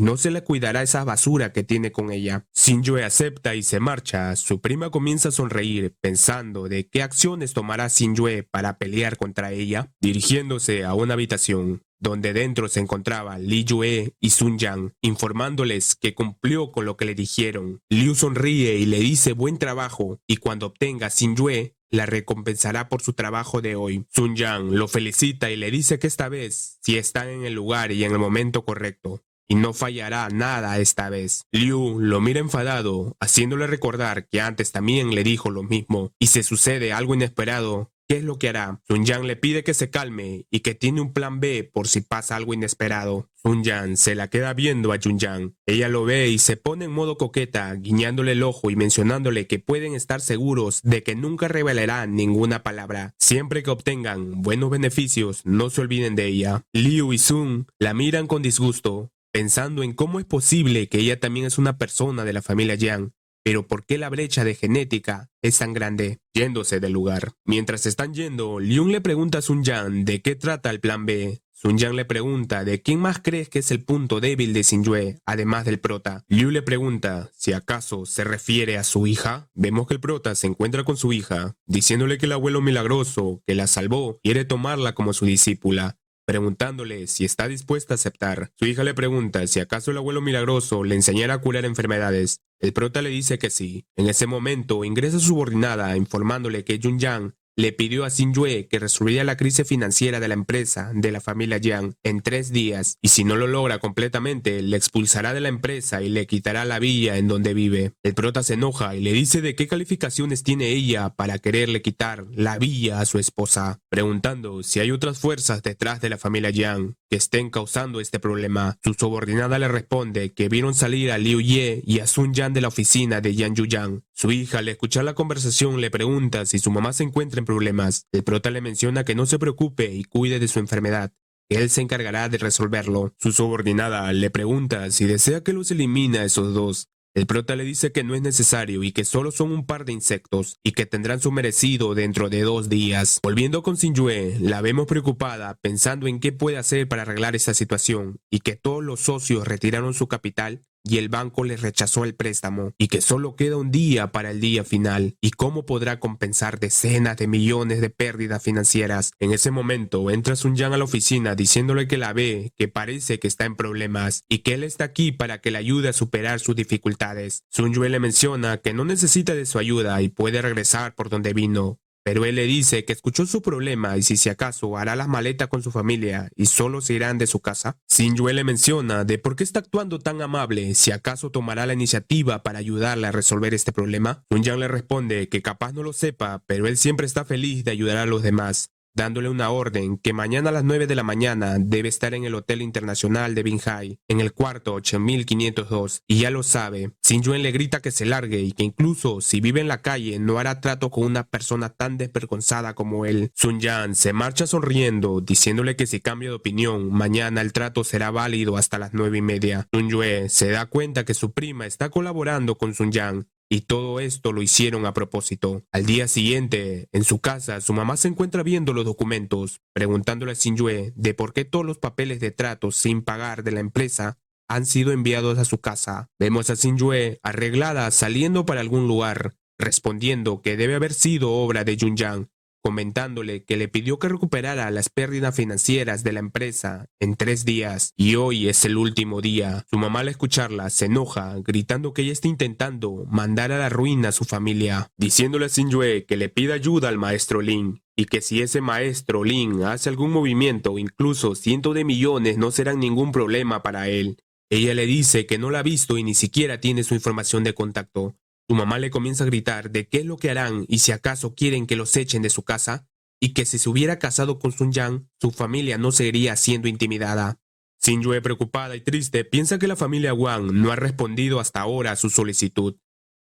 no se le cuidará esa basura que tiene con ella. Shin-Yue acepta y se marcha. Su prima comienza a sonreír, pensando de qué acciones tomará Shin-Yue para pelear contra ella, dirigiéndose a una habitación, donde dentro se encontraba Li Yue y Sun Yang, informándoles que cumplió con lo que le dijeron. Liu sonríe y le dice buen trabajo, y cuando obtenga Shin-Yue, la recompensará por su trabajo de hoy. Sun Yang lo felicita y le dice que esta vez sí están en el lugar y en el momento correcto, y no fallará nada esta vez. Liu lo mira enfadado, haciéndole recordar que antes también le dijo lo mismo, y si sucede algo inesperado, ¿qué es lo que hará? Sun Yang le pide que se calme y que tiene un plan B por si pasa algo inesperado. Sun Yang se la queda viendo a Jun Yang. Ella lo ve y se pone en modo coqueta, guiñándole el ojo y mencionándole que pueden estar seguros de que nunca revelará ninguna palabra. Siempre que obtengan buenos beneficios, no se olviden de ella. Liu y Sun la miran con disgusto, pensando en cómo es posible que ella también es una persona de la familia Yang, pero ¿por qué la brecha de genética es tan grande? Yéndose del lugar. Mientras están yendo, Liu le pregunta a Sun Yang de qué trata el plan B. Sun Yang le pregunta de quién más crees que es el punto débil de Shin-Yue, además del prota. Liu le pregunta si acaso se refiere a su hija. Vemos que el prota se encuentra con su hija, diciéndole que el abuelo milagroso que la salvó quiere tomarla como su discípula, preguntándole si está dispuesta a aceptar. Su hija le pregunta si acaso el abuelo milagroso le enseñara a curar enfermedades. El prota le dice que sí. En ese momento ingresa su subordinada informándole que Jun Yang le pidió a Shin-Yue que resolviera la crisis financiera de la empresa de la familia Yang en 3 días, y si no lo logra completamente, le expulsará de la empresa y le quitará la villa en donde vive. El prota se enoja y le dice de qué calificaciones tiene ella para quererle quitar la villa a su esposa, preguntando si hay otras fuerzas detrás de la familia Yang que estén causando este problema. Su subordinada le responde que vieron salir a Liu Ye y a Sun Yang de la oficina de Yang Yuyang. Su hija, al escuchar la conversación, le pregunta si su mamá se encuentra en problemas. El prota le menciona que no se preocupe y cuide de su enfermedad, que él se encargará de resolverlo. Su subordinada le pregunta si desea que los elimine a esos dos. El prota le dice que no es necesario y que solo son un par de insectos y que tendrán su merecido dentro de 2 días. Volviendo con Shin-Yue, la vemos preocupada pensando en qué puede hacer para arreglar esta situación, y que todos los socios retiraron su capital y el banco les rechazó el préstamo, y que solo queda un día para el día final, y cómo podrá compensar decenas de millones de pérdidas financieras. En ese momento entra Sun Yang a la oficina diciéndole que la ve, que parece que está en problemas, y que él está aquí para que le ayude a superar sus dificultades. Sun-Yue le menciona que no necesita de su ayuda y puede regresar por donde vino, pero él le dice que escuchó su problema y si acaso hará las maletas con su familia y solo se irán de su casa. Shin-Yue le menciona de por qué está actuando tan amable, si acaso tomará la iniciativa para ayudarle a resolver este problema. Sun Yang le responde que capaz no lo sepa, pero él siempre está feliz de ayudar a los demás. dándole una orden que mañana a las 9 de la mañana debe estar en el Hotel Internacional de Binhai, en el cuarto 8502. Y ya lo sabe, Sin Yuen le grita que se largue y que incluso si vive en la calle no hará trato con una persona tan desvergonzada como él. Sun Yang se marcha sonriendo, diciéndole que si cambia de opinión, mañana el trato será válido hasta las 9:30. Sun Yue se da cuenta que su prima está colaborando con Sun Yang, y todo esto lo hicieron a propósito. Al día siguiente, en su casa, su mamá se encuentra viendo los documentos, preguntándole a Sin Yue de por qué todos los papeles de trato sin pagar de la empresa han sido enviados a su casa. Vemos a Sin Yue arreglada saliendo para algún lugar, respondiendo que debe haber sido obra de Jun Yang, comentándole que le pidió que recuperara las pérdidas financieras de la empresa en 3 días, y hoy es el último día. Su mamá al escucharla se enoja, gritando que ella está intentando mandar a la ruina a su familia, diciéndole a Sin Yue que le pida ayuda al maestro Lin, y que si ese maestro Lin hace algún movimiento, incluso cientos de millones no serán ningún problema para él. Ella le dice que no la ha visto y ni siquiera tiene su información de contacto. Su mamá le comienza a gritar de qué es lo que harán y si acaso quieren que los echen de su casa, y que si se hubiera casado con Sun Yang, su familia no seguiría siendo intimidada. Sin Yue, preocupada y triste, piensa que la familia Wang no ha respondido hasta ahora a su solicitud,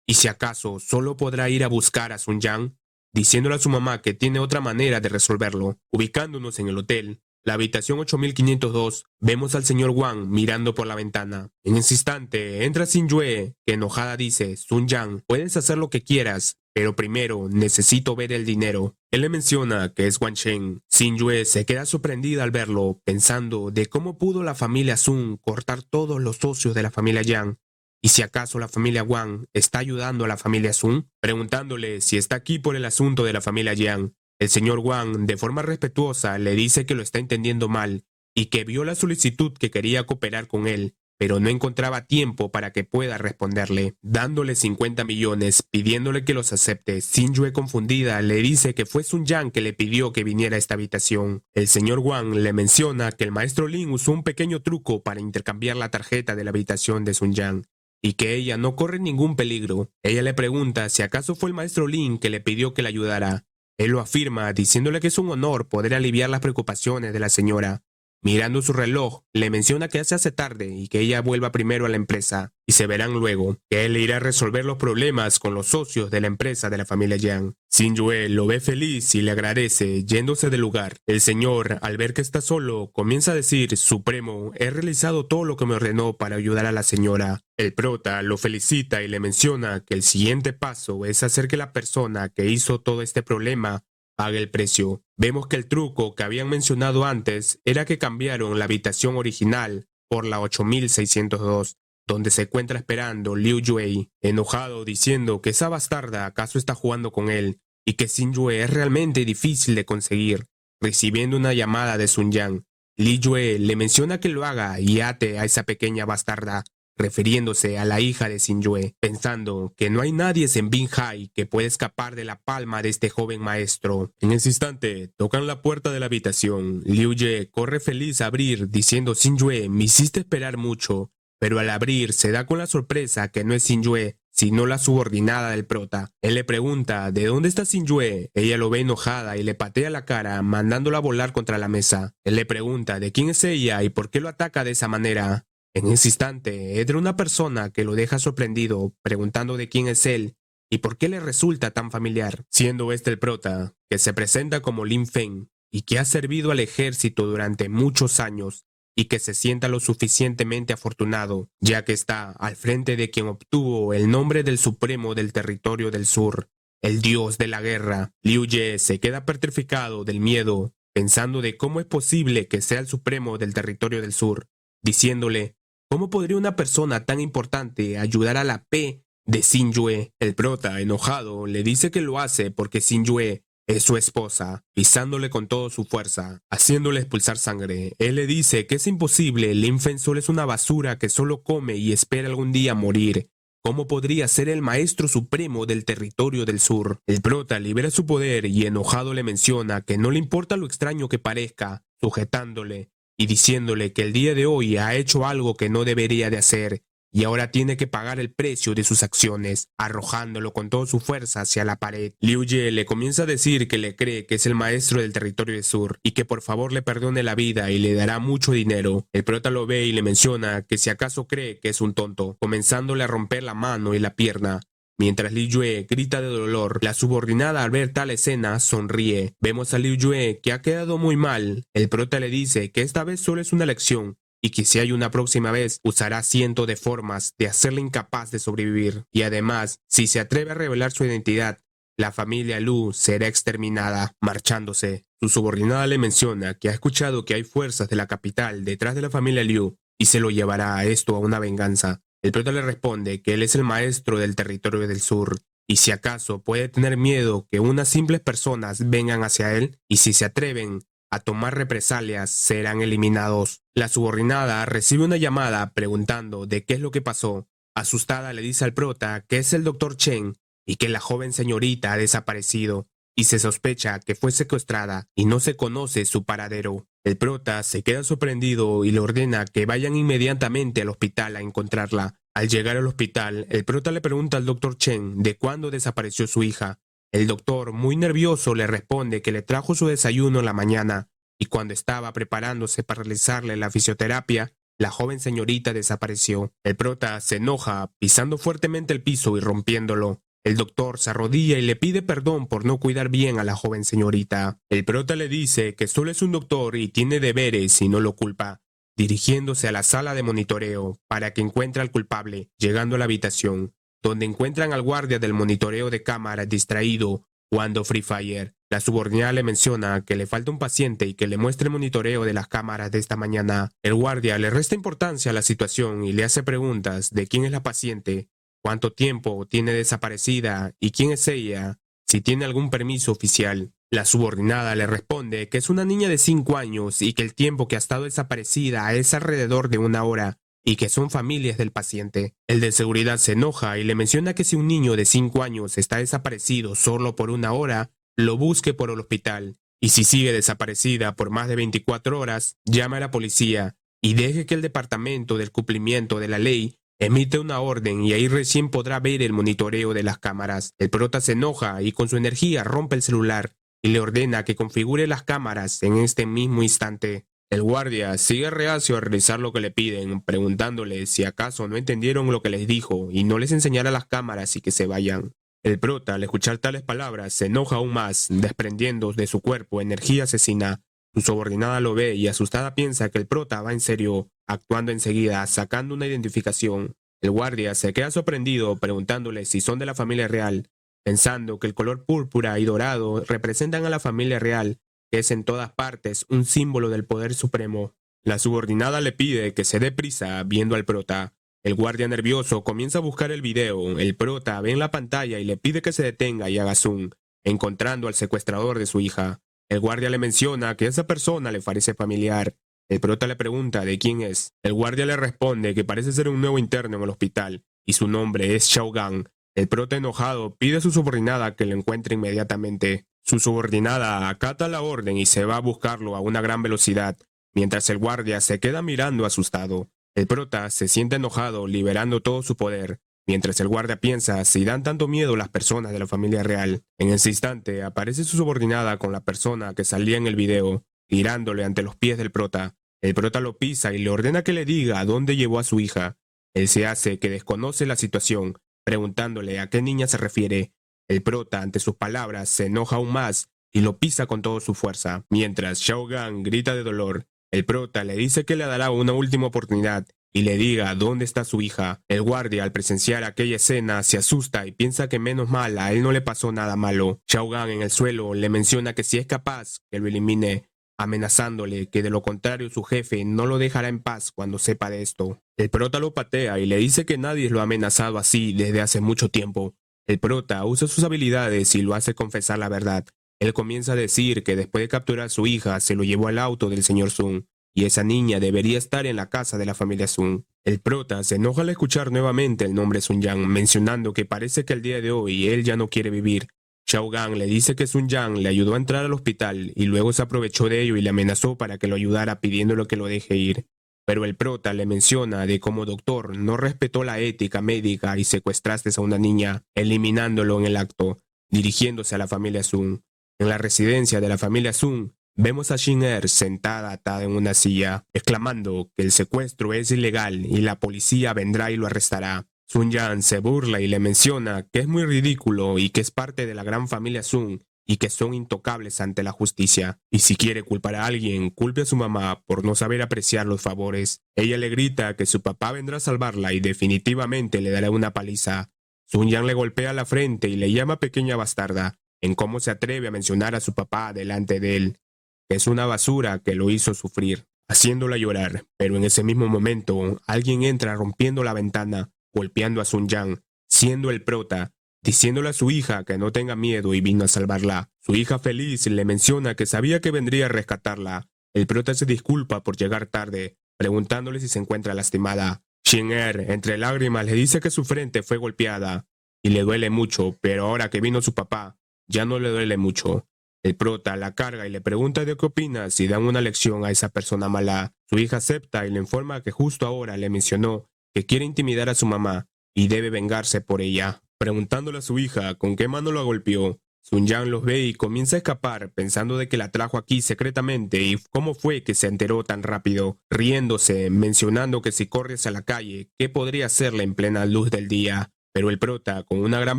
y si acaso solo podrá ir a buscar a Sun Yang, diciéndole a su mamá que tiene otra manera de resolverlo. Ubicándonos en el hotel, la habitación 8502, vemos al señor Wang mirando por la ventana. En ese instante entra Sin Yue, que enojada dice: Sun Yang, puedes hacer lo que quieras, pero primero necesito ver el dinero. Él le menciona que es Wang Shen. Sin Yue se queda sorprendida al verlo, pensando de cómo pudo la familia Sun cortar todos los socios de la familia Yang. ¿Y si acaso la familia Wang está ayudando a la familia Sun? Preguntándole si está aquí por el asunto de la familia Yang. El señor Wang, de forma respetuosa, le dice que lo está entendiendo mal y que vio la solicitud que quería cooperar con él, pero no encontraba tiempo para que pueda responderle, dándole 50 millones, pidiéndole que los acepte. Sin Yue, confundida, le dice que fue Sun Yang que le pidió que viniera a esta habitación. El señor Wang le menciona que el maestro Lin usó un pequeño truco para intercambiar la tarjeta de la habitación de Sun Yang, y que ella no corre ningún peligro. Ella le pregunta si acaso fue el maestro Lin que le pidió que la ayudara. Él lo afirma, diciéndole que es un honor poder aliviar las preocupaciones de la señora. Mirando su reloj, le menciona que ya se hace tarde y que ella vuelva primero a la empresa, y se verán luego, que él irá a resolver los problemas con los socios de la empresa de la familia Yang. Sin Yue lo ve feliz y le agradece, yéndose del lugar. El señor, al ver que está solo, comienza a decir: Supremo, he realizado todo lo que me ordenó para ayudar a la señora. El prota lo felicita y le menciona que el siguiente paso es hacer que la persona que hizo todo este problema pague el precio. Vemos que el truco que habían mencionado antes era que cambiaron la habitación original por la 8602, donde se encuentra esperando Liu Yue, enojado, diciendo que esa bastarda acaso está jugando con él y que Sin Yue es realmente difícil de conseguir. Recibiendo una llamada de Sun Yang, Liu Yue le menciona que lo haga y ate a esa pequeña bastarda, refiriéndose a la hija de Sin Yue, pensando que no hay nadie en Binhai que pueda escapar de la palma de este joven maestro. En ese instante, tocan la puerta de la habitación. Liu Ye corre feliz a abrir, diciendo: Sin Yue, me hiciste esperar mucho, pero al abrir se da con la sorpresa que no es Sin Yue, sino la subordinada del prota. Él le pregunta ¿de dónde está Sin Yue? Ella lo ve enojada y le patea la cara, mandándola a volar contra la mesa. Él le pregunta de quién es ella y por qué lo ataca de esa manera. En ese instante, entra una persona que lo deja sorprendido, preguntando de quién es él y por qué le resulta tan familiar, siendo este el prota, que se presenta como Lin Feng y que ha servido al ejército durante muchos años y que se sienta lo suficientemente afortunado, ya que está al frente de quien obtuvo el nombre del Supremo del Territorio del Sur, el dios de la guerra. Liu Ye se queda petrificado del miedo, pensando de cómo es posible que sea el Supremo del Territorio del Sur, diciéndole: ¿cómo podría una persona tan importante ayudar a la P de Sin Yue? El prota, enojado, le dice que lo hace porque Sin Yue es su esposa, pisándole con toda su fuerza, haciéndole expulsar sangre. Él le dice que es imposible, Lin Feng solo es una basura que solo come y espera algún día morir. ¿Cómo podría ser el maestro supremo del Territorio del Sur? El prota libera su poder y enojado le menciona que no le importa lo extraño que parezca, sujetándole y diciéndole que el día de hoy ha hecho algo que no debería de hacer, y ahora tiene que pagar el precio de sus acciones, arrojándolo con toda su fuerza hacia la pared. Liu Ye le comienza a decir que le cree que es el maestro del territorio del sur y que por favor le perdone la vida y le dará mucho dinero. El prota lo ve y le menciona que si acaso cree que es un tonto, comenzándole a romper la mano y la pierna. Mientras Liu Yue grita de dolor, la subordinada al ver tal escena sonríe. Vemos a Liu Yue que ha quedado muy mal. El prota le dice que esta vez solo es una lección y que si hay una próxima vez usará cientos de formas de hacerle incapaz de sobrevivir. Y además, si se atreve a revelar su identidad, la familia Lu será exterminada. Marchándose, su subordinada le menciona que ha escuchado que hay fuerzas de la capital detrás de la familia Liu y se lo llevará a esto a una venganza. El prota le responde que él es el maestro del territorio del sur y si acaso puede tener miedo que unas simples personas vengan hacia él y si se atreven a tomar represalias serán eliminados. La subordinada recibe una llamada preguntando de qué es lo que pasó. Asustada le dice al prota que es el Dr. Chen y que la joven señorita ha desaparecido y se sospecha que fue secuestrada y no se conoce su paradero. El prota se queda sorprendido y le ordena que vayan inmediatamente al hospital a encontrarla. Al llegar al hospital, el prota le pregunta al Dr. Chen de cuándo desapareció su hija. El doctor, muy nervioso, le responde que le trajo su desayuno en la mañana y cuando estaba preparándose para realizarle la fisioterapia, la joven señorita desapareció. El prota se enoja, pisando fuertemente el piso y rompiéndolo. El doctor se arrodilla y le pide perdón por no cuidar bien a la joven señorita. El prota le dice que solo es un doctor y tiene deberes y no lo culpa, dirigiéndose a la sala de monitoreo para que encuentre al culpable, llegando a la habitación, donde encuentran al guardia del monitoreo de cámaras distraído, jugando Free Fire. La subordinada le menciona que le falta un paciente y que le muestre el monitoreo de las cámaras de esta mañana. El guardia le resta importancia a la situación y le hace preguntas de quién es la paciente, cuánto tiempo tiene desaparecida y quién es ella, si tiene algún permiso oficial. La subordinada le responde que es una niña de 5 años y que el tiempo que ha estado desaparecida es alrededor de 1 hora y que son familias del paciente. El de seguridad se enoja y le menciona que si un niño de 5 años está desaparecido solo por 1 hora, lo busque por el hospital y si sigue desaparecida por más de 24 horas, llame a la policía y deje que el departamento del cumplimiento de la ley emite una orden y ahí recién podrá ver el monitoreo de las cámaras. El prota se enoja y con su energía rompe el celular y le ordena que configure las cámaras en este mismo instante. El guardia sigue reacio a realizar lo que le piden, preguntándole si acaso no entendieron lo que les dijo y no les enseñará las cámaras y que se vayan. El prota, al escuchar tales palabras, se enoja aún más, desprendiendo de su cuerpo energía asesina. Su subordinada lo ve y asustada piensa que el prota va en serio, actuando enseguida, sacando una identificación. El guardia se queda sorprendido preguntándole si son de la familia real, pensando que el color púrpura y dorado representan a la familia real, que es en todas partes un símbolo del poder supremo. La subordinada le pide que se dé prisa viendo al prota. El guardia nervioso comienza a buscar el video. El prota ve en la pantalla y le pide que se detenga y haga zoom, encontrando al secuestrador de su hija. El guardia le menciona que esa persona le parece familiar. El prota le pregunta de quién es. El guardia le responde que parece ser un nuevo interno en el hospital y su nombre es Xiao Gang. El prota enojado pide a su subordinada que lo encuentre inmediatamente. Su subordinada acata la orden y se va a buscarlo a una gran velocidad, mientras el guardia se queda mirando asustado. El prota se siente enojado, liberando todo su poder, mientras el guardia piensa si dan tanto miedo las personas de la familia real. En ese instante aparece su subordinada con la persona que salía en el video, tirándole ante los pies del prota. El prota lo pisa y le ordena que le diga a dónde llevó a su hija. Él se hace que desconoce la situación, preguntándole a qué niña se refiere. El prota, ante sus palabras, se enoja aún más y lo pisa con toda su fuerza. Mientras Xiao Gang grita de dolor, el prota le dice que le dará una última oportunidad y le diga dónde está su hija. El guardia, al presenciar aquella escena, se asusta y piensa que menos mal a él no le pasó nada malo. Xiao Gang en el suelo le menciona que si es capaz, que lo elimine, amenazándole que de lo contrario su jefe no lo dejará en paz cuando sepa de esto. El prota lo patea y le dice que nadie lo ha amenazado así desde hace mucho tiempo. El prota usa sus habilidades y lo hace confesar la verdad. Él comienza a decir que después de capturar a su hija se lo llevó al auto del señor Sun y esa niña debería estar en la casa de la familia Sun. El prota se enoja al escuchar nuevamente el nombre Sun Yang, mencionando que parece que el día de hoy él ya no quiere vivir. Xiao Gang le dice que Sun Yang le ayudó a entrar al hospital y luego se aprovechó de ello y le amenazó para que lo ayudara pidiéndole que lo deje ir. pero el prota le menciona de cómo doctor no respetó la ética médica y secuestraste a una niña, eliminándolo en el acto, dirigiéndose a la familia Sun. En la residencia de la familia Sun, vemos a Shin-Er sentada atada en una silla, exclamando que el secuestro es ilegal y la policía vendrá y lo arrestará. Sun-Yang se burla y le menciona que es muy ridículo y que es parte de la gran familia Sun y que son intocables ante la justicia. Y si quiere culpar a alguien, culpe a su mamá por no saber apreciar los favores. Ella le grita que su papá vendrá a salvarla y definitivamente le dará una paliza. Sun-Yang le golpea la frente y le llama pequeña bastarda, en cómo se atreve a mencionar a su papá delante de él, que es una basura que lo hizo sufrir, haciéndola llorar. Pero en ese mismo momento, alguien entra rompiendo la ventana, golpeando a Sun-Yang, siendo el prota, diciéndole a su hija que no tenga miedo y vino a salvarla. Su hija feliz le menciona que sabía que vendría a rescatarla. El prota se disculpa por llegar tarde, preguntándole si se encuentra lastimada. Shin-Er, entre lágrimas, le dice que su frente fue golpeada y le duele mucho, pero ahora que vino su papá, ya no le duele mucho. El prota la carga y le pregunta de qué opina si dan una lección a esa persona mala. Su hija acepta y le informa que justo ahora le mencionó que quiere intimidar a su mamá y debe vengarse por ella. Preguntándole a su hija con qué mano lo golpeó, Sun-Yang los ve y comienza a escapar pensando de que la trajo aquí secretamente y cómo fue que se enteró tan rápido, riéndose, mencionando que si corre hacia la calle, ¿qué podría hacerle en plena luz del día? Pero el prota con una gran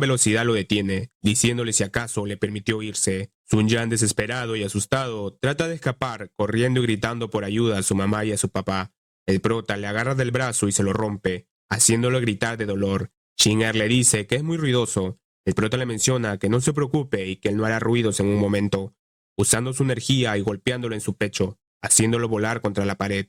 velocidad lo detiene, diciéndole si acaso le permitió irse. Sun-Yang, desesperado y asustado, trata de escapar, corriendo y gritando por ayuda a su mamá y a su papá. El prota le agarra del brazo y se lo rompe, haciéndolo gritar de dolor. Shin-Er le dice que es muy ruidoso. El prota le menciona que no se preocupe y que él no hará ruidos en un momento, usando su energía y golpeándolo en su pecho, haciéndolo volar contra la pared.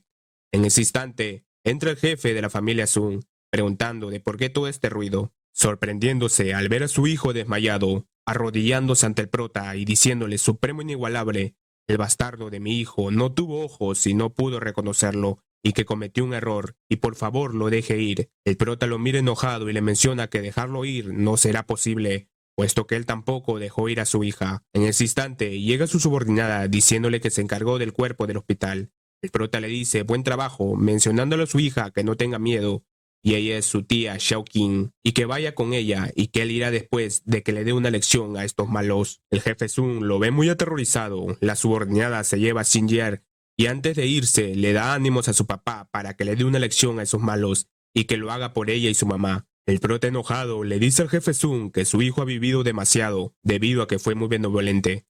En ese instante, entra el jefe de la familia Sun, preguntando de por qué todo este ruido, sorprendiéndose al ver a su hijo desmayado, arrodillándose ante el prota y diciéndole supremo inigualable, el bastardo de mi hijo no tuvo ojos y no pudo reconocerlo, y que cometió un error, y por favor lo deje ir. El prota lo mira enojado y le menciona que dejarlo ir no será posible, puesto que él tampoco dejó ir a su hija. En ese instante llega su subordinada diciéndole que se encargó del cuerpo del hospital. El prota le dice buen trabajo, mencionándole a su hija que no tenga miedo, y ella es su tía Xiao Qing, y que vaya con ella y que él irá después de que le dé una lección a estos malos. El jefe Sun lo ve muy aterrorizado. La subordinada se lleva a Shin-Er y antes de irse le da ánimos a su papá para que le dé una lección a esos malos y que lo haga por ella y su mamá. El prota enojado le dice al jefe Sun que su hijo ha vivido demasiado debido a que fue muy benevolente.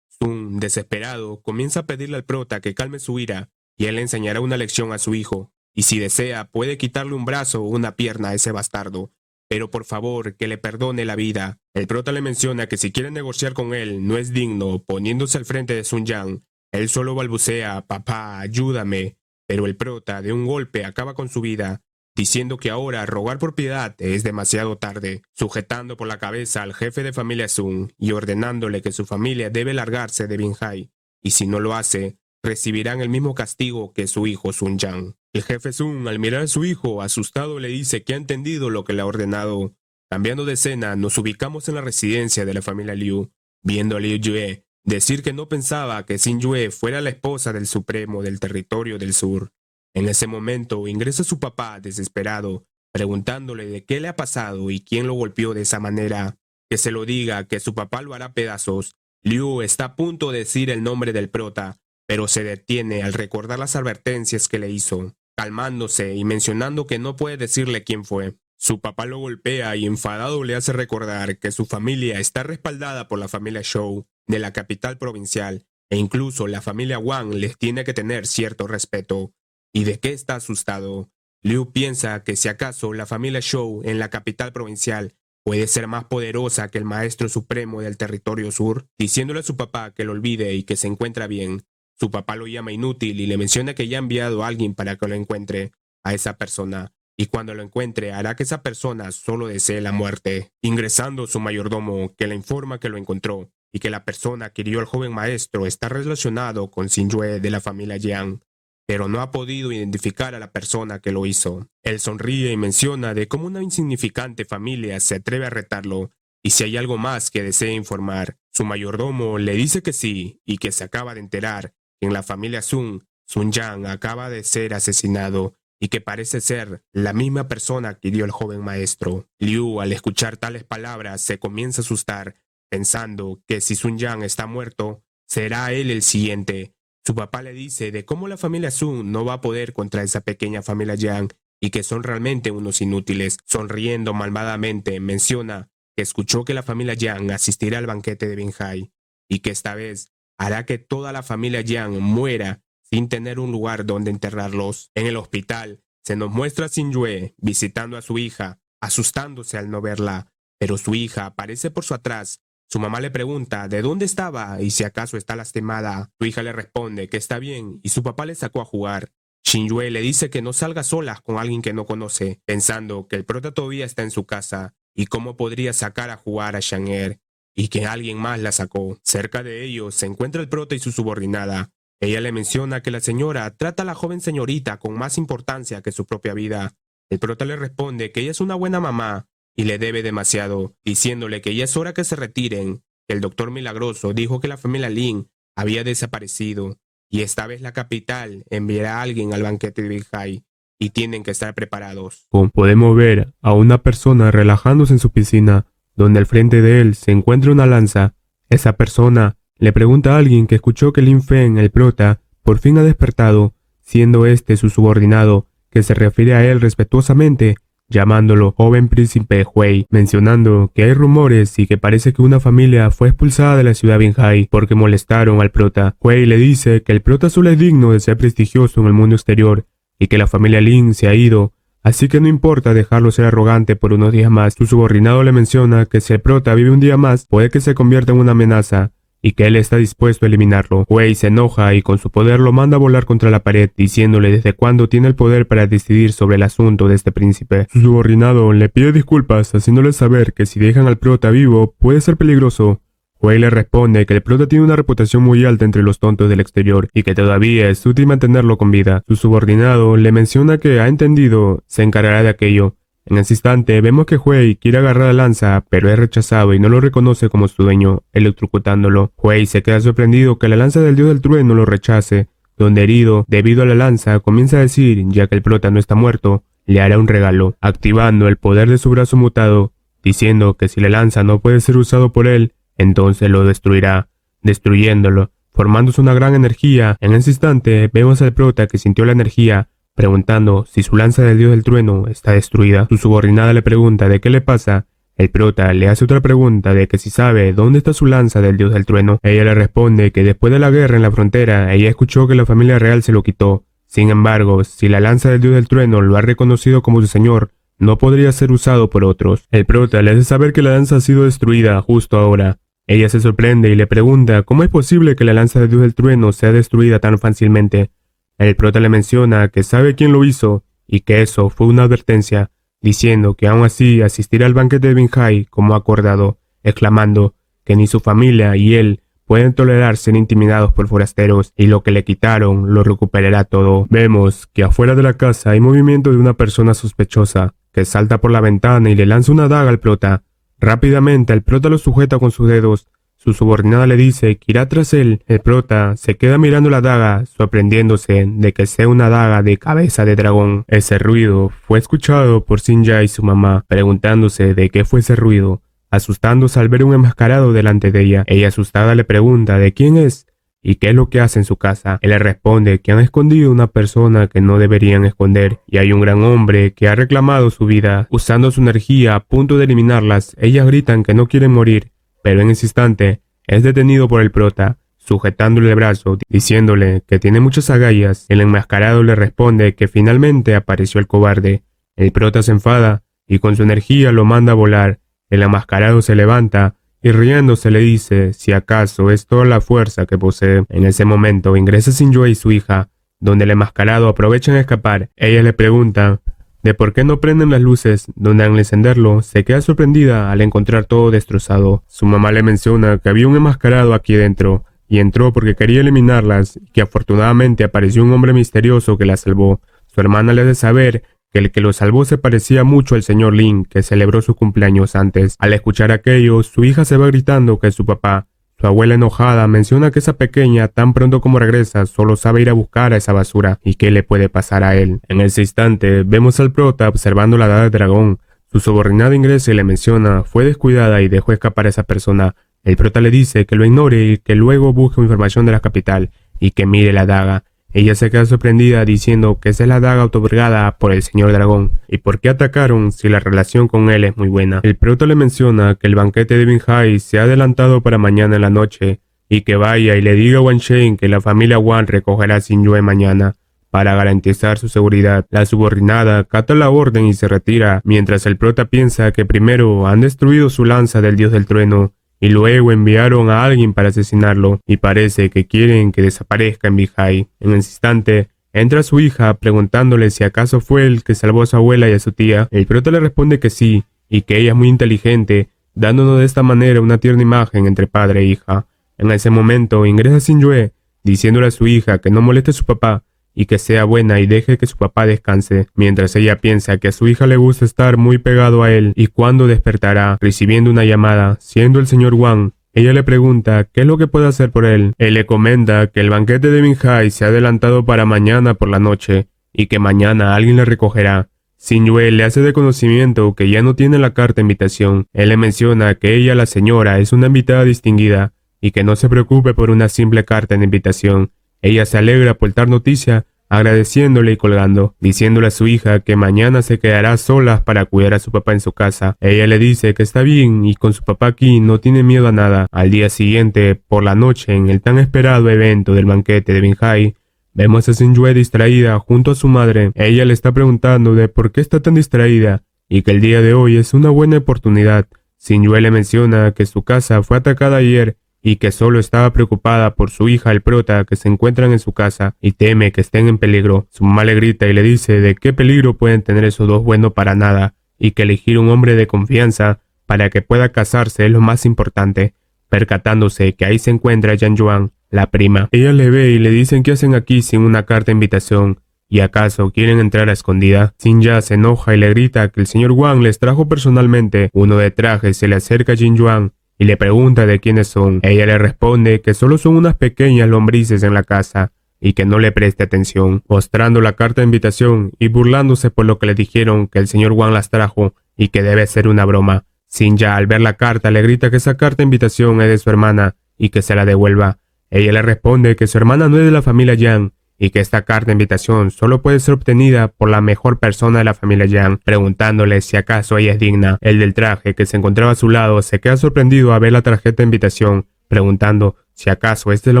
Sun, desesperado, comienza a pedirle al prota que calme su ira y él le enseñará una lección a su hijo. Y si desea, puede quitarle un brazo o una pierna a ese bastardo. Pero por favor, que le perdone la vida. El prota le menciona que si quiere negociar con él no es digno, poniéndose al frente de Sun-Yang. Él solo balbucea, papá, ayúdame. Pero el prota de un golpe acaba con su vida, diciendo que ahora rogar por piedad es demasiado tarde, sujetando por la cabeza al jefe de familia Sun y ordenándole que su familia debe largarse de Binhai. Y si no lo hace, recibirán el mismo castigo que su hijo Sun-Yang. El jefe Sun, al mirar a su hijo, asustado, le dice que ha entendido lo que le ha ordenado. Cambiando de escena, nos ubicamos en la residencia de la familia Liu, viendo a Liu Yue decir que no pensaba que Xin Yue fuera la esposa del Supremo del Territorio del Sur. En ese momento ingresa su papá, desesperado, preguntándole de qué le ha pasado y quién lo golpeó de esa manera. Que se lo diga, que su papá lo hará pedazos. Liu está a punto de decir el nombre del prota, pero se detiene al recordar las advertencias que le hizo, calmándose y mencionando que no puede decirle quién fue. Su papá lo golpea y enfadado le hace recordar que su familia está respaldada por la familia Zhou de la capital provincial e incluso la familia Wang les tiene que tener cierto respeto. ¿Y de qué está asustado? Liu piensa que si acaso la familia Zhou en la capital provincial puede ser más poderosa que el maestro supremo del territorio sur, diciéndole a su papá que lo olvide y que se encuentra bien. Su papá lo llama inútil y le menciona que ya ha enviado a alguien para que lo encuentre, a esa persona, y cuando lo encuentre hará que esa persona solo desee la muerte. Ingresando su mayordomo, que le informa que lo encontró, y que la persona que hirió al joven maestro está relacionado con Xin Yue de la familia Yang, pero no ha podido identificar a la persona que lo hizo. Él sonríe y menciona de cómo una insignificante familia se atreve a retarlo, y si hay algo más que desee informar. Su mayordomo le dice que sí, y que se acaba de enterar que en la familia Sun Sun Yang acaba de ser asesinado y que parece ser la misma persona que hirió al joven maestro. Liu, al escuchar tales palabras, se comienza a asustar, pensando que si Sun Yang está muerto, será él el siguiente. Su papá le dice de cómo la familia Sun no va a poder contra esa pequeña familia Yang y que son realmente unos inútiles. Sonriendo malvadamente, menciona que escuchó que la familia Yang asistirá al banquete de Binhai y que esta vez hará que toda la familia Yang muera sin tener un lugar donde enterrarlos. En el hospital se nos muestra a Xingyue visitando a su hija, asustándose al no verla, pero su hija aparece por su atrás. Su mamá le pregunta de dónde estaba y si acaso está lastimada. Su hija le responde que está bien y su papá le sacó a jugar. Xingyue le dice que no salga sola con alguien que no conoce, pensando que el prota todavía está en su casa y cómo podría sacar a jugar a Xiang'er y que alguien más la sacó. Cerca de ellos se encuentra el prota y su subordinada. Ella le menciona que la señora trata a la joven señorita con más importancia que su propia vida. El prota le responde que ella es una buena mamá y le debe demasiado, diciéndole que ya es hora que se retiren, que el doctor milagroso dijo que la familia Lin había desaparecido y esta vez la capital enviará a alguien al banquete de Binhai y tienen que estar preparados. Como podemos ver a una persona relajándose en su piscina, donde al frente de él se encuentra una lanza. Esa persona le pregunta a alguien que escuchó que Lin Feng, el prota, por fin ha despertado, siendo este su subordinado, que se refiere a él respetuosamente, llamándolo joven príncipe Hui, mencionando que hay rumores y que parece que una familia fue expulsada de la ciudad Binhai porque molestaron al prota. Hui le dice que el prota solo es digno de ser prestigioso en el mundo exterior y que la familia Lin se ha ido, así que no importa dejarlo ser arrogante por unos días más. Su subordinado le menciona que si el prota vive un día más, puede que se convierta en una amenaza, y que él está dispuesto a eliminarlo. Hui se enoja y con su poder lo manda a volar contra la pared, diciéndole desde cuándo tiene el poder para decidir sobre el asunto de este príncipe. Su subordinado le pide disculpas, haciéndole saber que si dejan al prota vivo, puede ser peligroso. Hui le responde que el prota tiene una reputación muy alta entre los tontos del exterior y que todavía es útil mantenerlo con vida. Su subordinado le menciona que ha entendido, se encargará de aquello. En ese instante vemos que Hui quiere agarrar la lanza, pero es rechazado y no lo reconoce como su dueño, electrocutándolo. Hui se queda sorprendido que la lanza del dios del trueno lo rechace, donde herido debido a la lanza comienza a decir, ya que el prota no está muerto, le hará un regalo, activando el poder de su brazo mutado, diciendo que si la lanza no puede ser usado por él, entonces lo destruirá, destruyéndolo, formándose una gran energía. En ese instante vemos al prota que sintió la energía, preguntando si su lanza del dios del trueno está destruida. Su subordinada le pregunta de qué le pasa. El prota le hace otra pregunta de que si sabe dónde está su lanza del dios del trueno. Ella le responde que después de la guerra en la frontera, ella escuchó que la familia real se lo quitó. Sin embargo, si la lanza del dios del trueno lo ha reconocido como su señor, no podría ser usado por otros. El prota le hace saber que la lanza ha sido destruida justo ahora. Ella se sorprende y le pregunta cómo es posible que la lanza del dios del trueno sea destruida tan fácilmente. El prota le menciona que sabe quién lo hizo y que eso fue una advertencia, diciendo que aún así asistirá al banquete de Binhai como acordado, exclamando que ni su familia y él pueden tolerar ser intimidados por forasteros y lo que le quitaron lo recuperará todo. Vemos que afuera de la casa hay movimiento de una persona sospechosa que salta por la ventana y le lanza una daga al prota. Rápidamente el prota lo sujeta con sus dedos. Su subordinada le dice que irá tras él. El prota se queda mirando la daga, sorprendiéndose de que sea una daga de cabeza de dragón. Ese ruido fue escuchado por Xingyue y su mamá, preguntándose de qué fue ese ruido, asustándose al ver un enmascarado delante de ella. Ella asustada le pregunta de quién es y qué es lo que hace en su casa. Él le responde que han escondido una persona que no deberían esconder y hay un gran hombre que ha reclamado su vida. Usando su energía a punto de eliminarlas, ellas gritan que no quieren morir. Pero en ese instante es detenido por el prota, sujetándole el brazo, diciéndole que tiene muchas agallas. El enmascarado le responde que finalmente apareció el cobarde. El prota se enfada y con su energía lo manda a volar. El enmascarado se levanta y riéndose le dice si acaso es toda la fuerza que posee. En ese momento ingresa Xingyue y su hija, donde el enmascarado aprovecha en escapar. Ella le pregunta de por qué no prenden las luces, donde al encenderlo se queda sorprendida al encontrar todo destrozado. Su mamá le menciona que había un enmascarado aquí dentro, y entró porque quería eliminarlas, y que afortunadamente apareció un hombre misterioso que la salvó. Su hermana le hace saber que el que lo salvó se parecía mucho al señor Lin, que celebró su cumpleaños antes. Al escuchar aquello, su hija se va gritando que es su papá. Su abuela enojada menciona que esa pequeña tan pronto como regresa solo sabe ir a buscar a esa basura y qué le puede pasar a él. En ese instante vemos al prota observando la daga de dragón. Su subordinada ingresa y le menciona fue descuidada y dejó escapar a esa persona. El prota le dice que lo ignore y que luego busque información de la capital y que mire la daga. Ella se queda sorprendida diciendo que esa es la daga otorgada por el señor dragón. ¿Y por qué atacaron si la relación con él es muy buena? El prota le menciona que el banquete de Binhai se ha adelantado para mañana en la noche y que vaya y le diga a Wan Shen que la familia Wan recogerá a Xingyue mañana para garantizar su seguridad. La subordinada acata la orden y se retira, mientras el prota piensa que primero han destruido su lanza del dios del trueno y luego enviaron a alguien para asesinarlo, y parece que quieren que desaparezca en Binhai. En ese instante, entra su hija preguntándole si acaso fue el que salvó a su abuela y a su tía. El prota le responde que sí, y que ella es muy inteligente, dándonos de esta manera una tierna imagen entre padre e hija. En ese momento ingresa Xingyue, diciéndole a su hija que no moleste a su papá, y que sea buena y deje que su papá descanse, mientras ella piensa que a su hija le gusta estar muy pegado a él y cuando despertará, recibiendo una llamada, siendo el señor Wang. Ella le pregunta qué es lo que puede hacer por él. Él le comenta que el banquete de Binhai se ha adelantado para mañana por la noche y que mañana alguien le recogerá. Xingyue le hace de conocimiento que ya no tiene la carta de invitación. Él le menciona que ella, la señora, es una invitada distinguida y que no se preocupe por una simple carta de invitación. Ella se alegra por tal noticia, agradeciéndole y colgando, diciéndole a su hija que mañana se quedará sola para cuidar a su papá en su casa. Ella le dice que está bien y con su papá aquí no tiene miedo a nada. Al día siguiente, por la noche, en el tan esperado evento del banquete de Binhai, vemos a Xingyue distraída junto a su madre. Ella le está preguntando de por qué está tan distraída y que el día de hoy es una buena oportunidad. Xingyue le menciona que su casa fue atacada ayer y que solo estaba preocupada por su hija el prota que se encuentran en su casa y teme que estén en peligro. Su mamá le grita y le dice de qué peligro pueden tener esos dos bueno para nada y que elegir un hombre de confianza para que pueda casarse es lo más importante, percatándose que ahí se encuentra Yan Yuan, la prima. Ella le ve y le dicen qué hacen aquí sin una carta de invitación y acaso quieren entrar a escondida. Xinja se enoja y le grita que el señor Wang les trajo personalmente. Uno de traje se le acerca a Jin Yuan y le pregunta de quiénes son. Ella le responde que solo son unas pequeñas lombrices en la casa y que no le preste atención, mostrando la carta de invitación y burlándose por lo que le dijeron que el señor Wang las trajo y que debe ser una broma. Xinja al ver la carta le grita que esa carta de invitación es de su hermana y que se la devuelva. Ella le responde que su hermana no es de la familia Yang y que esta carta de invitación solo puede ser obtenida por la mejor persona de la familia Yang, preguntándole si acaso ella es digna. El del traje, que se encontraba a su lado, se queda sorprendido a ver la tarjeta de invitación, preguntando si acaso esta es la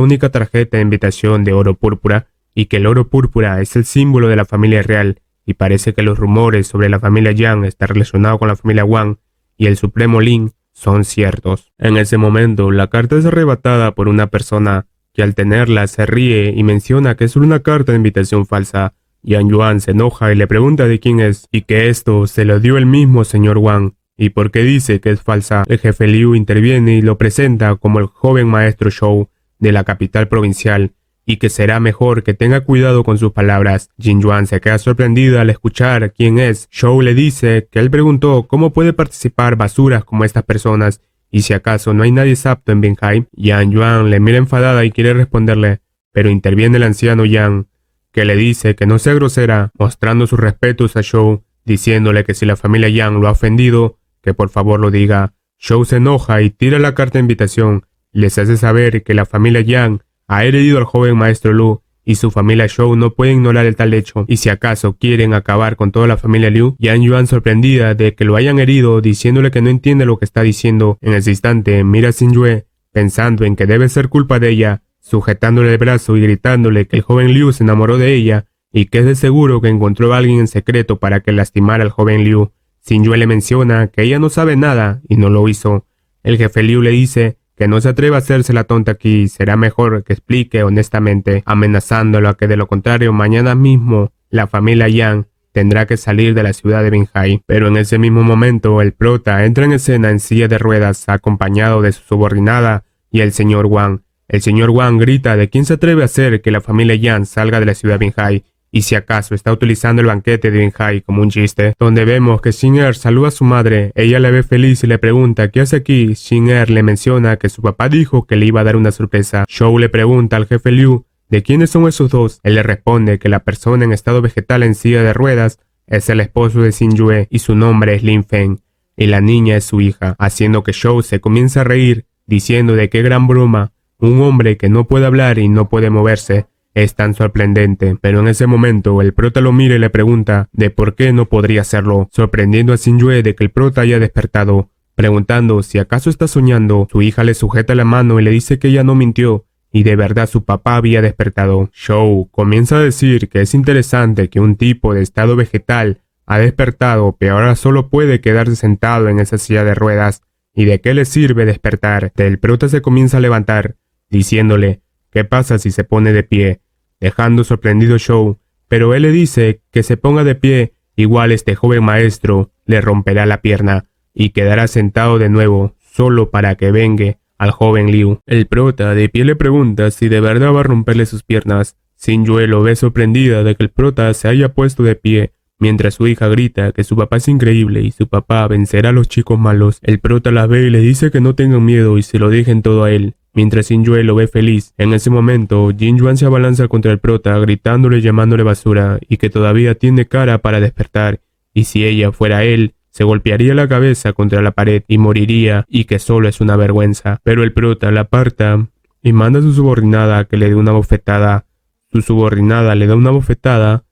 única tarjeta de invitación de oro púrpura, y que el oro púrpura es el símbolo de la familia real, y parece que los rumores sobre la familia Yang están relacionados con la familia Wang y el Supremo Lin son ciertos. En ese momento, la carta es arrebatada por una persona que al tenerla se ríe y menciona que es una carta de invitación falsa. Yan Yuan se enoja y le pregunta de quién es, y que esto se lo dio el mismo señor Wang, y por qué dice que es falsa. El jefe Liu interviene y lo presenta como el joven maestro Shou de la capital provincial, y que será mejor que tenga cuidado con sus palabras. Jin Yuan se queda sorprendida al escuchar quién es. Shou le dice que él preguntó cómo puede participar basuras como estas personas, y si acaso no hay nadie apto en Binhai. Yan Yuan le mira enfadada y quiere responderle, pero interviene el anciano Yang, que le dice que no sea grosera, mostrando sus respetos a Shou, diciéndole que si la familia Yang lo ha ofendido, que por favor lo diga. Shou se enoja y tira la carta de invitación, les hace saber que la familia Yang ha herido al joven maestro Lu, y su familia Shou no puede ignorar el tal hecho, y si acaso quieren acabar con toda la familia Liu. Yan Yuan, sorprendida de que lo hayan herido, diciéndole que no entiende lo que está diciendo. En ese instante mira a Xingyue, pensando en que debe ser culpa de ella, sujetándole el brazo y gritándole que el joven Liu se enamoró de ella y que es de seguro que encontró a alguien en secreto para que lastimara al joven Liu. Xingyue le menciona que ella no sabe nada y no lo hizo. El jefe Liu le dice que no se atreva a hacerse la tonta aquí, será mejor que explique honestamente, amenazándolo a que de lo contrario mañana mismo la familia Yang tendrá que salir de la ciudad de Binhai. Pero en ese mismo momento el prota entra en escena en silla de ruedas acompañado de su subordinada y el señor Wang. El señor Wang grita de quién se atreve a hacer que la familia Yang salga de la ciudad de Binhai y si acaso está utilizando el banquete de Binhai como un chiste, donde vemos que Shin-Er saluda a su madre, ella la ve feliz y le pregunta ¿qué hace aquí? Shin-Er le menciona que su papá dijo que le iba a dar una sorpresa. Shou le pregunta al jefe Liu ¿de quiénes son esos dos? Él le responde que la persona en estado vegetal en silla de ruedas es el esposo de Xin Yue y su nombre es Lin Feng, y la niña es su hija, haciendo que Shou se comience a reír, diciendo de qué gran broma, un hombre que no puede hablar y no puede moverse, es tan sorprendente. Pero en ese momento el prota lo mira y le pregunta de por qué no podría hacerlo, sorprendiendo a Xin Yue de que el prota haya despertado. Preguntando si acaso está soñando, su hija le sujeta la mano y le dice que ella no mintió, y de verdad su papá había despertado. Shou comienza a decir que es interesante que un tipo de estado vegetal ha despertado, pero ahora solo puede quedarse sentado en esa silla de ruedas, y de qué le sirve despertar. El prota se comienza a levantar, diciéndole ¿qué pasa si se pone de pie? Dejando sorprendido Shou, pero él le dice que se ponga de pie, igual este joven maestro le romperá la pierna y quedará sentado de nuevo, solo para que vengue al joven Liu. El prota de pie le pregunta si de verdad va a romperle sus piernas. Xin Yue lo ve sorprendida de que el prota se haya puesto de pie, mientras su hija grita que su papá es increíble y su papá vencerá a los chicos malos. El prota la ve y le dice que no tengan miedo y se lo dejen todo a él, mientras Xin Yue lo ve feliz. En ese momento, Jin Yuan se abalanza contra el prota, gritándole y llamándole basura, y que todavía tiene cara para despertar, y si ella fuera él, se golpearía la cabeza contra la pared y moriría, y que solo es una vergüenza. Pero el prota la aparta y manda a su subordinada a que le dé una bofetada. Su subordinada le da una bofetada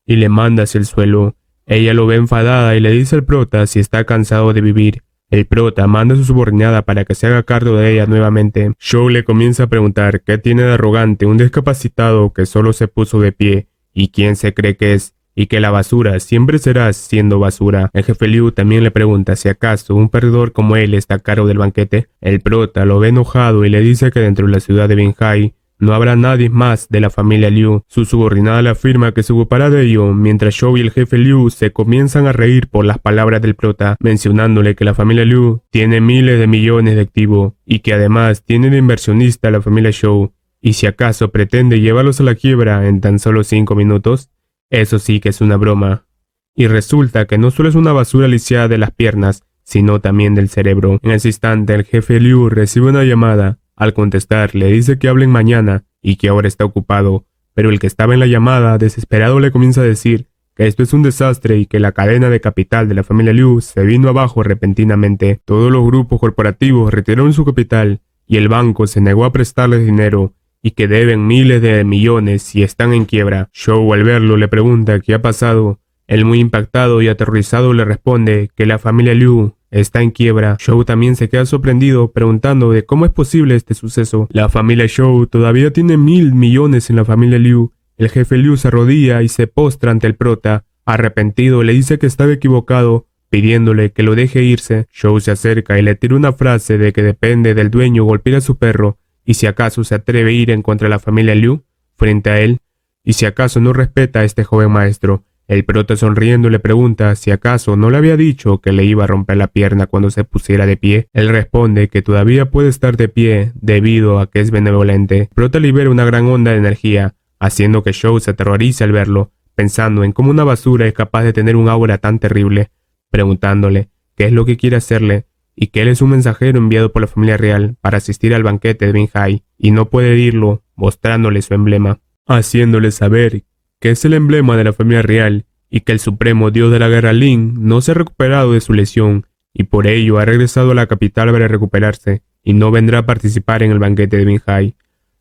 y le manda hacia el suelo. Ella lo ve enfadada y le dice al prota si está cansado de vivir. El prota manda a su subordinada para que se haga cargo de ella nuevamente. Shou le comienza a preguntar qué tiene de arrogante un discapacitado que solo se puso de pie, y quién se cree que es, y que la basura siempre será siendo basura. El jefe Liu también le pregunta si acaso un perdedor como él está a cargo del banquete. El prota lo ve enojado y le dice que dentro de la ciudad de Binhai no habrá nadie más de la familia Liu. Su subordinada le afirma que se ocupará de ello, mientras Shou y el jefe Liu se comienzan a reír por las palabras del prota, mencionándole que la familia Liu tiene miles de millones de activos, y que además tiene de inversionista a la familia Shou, y si acaso pretende llevarlos a la quiebra en tan solo 5 minutos. Eso sí que es una broma. Y resulta que no solo es una basura lisiada de las piernas, sino también del cerebro. En ese instante el jefe Liu recibe una llamada. Al contestar, le dice que hablen mañana y que ahora está ocupado, pero el que estaba en la llamada, desesperado, le comienza a decir que esto es un desastre y que la cadena de capital de la familia Liu se vino abajo repentinamente. Todos los grupos corporativos retiraron su capital y el banco se negó a prestarles dinero y que deben miles de millones y están en quiebra. Shou, al verlo, le pregunta qué ha pasado. Él, muy impactado y aterrorizado, le responde que la familia Liu está en quiebra. Shou también se queda sorprendido, preguntando de cómo es posible este suceso. La familia Shou todavía tiene 1.000 millones en la familia Liu. El jefe Liu se arrodilla y se postra ante el prota. Arrepentido, le dice que estaba equivocado, pidiéndole que lo deje irse. Shou se acerca y le tira una frase de que depende del dueño golpear a su perro, y si acaso se atreve a ir en contra de la familia Liu frente a él, y si acaso no respeta a este joven maestro. El prota, sonriendo, le pregunta si acaso no le había dicho que le iba a romper la pierna cuando se pusiera de pie. Él responde que todavía puede estar de pie debido a que es benevolente. El prota libera una gran onda de energía, haciendo que Shou se aterrorice al verlo, pensando en cómo una basura es capaz de tener un aura tan terrible, preguntándole qué es lo que quiere hacerle, y que él es un mensajero enviado por la familia real para asistir al banquete de Binhai, y no puede herirlo, mostrándole su emblema, haciéndole saber que es el emblema de la familia real, y que el supremo dios de la guerra Lin no se ha recuperado de su lesión, y por ello ha regresado a la capital para recuperarse, y no vendrá a participar en el banquete de Binhai.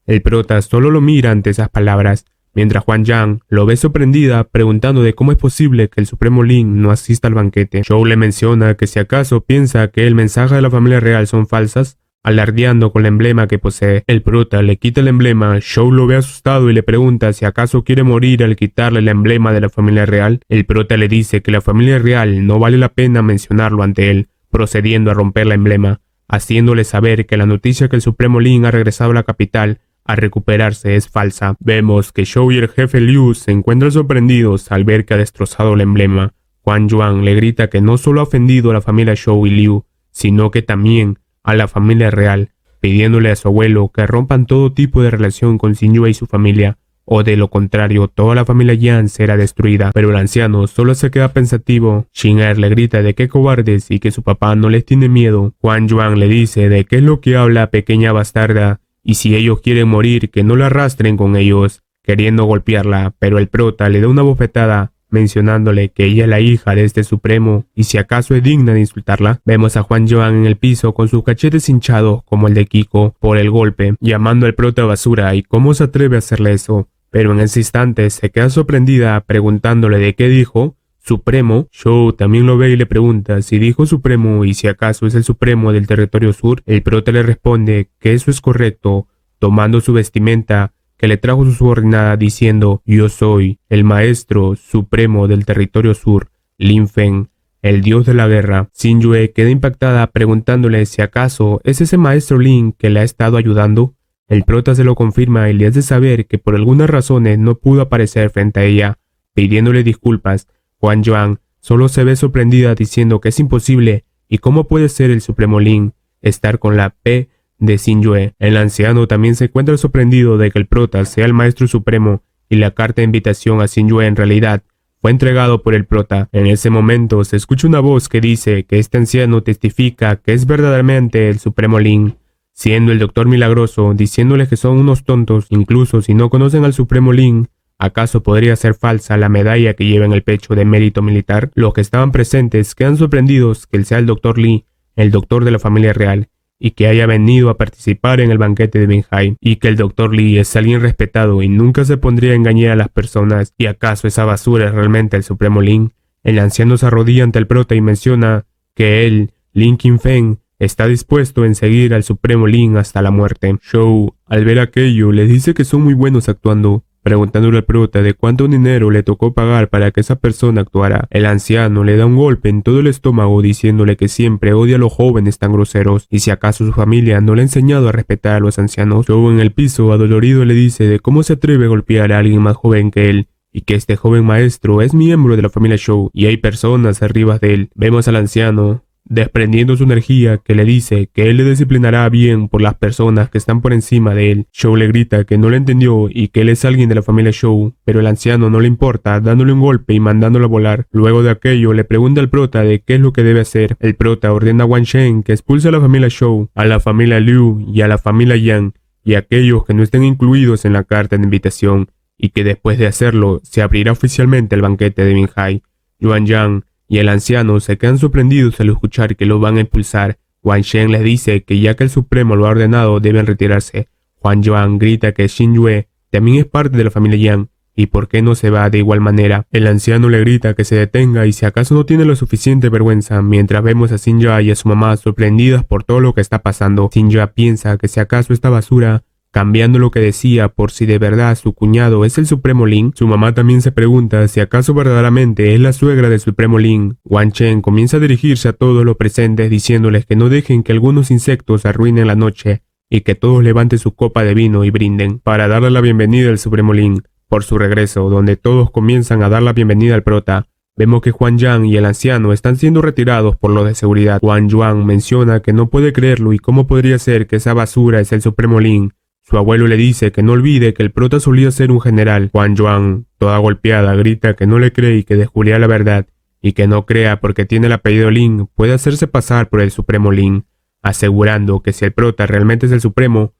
El prota solo lo mira ante esas palabras, mientras Huang Yang lo ve sorprendida, preguntando de cómo es posible que el supremo Lin no asista al banquete. Shou le menciona que si acaso piensa que el mensaje de la familia real son falsas, alardeando con el emblema que posee. El prota le quita el emblema. Shou lo ve asustado y le pregunta si acaso quiere morir al quitarle el emblema de la familia real. El prota le dice que la familia real no vale la pena mencionarlo ante él, procediendo a romper el emblema, haciéndole saber que la noticia que el supremo Lin ha regresado a la capital a recuperarse es falsa. Vemos que Shou y el jefe Liu se encuentran sorprendidos al ver que ha destrozado el emblema. Huang Yuan le grita que no solo ha ofendido a la familia Shou y Liu, sino que también a la familia real, pidiéndole a su abuelo que rompan todo tipo de relación con Xin Yue y su familia, o de lo contrario toda la familia Yan será destruida. Pero el anciano solo se queda pensativo. Shin-er le grita de que cobardes y que su papá no les tiene miedo. Huan Yuan le dice de qué es lo que habla pequeña bastarda y si ellos quieren morir que no la arrastren con ellos, queriendo golpearla, pero el prota le da una bofetada mencionándole que ella es la hija de este supremo y si acaso es digna de insultarla. Vemos a Huan Yuan en el piso con sus cachetes hinchados como el de Kiko por el golpe, llamando al prota basura y cómo se atreve a hacerle eso. Pero en ese instante se queda sorprendida preguntándole de qué dijo Supremo. Shou también lo ve y le pregunta si dijo Supremo y si acaso es el Supremo del territorio sur. El prota le responde que eso es correcto, tomando su vestimenta que le trajo su subordinada diciendo yo soy el maestro supremo del territorio sur, Lin Feng, el dios de la guerra. Xin Yue queda impactada preguntándole si acaso es ese maestro Lin que le ha estado ayudando. El prota se lo confirma y le hace saber que por algunas razones no pudo aparecer frente a ella, pidiéndole disculpas. Huan Yuan solo se ve sorprendida diciendo que es imposible y cómo puede ser el supremo Lin estar con la P de Xin Yue. El anciano también se encuentra sorprendido de que el prota sea el maestro supremo y la carta de invitación a Xin Yue en realidad fue entregado por el prota. En ese momento se escucha una voz que dice que este anciano testifica que es verdaderamente el supremo Lin, siendo el doctor milagroso, diciéndole que son unos tontos, incluso si no conocen al supremo Lin. ¿Acaso podría ser falsa la medalla que lleva en el pecho de mérito militar? Los que estaban presentes quedan sorprendidos que él sea el doctor Li, el doctor de la familia real, y que haya venido a participar en el banquete de Binhai, y que el doctor Li es alguien respetado y nunca se pondría a engañar a las personas. ¿Y acaso esa basura es realmente el supremo Lin? El anciano se arrodilla ante el prota y menciona que él, Lin Qingfeng, está dispuesto en seguir al supremo Lin hasta la muerte. Shou, al ver aquello, le dice que son muy buenos actuando, preguntándole al prota de cuánto dinero le tocó pagar para que esa persona actuara. El anciano le da un golpe en todo el estómago diciéndole que siempre odia a los jóvenes tan groseros y si acaso su familia no le ha enseñado a respetar a los ancianos. Shou en el piso adolorido le dice de cómo se atreve a golpear a alguien más joven que él y que este joven maestro es miembro de la familia Shou y hay personas arriba de él. Vemos al anciano desprendiendo su energía que le dice que él le disciplinará bien por las personas que están por encima de él. Shou le grita que no le entendió y que él es alguien de la familia Shou, pero el anciano no le importa, dándole un golpe y mandándolo a volar. Luego de aquello le pregunta al prota de qué es lo que debe hacer. El prota ordena a Wan Shen que expulse a la familia Shou, a la familia Liu y a la familia Yang y a aquellos que no estén incluidos en la carta de invitación, y que después de hacerlo se abrirá oficialmente el banquete de Binhai. Yuan Yang y el anciano se quedan sorprendidos al escuchar que lo van a impulsar. Wan Shen les dice que ya que el Supremo lo ha ordenado deben retirarse. Huan Yuan grita que Xin Yue también es parte de la familia Yang y por qué no se va de igual manera. El anciano le grita que se detenga y si acaso no tiene lo suficiente vergüenza, mientras vemos a Xin Yue y a su mamá sorprendidas por todo lo que está pasando. Xin Yue piensa que si acaso esta basura cambiando lo que decía por si de verdad su cuñado es el Supremo Lin. Su mamá también se pregunta si acaso verdaderamente es la suegra del Supremo Lin. Wan Shen comienza a dirigirse a todos los presentes diciéndoles que no dejen que algunos insectos arruinen la noche y que todos levanten su copa de vino y brinden para darle la bienvenida al Supremo Lin por su regreso, donde todos comienzan a dar la bienvenida al prota. Vemos que Huan Yang y el anciano están siendo retirados por los de seguridad. Huan Yuan menciona que no puede creerlo y cómo podría ser que esa basura es el Supremo Lin. Su abuelo le dice que no olvide que el prota solía ser un general. Huan Yuan, toda golpeada, grita que no le cree y que descubrirá la verdad, y que no crea porque tiene el apellido Lin puede hacerse pasar por el Supremo Lin, asegurando que si el prota realmente es el Supremo,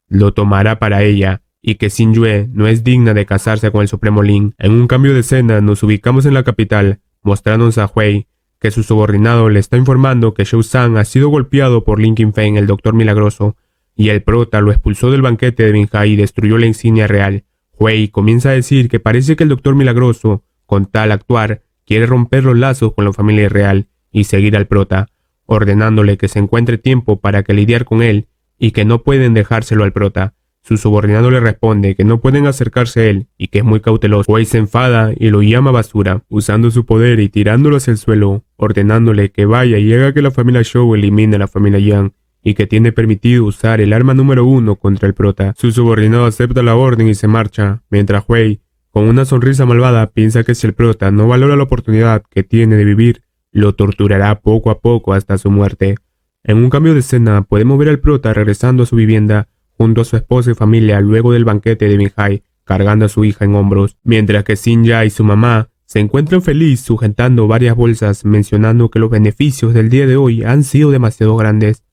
lo tomará para ella, y que Xin Yue no es digna de casarse con el Supremo Lin. En un cambio de escena nos ubicamos en la capital, mostrándonos a Hui, que su subordinado le está informando que Shou San ha sido golpeado por Lin Qingfeng, el doctor milagroso, y el prota lo expulsó del banquete de Binhai y destruyó la insignia real. Hui comienza a decir que parece que el doctor milagroso, con tal actuar, quiere romper los lazos con la familia real y seguir al prota, ordenándole que se encuentre tiempo para que lidiar con él y que no pueden dejárselo al prota. Su subordinado le responde que no pueden acercarse a él y que es muy cauteloso. Hui se enfada y lo llama basura, usando su poder y tirándolo hacia el suelo, ordenándole que vaya y haga que la familia Shou elimine a la familia Yang, y que tiene permitido usar el arma número 1 contra el prota. Su subordinado acepta la orden y se marcha, mientras Hui, con una sonrisa malvada, piensa que si el prota no valora la oportunidad que tiene de vivir, lo torturará poco a poco hasta su muerte. En un cambio de escena podemos ver al prota regresando a su vivienda junto a su esposa y familia luego del banquete de Binhai, cargando a su hija en hombros, mientras que Sin-ya y su mamá se encuentran felices sujetando varias bolsas, mencionando que los beneficios del día de hoy han sido demasiado grandes.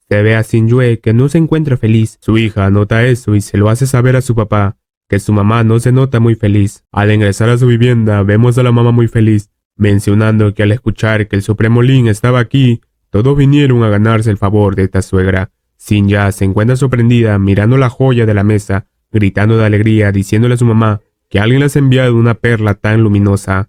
Se ve a Sin-yue que no se encuentra feliz. Su hija nota eso y se lo hace saber a su papá, que su mamá no se nota muy feliz. Al ingresar a su vivienda, vemos a la mamá muy feliz, mencionando que al escuchar que el Supremo Lin estaba aquí, todos vinieron a ganarse el favor de esta suegra. Sin-ya se encuentra sorprendida mirando la joya de la mesa, gritando de alegría, diciéndole a su mamá que alguien le ha enviado una perla tan luminosa.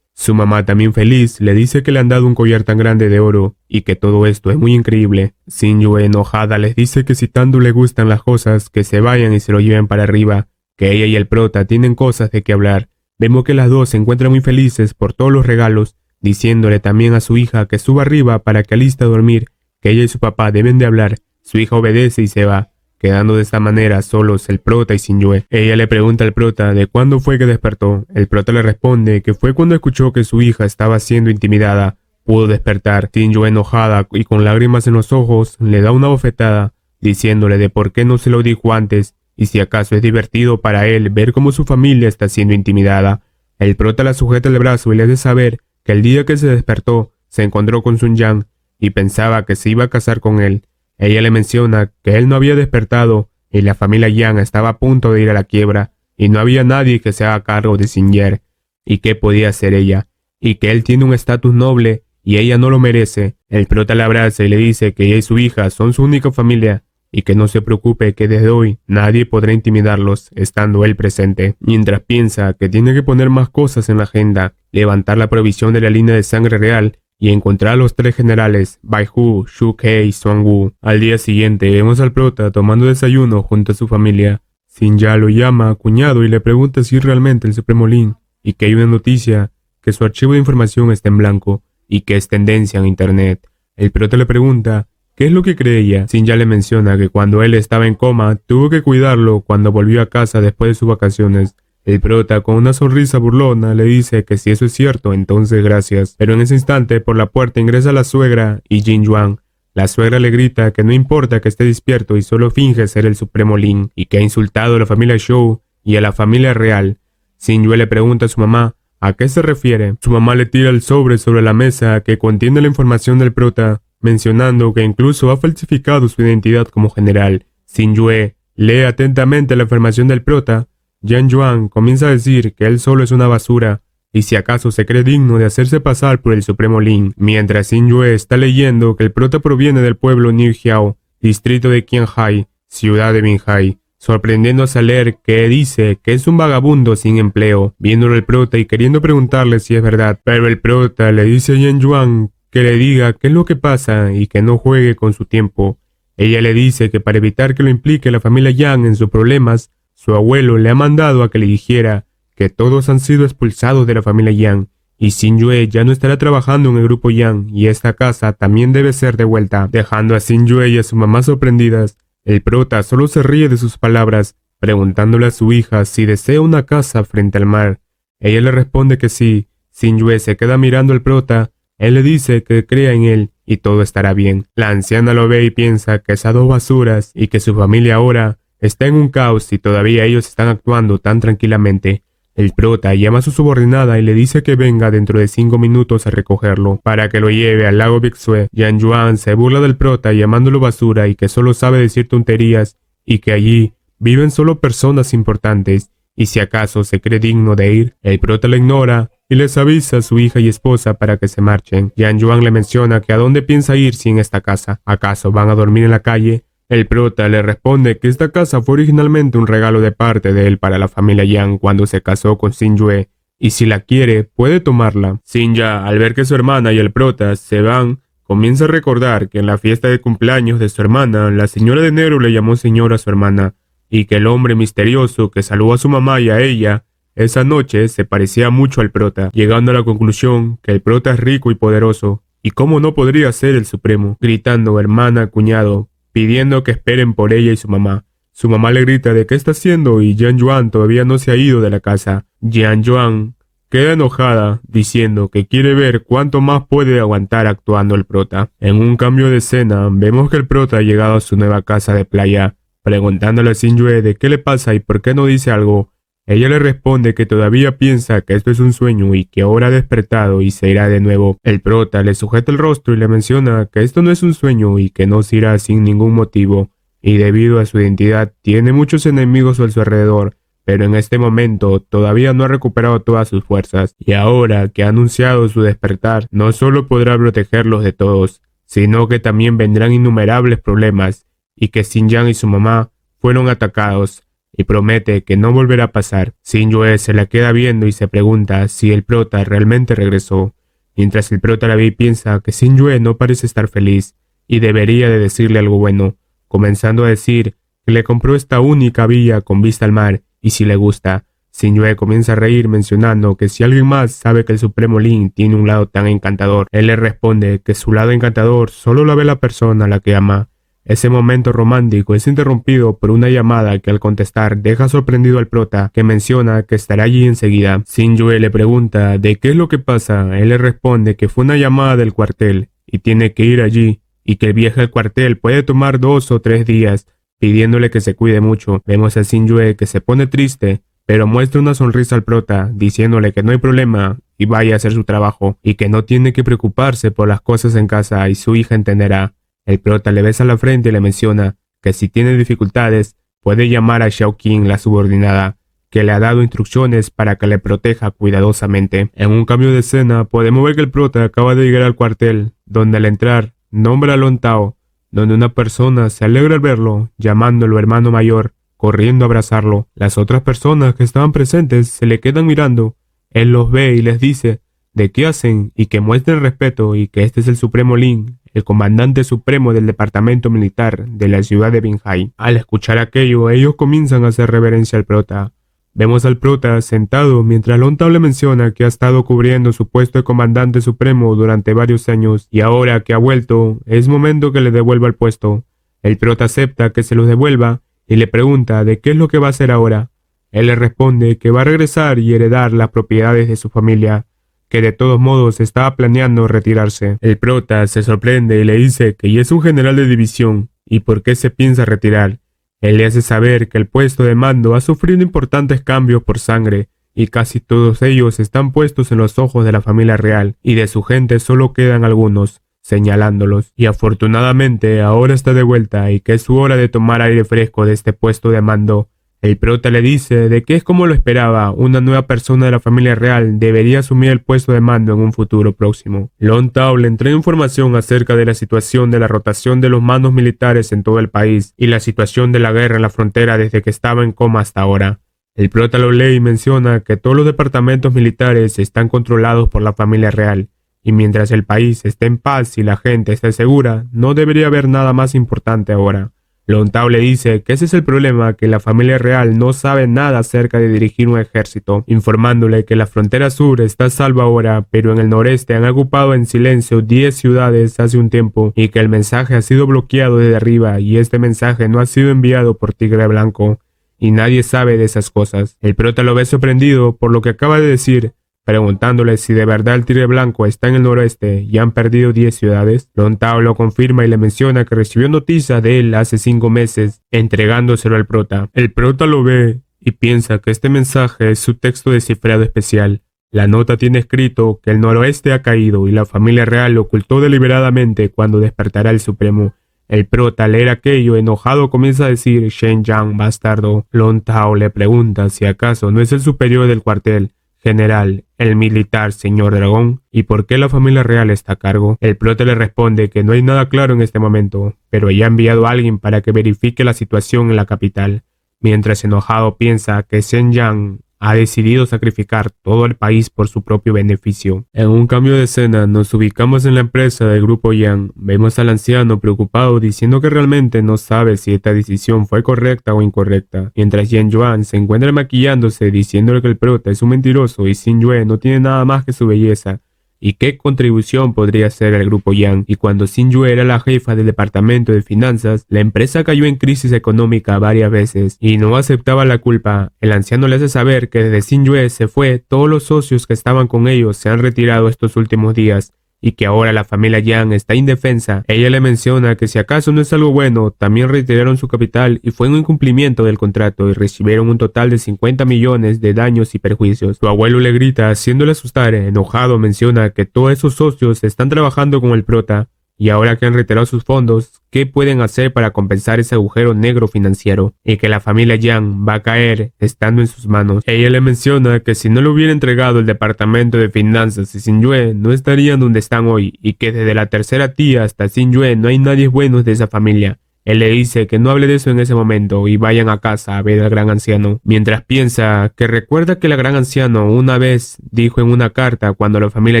Su mamá, también feliz, le dice que le han dado un collar tan grande de oro y que todo esto es muy increíble. Sin-yue, enojada, les dice que si tanto le gustan las cosas, que se vayan y se lo lleven para arriba, que ella y el prota tienen cosas de qué hablar. Vemos que las dos se encuentran muy felices por todos los regalos, diciéndole también a su hija que suba arriba para que aliste a dormir, que ella y su papá deben de hablar. Su hija obedece y se va, quedando de esta manera solos el prota y Sin-yue. Ella le pregunta al prota de cuándo fue que despertó. El prota le responde que fue cuando escuchó que su hija estaba siendo intimidada. Pudo despertar. Sin-yue, enojada y con lágrimas en los ojos, le da una bofetada, diciéndole de por qué no se lo dijo antes, y si acaso es divertido para él ver cómo su familia está siendo intimidada. El prota la sujeta el brazo y le hace saber que el día que se despertó, se encontró con Sun Yang y pensaba que se iba a casar con él. Ella le menciona que él no había despertado y la familia Yang estaba a punto de ir a la quiebra y no había nadie que se haga cargo de Sin-yue y qué podía hacer ella, y que él tiene un estatus noble y ella no lo merece. El prota la abraza y le dice que ella y su hija son su única familia y que no se preocupe, que desde hoy nadie podrá intimidarlos estando él presente, mientras piensa que tiene que poner más cosas en la agenda, levantar la provisión de la línea de sangre real y encontrar a los tres generales, Bai Hu, Shu Kei y Suan Wu. Al día siguiente vemos al prota tomando desayuno junto a su familia. Sin-ya lo llama a cuñado y le pregunta si es realmente el Supremo Lin y que hay una noticia, que su archivo de información está en blanco y que es tendencia en internet. El prota le pregunta ¿qué es lo que cree ella? Sin-ya le menciona que cuando él estaba en coma, tuvo que cuidarlo cuando volvió a casa después de sus vacaciones. El prota, con una sonrisa burlona, le dice que si eso es cierto, entonces gracias. Pero en ese instante, por la puerta ingresa la suegra y Jin Yuan. La suegra le grita que no importa que esté despierto y solo finge ser el Supremo Lin, y que ha insultado a la familia Zhou y a la familia real. Sin-yue le pregunta a su mamá ¿a qué se refiere? Su mamá le tira el sobre la mesa que contiene la información del prota, mencionando que incluso ha falsificado su identidad como general. Sin-yue lee atentamente la información del prota. Yan Yuan comienza a decir que él solo es una basura, y si acaso se cree digno de hacerse pasar por el Supremo Lin, mientras Sin-yue está leyendo que el prota proviene del pueblo Niujiao, distrito de Qianhai, ciudad de Binhai, sorprendiéndose al leer que dice que es un vagabundo sin empleo, viéndolo el prota y queriendo preguntarle si es verdad, pero el prota le dice a Yan Yuan que le diga qué es lo que pasa y que no juegue con su tiempo. Ella le dice que para evitar que lo implique la familia Yang en sus problemas, su abuelo le ha mandado a que le dijera que todos han sido expulsados de la familia Yang, y Sin-yue ya no estará trabajando en el grupo Yang, y esta casa también debe ser devuelta. Dejando a Sin-yue y a su mamá sorprendidas, el prota solo se ríe de sus palabras, preguntándole a su hija si desea una casa frente al mar. Ella le responde que sí. Sin-yue se queda mirando al prota. Él le dice que crea en él y todo estará bien. La anciana lo ve y piensa que esas dos basuras y que su familia ahora está en un caos y todavía ellos están actuando tan tranquilamente. El prota llama a su subordinada y le dice que venga dentro de 5 minutos a recogerlo para que lo lleve al lago Bixue. Yan Yuan se burla del prota llamándolo basura y que solo sabe decir tonterías y que allí viven solo personas importantes y si acaso se cree digno de ir. El prota la ignora y les avisa a su hija y esposa para que se marchen. Yan Yuan le menciona que a dónde piensa ir sin esta casa. ¿Acaso van a dormir en la calle? El prota le responde que esta casa fue originalmente un regalo de parte de él para la familia Yang cuando se casó con Sin-yue, y si la quiere, puede tomarla. Sin-ya, al ver que su hermana y el prota se van, comienza a recordar que en la fiesta de cumpleaños de su hermana, la señora de enero le llamó señora a su hermana, y que el hombre misterioso que saludó a su mamá y a ella esa noche se parecía mucho al prota, llegando a la conclusión que el prota es rico y poderoso, y cómo no podría ser el supremo, gritando hermana, cuñado, pidiendo que esperen por ella y su mamá. Su mamá le grita de qué está haciendo y Yan Yuan todavía no se ha ido de la casa. Yan Yuan queda enojada, diciendo que quiere ver cuánto más puede aguantar actuando el prota. En un cambio de escena, vemos que el prota ha llegado a su nueva casa de playa, preguntándole a Sin-yue de qué le pasa y por qué no dice algo. Ella le responde que todavía piensa que esto es un sueño y que ahora ha despertado y se irá de nuevo. El prota le sujeta el rostro y le menciona que esto no es un sueño y que no se irá sin ningún motivo, y debido a su identidad tiene muchos enemigos a su alrededor, pero en este momento todavía no ha recuperado todas sus fuerzas, y ahora que ha anunciado su despertar, no solo podrá protegerlos de todos, sino que también vendrán innumerables problemas, y que Xinjiang y su mamá fueron atacados, y promete que no volverá a pasar. Xinjue se la queda viendo y se pregunta si el prota realmente regresó, mientras el prota la ve y piensa que Xinjue no parece estar feliz, y debería de decirle algo bueno, comenzando a decir que le compró esta única villa con vista al mar, y si le gusta. Xinjue comienza a reír mencionando que si alguien más sabe que el Supremo Lin tiene un lado tan encantador, él le responde que su lado encantador solo lo ve la persona a la que ama. Ese momento romántico es interrumpido por una llamada que al contestar deja sorprendido al prota, que menciona que estará allí enseguida. Xinjue le pregunta de qué es lo que pasa. Él le responde que fue una llamada del cuartel y tiene que ir allí, y que el viaje al cuartel puede tomar 2 o 3 días, pidiéndole que se cuide mucho. Vemos a Xinjue que se pone triste, pero muestra una sonrisa al prota, diciéndole que no hay problema y vaya a hacer su trabajo, y que no tiene que preocuparse por las cosas en casa y su hija entenderá. El prota le besa la frente y le menciona que si tiene dificultades puede llamar a Xiao Qing, la subordinada, que le ha dado instrucciones para que le proteja cuidadosamente. En un cambio de escena podemos ver que el prota acaba de llegar al cuartel, donde al entrar nombra a Lon Tao, donde una persona se alegra al verlo, llamándolo hermano mayor, corriendo a abrazarlo. Las otras personas que estaban presentes se le quedan mirando. Él los ve y les dice de qué hacen y que muestren respeto, y que este es el Supremo Lin, el comandante supremo del departamento militar de la ciudad de Binhai. Al escuchar aquello, ellos comienzan a hacer reverencia al prota. Vemos al prota sentado mientras Lon Tao le menciona que ha estado cubriendo su puesto de comandante supremo durante varios años, y ahora que ha vuelto, es momento que le devuelva el puesto. El prota acepta que se lo devuelva y le pregunta de qué es lo que va a hacer ahora. Él le responde que va a regresar y heredar las propiedades de su familia, que de todos modos estaba planeando retirarse. El prota se sorprende y le dice que ya es un general de división y por qué se piensa retirar. Él le hace saber que el puesto de mando ha sufrido importantes cambios por sangre, y casi todos ellos están puestos en los ojos de la familia real, y de su gente solo quedan algunos, señalándolos, y afortunadamente ahora está de vuelta y que es su hora de tomar aire fresco de este puesto de mando. El prota le dice de que es como lo esperaba, una nueva persona de la familia real debería asumir el puesto de mando en un futuro próximo. Lon Tao le entrega información acerca de la situación de la rotación de los mandos militares en todo el país y la situación de la guerra en la frontera desde que estaba en coma hasta ahora. El prota lo lee y menciona que todos los departamentos militares están controlados por la familia real, y mientras el país esté en paz y la gente esté segura, no debería haber nada más importante ahora. Lon Tao le dice que ese es el problema, que la familia real no sabe nada acerca de dirigir un ejército, informándole que la frontera sur está a salvo ahora, pero en el noreste han ocupado en silencio 10 ciudades hace un tiempo, y que el mensaje ha sido bloqueado desde arriba, y este mensaje no ha sido enviado por Tigre Blanco, y nadie sabe de esas cosas. El prota lo ve sorprendido por lo que acaba de decir, preguntándole si de verdad el Tigre Blanco está en el noroeste y han perdido 10 ciudades. Lon Tao lo confirma y le menciona que recibió noticias de él hace 5 meses, entregándoselo al prota. El prota lo ve y piensa que este mensaje es su texto descifrado especial. La nota tiene escrito que el noroeste ha caído y la familia real lo ocultó deliberadamente cuando despertará el Supremo. El prota al leer aquello enojado comienza a decir Shen Yang bastardo. Lon Tao le pregunta si acaso no es el superior del cuartel general, el militar señor Dragón, y por qué la familia real está a cargo. El prota le responde que no hay nada claro en este momento, pero ya ha enviado a alguien para que verifique la situación en la capital, mientras enojado piensa que Shen Yang ha decidido sacrificar todo el país por su propio beneficio. En un cambio de escena nos ubicamos en la empresa del grupo Yang. Vemos al anciano preocupado diciendo que realmente no sabe si esta decisión fue correcta o incorrecta, mientras Yen Yuan se encuentra maquillándose diciéndole que el prota es un mentiroso y Xinjue no tiene nada más que su belleza. ¿Y qué contribución podría hacer el grupo Yang? Y cuando Xinjue era la jefa del departamento de finanzas, la empresa cayó en crisis económica varias veces y no aceptaba la culpa. El anciano le hace saber que desde Xinjue se fue, todos los socios que estaban con ellos se han retirado estos últimos días y que ahora la familia Yang está indefensa. Ella le menciona que si acaso no es algo bueno, también retiraron su capital y fue un incumplimiento del contrato y recibieron un total de 50 millones de daños y perjuicios. Su abuelo le grita, haciéndole asustar. Enojado menciona que todos esos socios están trabajando con el prota y ahora que han retirado sus fondos, ¿qué pueden hacer para compensar ese agujero negro financiero? Y que la familia Yang va a caer estando en sus manos. Ella le menciona que si no le hubiera entregado el departamento de finanzas y Xingyue no estarían donde están hoy y que desde la tercera tía hasta Xingyue no hay nadie bueno de esa familia. Él le dice que no hable de eso en ese momento y vayan a casa a ver al gran anciano, mientras piensa que recuerda que el gran anciano una vez dijo en una carta cuando la familia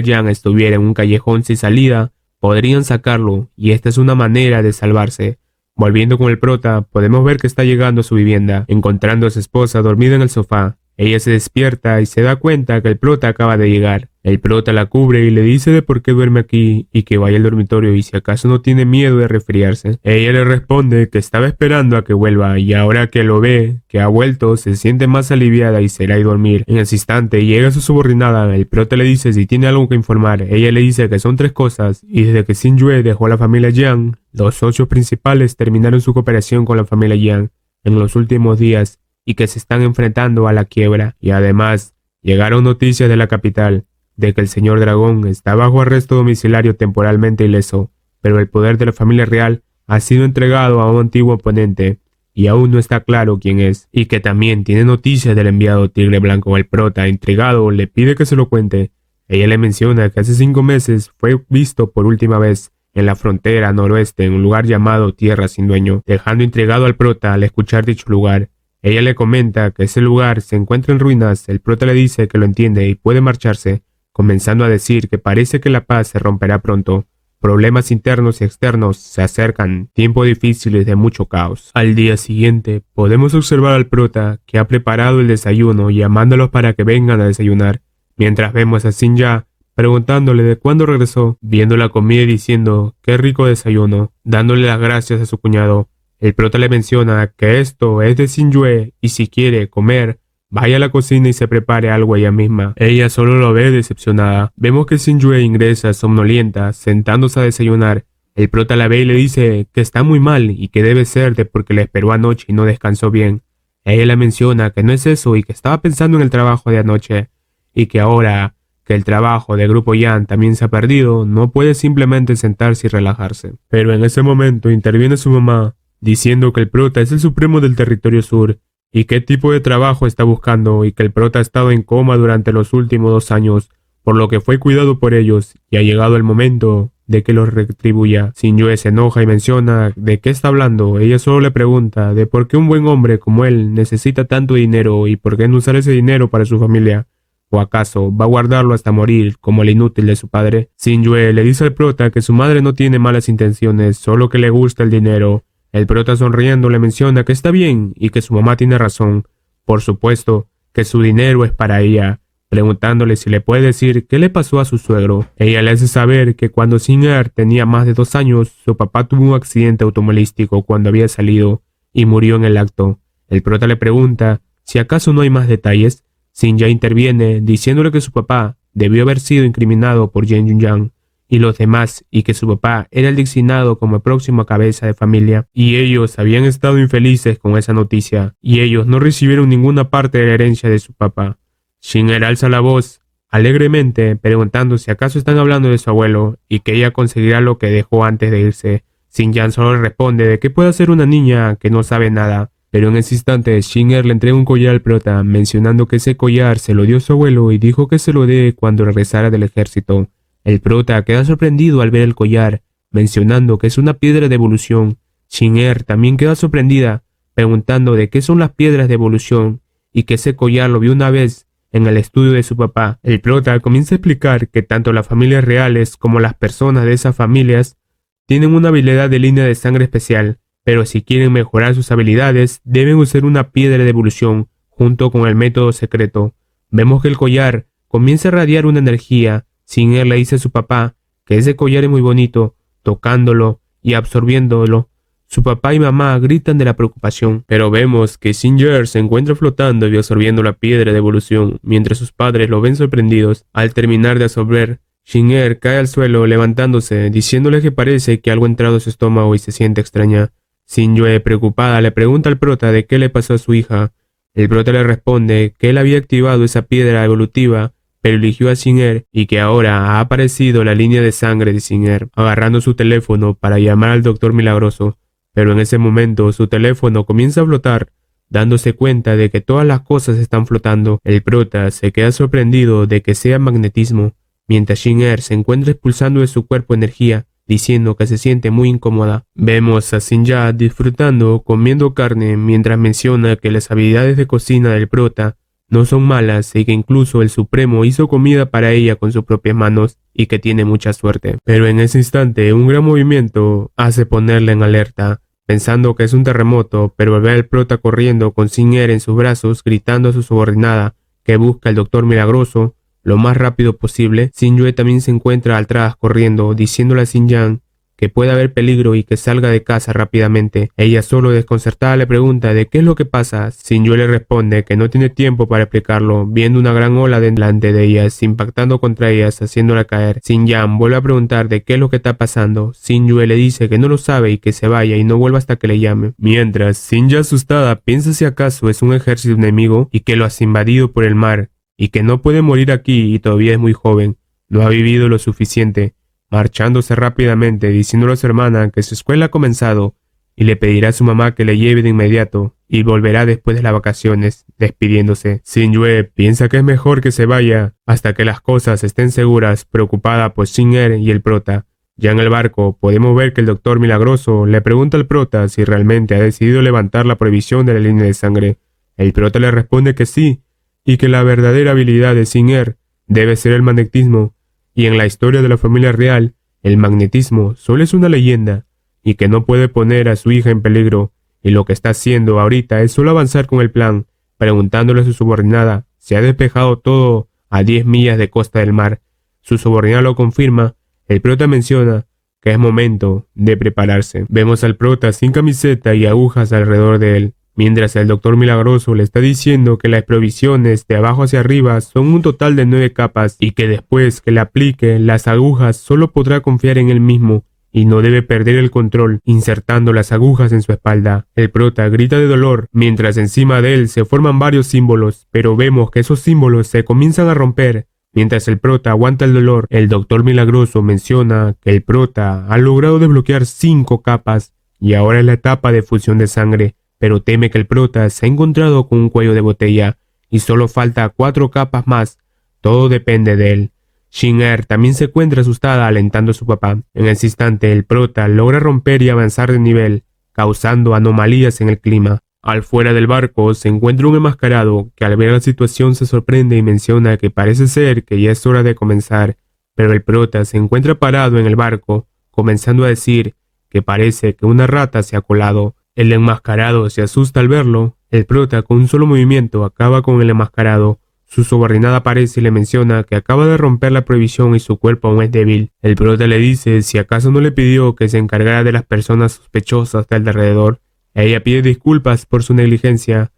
Yang estuviera en un callejón sin salida, podrían sacarlo, y esta es una manera de salvarse. Volviendo con el prota, podemos ver que está llegando a su vivienda, encontrando a su esposa dormida en el sofá. Ella se despierta y se da cuenta que el prota acaba de llegar. El prota la cubre y le dice de por qué duerme aquí y que vaya al dormitorio y si acaso no tiene miedo de resfriarse. Ella le responde que estaba esperando a que vuelva y ahora que lo ve, que ha vuelto, se siente más aliviada y se irá a dormir. En ese instante llega su subordinada, el prota le dice si tiene algo que informar. Ella le dice que son 3 cosas y desde que Xingyue dejó a la familia Yang, los socios principales terminaron su cooperación con la familia Yang en los últimos días y que se están enfrentando a la quiebra. Y además, llegaron noticias de la capital de que el señor Dragón está bajo arresto domiciliario temporalmente ileso, pero el poder de la familia real ha sido entregado a un antiguo oponente y aún no está claro quién es, y que también tiene noticias del enviado Tigre Blanco. El prota, intrigado, le pide que se lo cuente. Ella le menciona que hace 5 meses fue visto por última vez en la frontera noroeste en un lugar llamado Tierra Sin Dueño, dejando intrigado al prota al escuchar dicho lugar. Ella le comenta que ese lugar se encuentra en ruinas. El prota le dice que lo entiende y puede marcharse, comenzando a decir que parece que la paz se romperá pronto. Problemas internos y externos se acercan, tiempos difíciles de mucho caos. Al día siguiente, podemos observar al prota que ha preparado el desayuno y llamándolos para que vengan a desayunar, mientras vemos a Xinja preguntándole de cuándo regresó, viendo la comida y diciendo qué rico desayuno, dándole las gracias a su cuñado. El prota le menciona que esto es de Xingyue y si quiere comer, vaya a la cocina y se prepare algo ella misma. Ella solo lo ve decepcionada. Vemos que Xingyue ingresa somnolienta, sentándose a desayunar. El prota la ve y le dice que está muy mal y que debe ser de porque la esperó anoche y no descansó bien. Ella le menciona que no es eso y que estaba pensando en el trabajo de anoche y que ahora que el trabajo del grupo Yang también se ha perdido, no puede simplemente sentarse y relajarse. Pero en ese momento interviene su mamá, diciendo que el prota es el supremo del territorio sur y qué tipo de trabajo está buscando y que el prota ha estado en coma durante los últimos 2 años, por lo que fue cuidado por ellos y ha llegado el momento de que los retribuya. Xingyue se enoja y menciona de qué está hablando. Ella solo le pregunta de por qué un buen hombre como él necesita tanto dinero y por qué no usar ese dinero para su familia. ¿O acaso va a guardarlo hasta morir como el inútil de su padre? Xingyue le dice al prota que su madre no tiene malas intenciones, solo que le gusta el dinero. El prota sonriendo le menciona que está bien y que su mamá tiene razón. Por supuesto que su dinero es para ella, preguntándole si le puede decir qué le pasó a su suegro. Ella le hace saber que cuando Xin'er tenía más de 2 años, su papá tuvo un accidente automovilístico cuando había salido y murió en el acto. El prota le pregunta si acaso no hay más detalles. Xin'er interviene diciéndole que su papá debió haber sido incriminado por Yen Yunyang y los demás, y que su papá era el designado como próxima cabeza de familia, y ellos habían estado infelices con esa noticia, y ellos no recibieron ninguna parte de la herencia de su papá. Xin'er alza la voz alegremente, preguntando si acaso están hablando de su abuelo, y que ella conseguirá lo que dejó antes de irse. Xin'er solo responde de que puede hacer una niña que no sabe nada, pero en ese instante Xin'er le entrega un collar al prota, mencionando que ese collar se lo dio su abuelo y dijo que se lo dé cuando regresara del ejército. El prota queda sorprendido al ver el collar, mencionando que es una piedra de evolución. Xin'er también queda sorprendida, preguntando de qué son las piedras de evolución, y que ese collar lo vio una vez en el estudio de su papá. El prota comienza a explicar que tanto las familias reales como las personas de esas familias tienen una habilidad de línea de sangre especial, pero si quieren mejorar sus habilidades, deben usar una piedra de evolución junto con el método secreto. Vemos que el collar comienza a irradiar una energía. Xin'er le dice a su papá que ese collar es muy bonito, tocándolo y absorbiéndolo. Su papá y mamá gritan de la preocupación, pero vemos que Xin'er se encuentra flotando y absorbiendo la piedra de evolución, mientras sus padres lo ven sorprendidos. Al terminar de absorber Shin-Er cae al suelo levantándose, diciéndole que parece que algo ha entrado a su estómago y se siente extraña. Shin-Yue, preocupada, le pregunta al prota de qué le pasó a su hija. El prota le responde que él había activado esa piedra evolutiva, pero eligió a Shin-Er y que ahora ha aparecido la línea de sangre de Shin-Er, agarrando su teléfono para llamar al Doctor Milagroso. Pero en ese momento su teléfono comienza a flotar. Dándose cuenta de que todas las cosas están flotando, el prota se queda sorprendido de que sea magnetismo, mientras Shin-Er se encuentra expulsando de su cuerpo energía, diciendo que se siente muy incómoda. Vemos a Shin-Ya disfrutando, comiendo carne, mientras menciona que las habilidades de cocina del prota no son malas y que incluso el Supremo hizo comida para ella con sus propias manos y que tiene mucha suerte. Pero en ese instante un gran movimiento hace ponerla en alerta, pensando que es un terremoto, pero al ver al prota corriendo con Shin-Er en sus brazos, gritando a su subordinada que busca al Doctor Milagroso lo más rápido posible, Shin-Yue también se encuentra atrás corriendo, diciéndole a Shin-Yang que puede haber peligro y que salga de casa rápidamente. Ella solo desconcertada le pregunta de qué es lo que pasa. Shin-Yue le responde que no tiene tiempo para explicarlo, viendo una gran ola delante de ellas, impactando contra ellas, haciéndola caer. Shin-Yang vuelve a preguntar de qué es lo que está pasando. Shin-Yue le dice que no lo sabe y que se vaya y no vuelva hasta que le llame. Mientras, Shin-Ya asustada piensa si acaso es un ejército enemigo y que lo has invadido por el mar, y que no puede morir aquí y todavía es muy joven, no ha vivido lo suficiente, marchándose rápidamente, diciéndole a su hermana que su escuela ha comenzado y le pedirá a su mamá que le lleve de inmediato y volverá después de las vacaciones, despidiéndose. Shin-Yue piensa que es mejor que se vaya hasta que las cosas estén seguras, preocupada por Shin-Er y el prota. Ya en el barco podemos ver que el Doctor Milagroso le pregunta al prota si realmente ha decidido levantar la prohibición de la línea de sangre. El prota le responde que sí, y que la verdadera habilidad de Shin-Er debe ser el magnetismo, y en la historia de la familia real, el magnetismo solo es una leyenda, y que no puede poner a su hija en peligro, y lo que está haciendo ahorita es solo avanzar con el plan, preguntándole a su subordinada si ha despejado todo a 10 millas de costa del mar. Su subordinada lo confirma, el prota menciona que es momento de prepararse. Vemos al prota sin camiseta y agujas alrededor de él, mientras el Doctor Milagroso le está diciendo que las provisiones de abajo hacia arriba son un total de 9 capas y que después que le aplique las agujas solo podrá confiar en él mismo y no debe perder el control insertando las agujas en su espalda. El prota grita de dolor mientras encima de él se forman varios símbolos, pero vemos que esos símbolos se comienzan a romper. Mientras el prota aguanta el dolor, el Doctor Milagroso menciona que el prota ha logrado desbloquear 5 capas y ahora es la etapa de fusión de sangre, pero teme que el prota se ha encontrado con un cuello de botella y solo falta 4 capas más. Todo depende de él. Shin-Er también se encuentra asustada alentando a su papá. En ese instante el prota logra romper y avanzar de nivel, causando anomalías en el clima. Al fuera del barco se encuentra un enmascarado que al ver la situación se sorprende y menciona que parece ser que ya es hora de comenzar, pero el prota se encuentra parado en el barco, comenzando a decir que parece que una rata se ha colado. El enmascarado se asusta al verlo. El prota con un solo movimiento acaba con el enmascarado. Su subordinada aparece y le menciona que acaba de romper la prohibición y su cuerpo aún es débil. El prota le dice si acaso no le pidió que se encargara de las personas sospechosas de alrededor. Ella pide disculpas por su negligencia.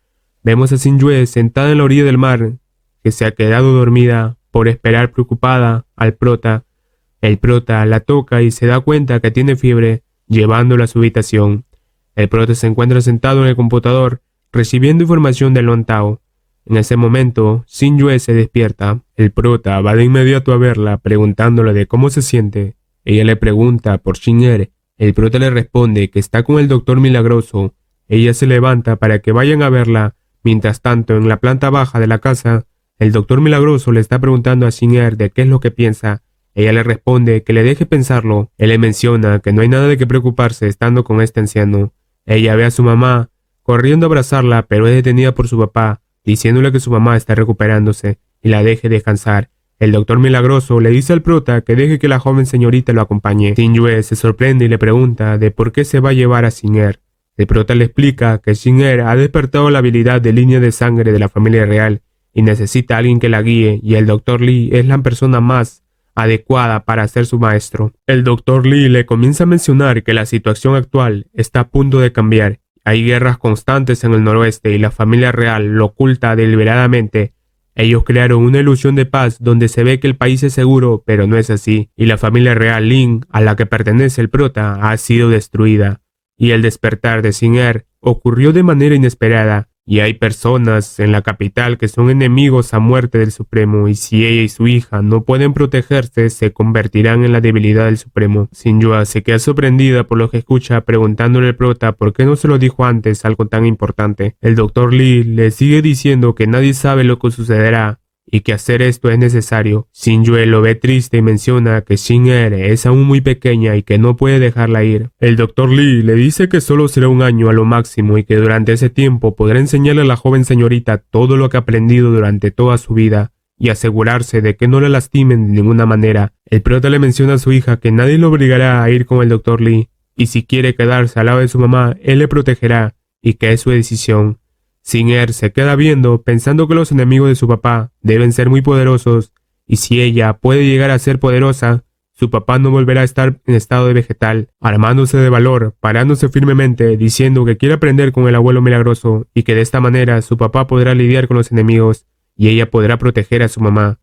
Vemos a Shin-Yue sentada en la orilla del mar, que se ha quedado dormida por esperar preocupada al prota. El prota la toca y se da cuenta que tiene fiebre, llevándola a su habitación. El prota se encuentra sentado en el computador, recibiendo información de Lon Tao. En ese momento, Shin-Yue se despierta. El prota va de inmediato a verla, preguntándole de cómo se siente. Ella le pregunta por Shin-Er. El prota le responde que está con el Doctor Milagroso. Ella se levanta para que vayan a verla. Mientras tanto, en la planta baja de la casa, el Doctor Milagroso le está preguntando a Shin-Er de qué es lo que piensa. Ella le responde que le deje pensarlo. Él le menciona que no hay nada de qué preocuparse estando con este anciano. Ella ve a su mamá corriendo a abrazarla, pero es detenida por su papá, diciéndole que su mamá está recuperándose y la deje descansar. El Doctor Milagroso le dice al prota que deje que la joven señorita lo acompañe. Shin-Yue se sorprende y le pregunta de por qué se va a llevar a Shin-Er. El prota le explica que Shin-Er ha despertado la habilidad de línea de sangre de la familia real y necesita a alguien que la guíe, y el Dr. Lee es la persona más adecuada para ser su maestro. El Dr. Lee le comienza a mencionar que la situación actual está a punto de cambiar. Hay guerras constantes en el noroeste y la familia real lo oculta deliberadamente. Ellos crearon una ilusión de paz donde se ve que el país es seguro, pero no es así, y la familia real Lin, a la que pertenece el prota, ha sido destruida. Y el despertar de Xin-Er ocurrió de manera inesperada, y hay personas en la capital que son enemigos a muerte del Supremo, y si ella y su hija no pueden protegerse, se convertirán en la debilidad del Supremo. Xin-Yue se queda sorprendida por lo que escucha, preguntándole al prota por qué no se lo dijo antes algo tan importante. El Dr. Lee le sigue diciendo que nadie sabe lo que sucederá, y que hacer esto es necesario. Xin-Yue lo ve triste y menciona que Xin-Er es aún muy pequeña y que no puede dejarla ir. El Dr. Lee le dice que solo será un año a lo máximo y que durante ese tiempo podrá enseñarle a la joven señorita todo lo que ha aprendido durante toda su vida y asegurarse de que no la lastimen de ninguna manera. El prota le menciona a su hija que nadie lo obligará a ir con el Dr. Lee y si quiere quedarse al lado de su mamá, él le protegerá y que es su decisión. Xin-Er se queda viendo, pensando que los enemigos de su papá deben ser muy poderosos, y si ella puede llegar a ser poderosa, su papá no volverá a estar en estado de vegetal, armándose de valor, parándose firmemente, diciendo que quiere aprender con el abuelo milagroso, y que de esta manera su papá podrá lidiar con los enemigos, y ella podrá proteger a su mamá,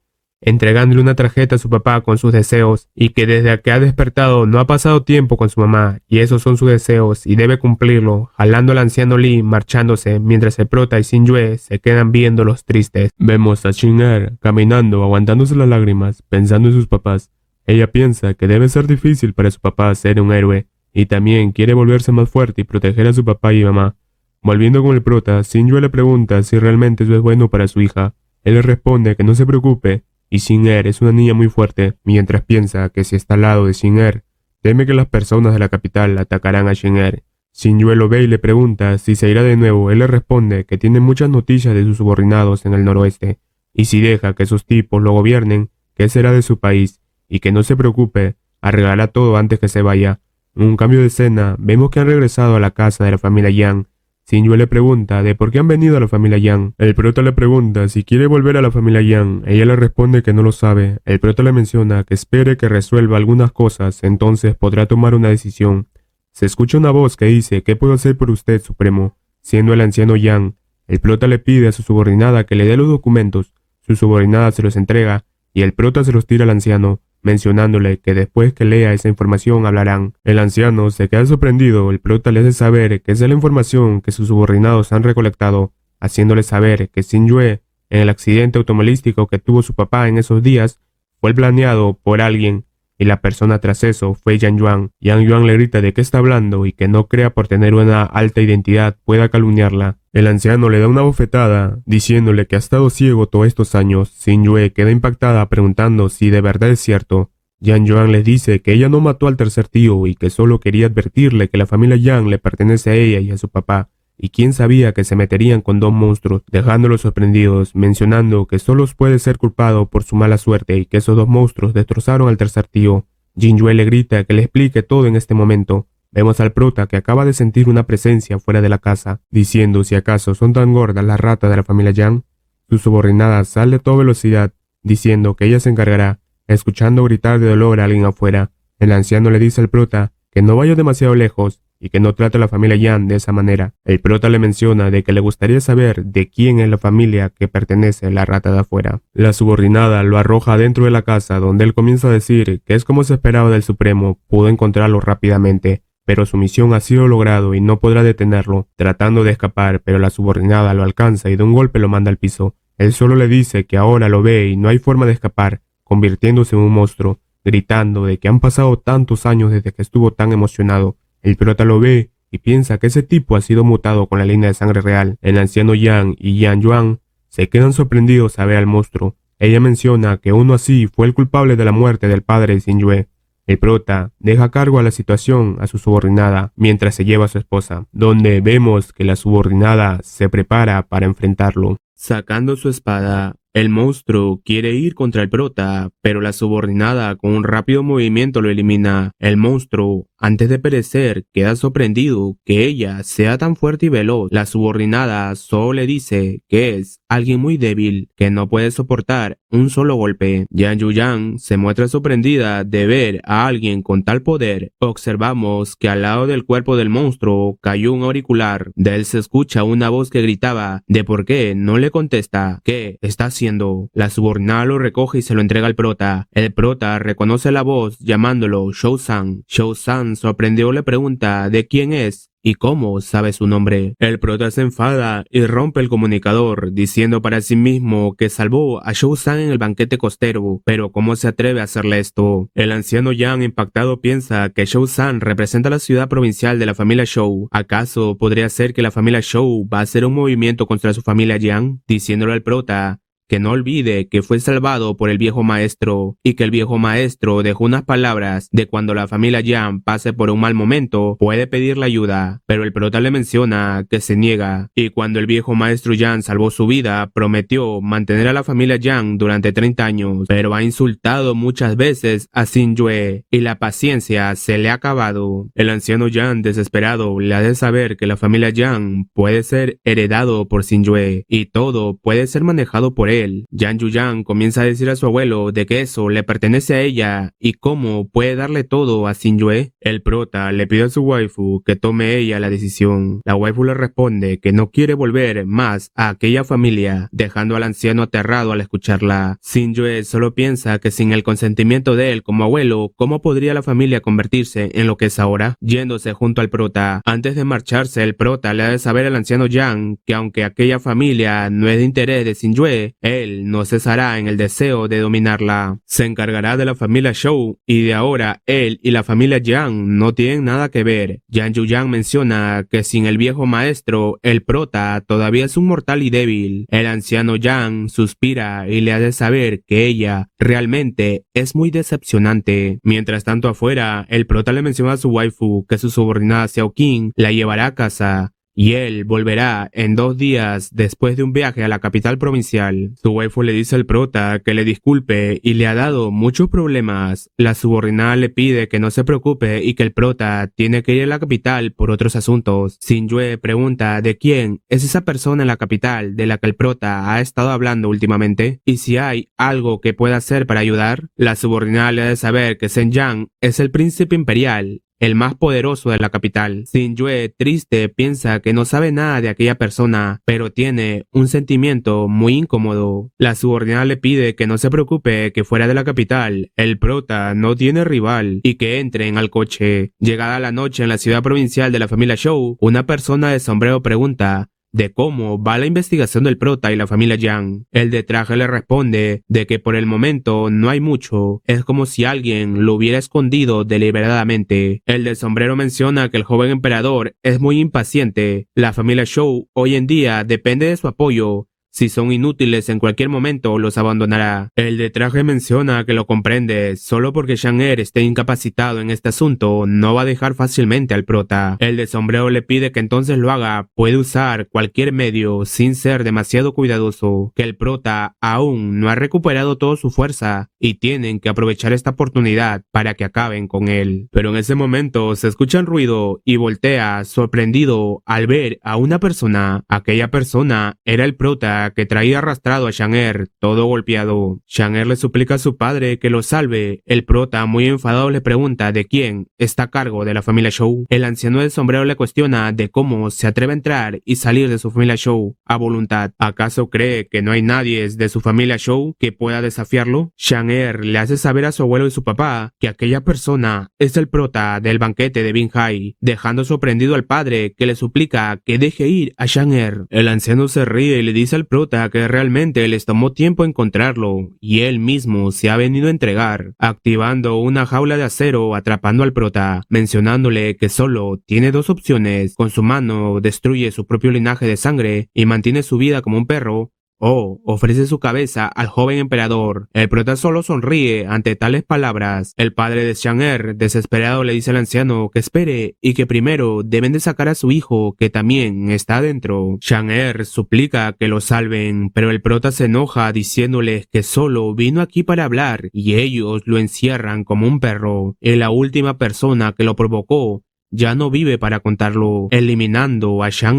entregándole una tarjeta a su papá con sus deseos, y que desde que ha despertado no ha pasado tiempo con su mamá, y esos son sus deseos, y debe cumplirlo, jalando al anciano Lee, marchándose, mientras el prota y Xin-Yue se quedan viéndolos tristes. Vemos a Xin-Er caminando, aguantándose las lágrimas, pensando en sus papás. Ella piensa que debe ser difícil para su papá ser un héroe, y también quiere volverse más fuerte y proteger a su papá y mamá. Volviendo con el prota, Xin-Yue le pregunta si realmente eso es bueno para su hija. Él le responde que no se preocupe, y Xin-Er es una niña muy fuerte, mientras piensa que si está al lado de Xin-Er, teme que las personas de la capital atacarán a Xin-Er. Xin-Yue lo ve y le pregunta si se irá de nuevo. Él le responde que tiene muchas noticias de sus subordinados en el noroeste, y si deja que esos tipos lo gobiernen, ¿qué será de su país? Y que no se preocupe, arreglará todo antes que se vaya. En un cambio de escena, vemos que han regresado a la casa de la familia Yang. Xin-Yue le pregunta de por qué han venido a la familia Yang. El prota le pregunta si quiere volver a la familia Yang. Ella le responde que no lo sabe. El prota le menciona que espere que resuelva algunas cosas, entonces podrá tomar una decisión. Se escucha una voz que dice: ¿qué puedo hacer por usted, Supremo? Siendo el anciano Yang. El prota le pide a su subordinada que le dé los documentos. Su subordinada se los entrega y el prota se los tira al anciano, mencionándole que después que lea esa información hablarán. El anciano se queda sorprendido. El prota le hace saber que esa es la información que sus subordinados han recolectado, haciéndole saber que Xin-Yue, en el accidente automovilístico que tuvo su papá en esos días, fue planeado por alguien, y la persona tras eso fue Yang Yuan. Yang Yuan le grita de qué está hablando y que no crea por tener una alta identidad pueda calumniarla. El anciano le da una bofetada, diciéndole que ha estado ciego todos estos años. Xin-Yue queda impactada preguntando si de verdad es cierto. Yang Yuan le dice que ella no mató al tercer tío y que solo quería advertirle que la familia Yang le pertenece a ella y a su papá, y quién sabía que se meterían con dos monstruos, dejándolos sorprendidos, mencionando que solo puede ser culpado por su mala suerte y que esos dos monstruos destrozaron al tercer tío. Xin-Yue le grita que le explique todo en este momento. Vemos al prota que acaba de sentir una presencia fuera de la casa, diciendo si acaso son tan gordas las ratas de la familia Yang. Su subordinada sale a toda velocidad, diciendo que ella se encargará, escuchando gritar de dolor a alguien afuera. El anciano le dice al prota que no vaya demasiado lejos y que no trate a la familia Yang de esa manera. El prota le menciona de que le gustaría saber de quién es la familia que pertenece a la rata de afuera. La subordinada lo arroja dentro de la casa, donde él comienza a decir que es como se esperaba del Supremo, pudo encontrarlo rápidamente, pero su misión ha sido logrado y no podrá detenerlo, tratando de escapar, pero la subordinada lo alcanza y de un golpe lo manda al piso. Él solo le dice que ahora lo ve y no hay forma de escapar, convirtiéndose en un monstruo, gritando de que han pasado tantos años desde que estuvo tan emocionado. El prota lo ve y piensa que ese tipo ha sido mutado con la línea de sangre real. El anciano Yang y Yang Yuan se quedan sorprendidos a ver al monstruo. Ella menciona que uno así fue el culpable de la muerte del padre de Xin-Yue. El prota deja a cargo a la situación a su subordinada mientras se lleva a su esposa, donde vemos que la subordinada se prepara para enfrentarlo. Sacando su espada, el monstruo quiere ir contra el prota, pero la subordinada con un rápido movimiento lo elimina. El monstruo antes de perecer, queda sorprendido que ella sea tan fuerte y veloz. La subordinada solo le dice que es alguien muy débil, que no puede soportar un solo golpe. Yan Yuyan se muestra sorprendida de ver a alguien con tal poder. Observamos que al lado del cuerpo del monstruo cayó un auricular. De él se escucha una voz que gritaba de por qué no le contesta. ¿Qué está haciendo? La subordinada lo recoge y se lo entrega al prota. El prota reconoce la voz llamándolo Shou-san. Shou-san sorprendido le pregunta de quién es y cómo sabe su nombre. El prota se enfada y rompe el comunicador, diciendo para sí mismo que salvó a Shou-san en el banquete costero, pero ¿cómo se atreve a hacerle esto? El anciano Yang, impactado, piensa que Shou-san representa la ciudad provincial de la familia Shou. ¿Acaso podría ser que la familia Shou va a hacer un movimiento contra su familia Yang? Diciéndole al prota que no olvide que fue salvado por el viejo maestro y que el viejo maestro dejó unas palabras de cuando la familia Yang pase por un mal momento puede pedirle ayuda, pero el prota le menciona que se niega, y cuando el viejo maestro Yang salvó su vida prometió mantener a la familia Yang durante 30 años, pero ha insultado muchas veces a Xin Yue y la paciencia se le ha acabado. El anciano Yang, desesperado, le hace saber que la familia Yang puede ser heredado por Xin Yue y todo puede ser manejado por él. Yan Yuyan comienza a decir a su abuelo de que eso le pertenece a ella y cómo puede darle todo a Xin Yue. El prota le pide a su waifu que tome ella la decisión. La waifu le responde que no quiere volver más a aquella familia, dejando al anciano aterrado al escucharla. Xin Yue solo piensa que sin el consentimiento de él como abuelo, ¿cómo podría la familia convertirse en lo que es ahora? Yéndose junto al prota. Antes de marcharse, el prota le ha de saber al anciano Yang que aunque aquella familia no es de interés de Xin Yue, él no cesará en el deseo de dominarla. Se encargará de la familia Shou y de ahora él y la familia Yang no tienen nada que ver. Yan Yuyan menciona que sin el viejo maestro, el prota todavía es un mortal y débil. El anciano Yang suspira y le hace saber que ella realmente es muy decepcionante. Mientras tanto afuera, el prota le menciona a su waifu que su subordinada Xiao Qing la llevará a casa y él volverá en 2 días después de un viaje a la capital provincial. Su waifu le dice al prota que le disculpe y le ha dado muchos problemas. La subordinada le pide que no se preocupe y que el prota tiene que ir a la capital por otros asuntos. Xin Yue pregunta de quién es esa persona en la capital de la que el prota ha estado hablando últimamente y si hay algo que pueda hacer para ayudar. La subordinada le ha de saber que Zhen Yang es el príncipe imperial, el más poderoso de la capital. Xin Yue, triste, piensa que no sabe nada de aquella persona, pero tiene un sentimiento muy incómodo. La subordinada le pide que no se preocupe, que fuera de la capital el prota no tiene rival y que entren al coche. Llegada la noche en la ciudad provincial de la familia Shou, una persona de sombrero pregunta de cómo va la investigación del prota y la familia Yang. El de traje le responde de que por el momento no hay mucho, es como si alguien lo hubiera escondido deliberadamente. El de sombrero menciona que el joven emperador es muy impaciente. La familia Shou hoy en día depende de su apoyo. Si son inútiles en cualquier momento los abandonará. El de traje menciona que lo comprende, solo porque Shang-Er esté incapacitado en este asunto no va a dejar fácilmente al prota. El de sombrero le pide que entonces lo haga, puede usar cualquier medio sin ser demasiado cuidadoso, que el prota aún no ha recuperado toda su fuerza y tienen que aprovechar esta oportunidad para que acaben con él. Pero en ese momento se escucha un ruido y voltea sorprendido al ver a una persona. Aquella persona era el prota que traía arrastrado a Shang-Er, todo golpeado. Shang-Er le suplica a su padre que lo salve. El prota, muy enfadado, le pregunta de quién está a cargo de la familia Shou. El anciano del sombrero le cuestiona de cómo se atreve a entrar y salir de su familia Shou a voluntad. ¿Acaso cree que no hay nadie de su familia Shou que pueda desafiarlo? Shang-Er le hace saber a su abuelo y su papá que aquella persona es el prota del banquete de Bin Hai, dejando sorprendido al padre que le suplica que deje ir a Shang-Er. El anciano se ríe y le dice al prota que realmente les tomó tiempo encontrarlo y él mismo se ha venido a entregar, activando una jaula de acero atrapando al prota, mencionándole que solo tiene 2 opciones: con su mano destruye su propio linaje de sangre y mantiene su vida como un perro, O ofrece su cabeza al joven emperador. El prota solo sonríe ante tales palabras. El padre de Xiang desesperado, le dice al anciano que espere y que primero deben de sacar a su hijo, que también está adentro. Xiang suplica que lo salven, pero el prota se enoja diciéndoles que solo vino aquí para hablar y ellos lo encierran como un perro. Y la última persona que lo provocó ya no vive para contarlo, eliminando a Xiang.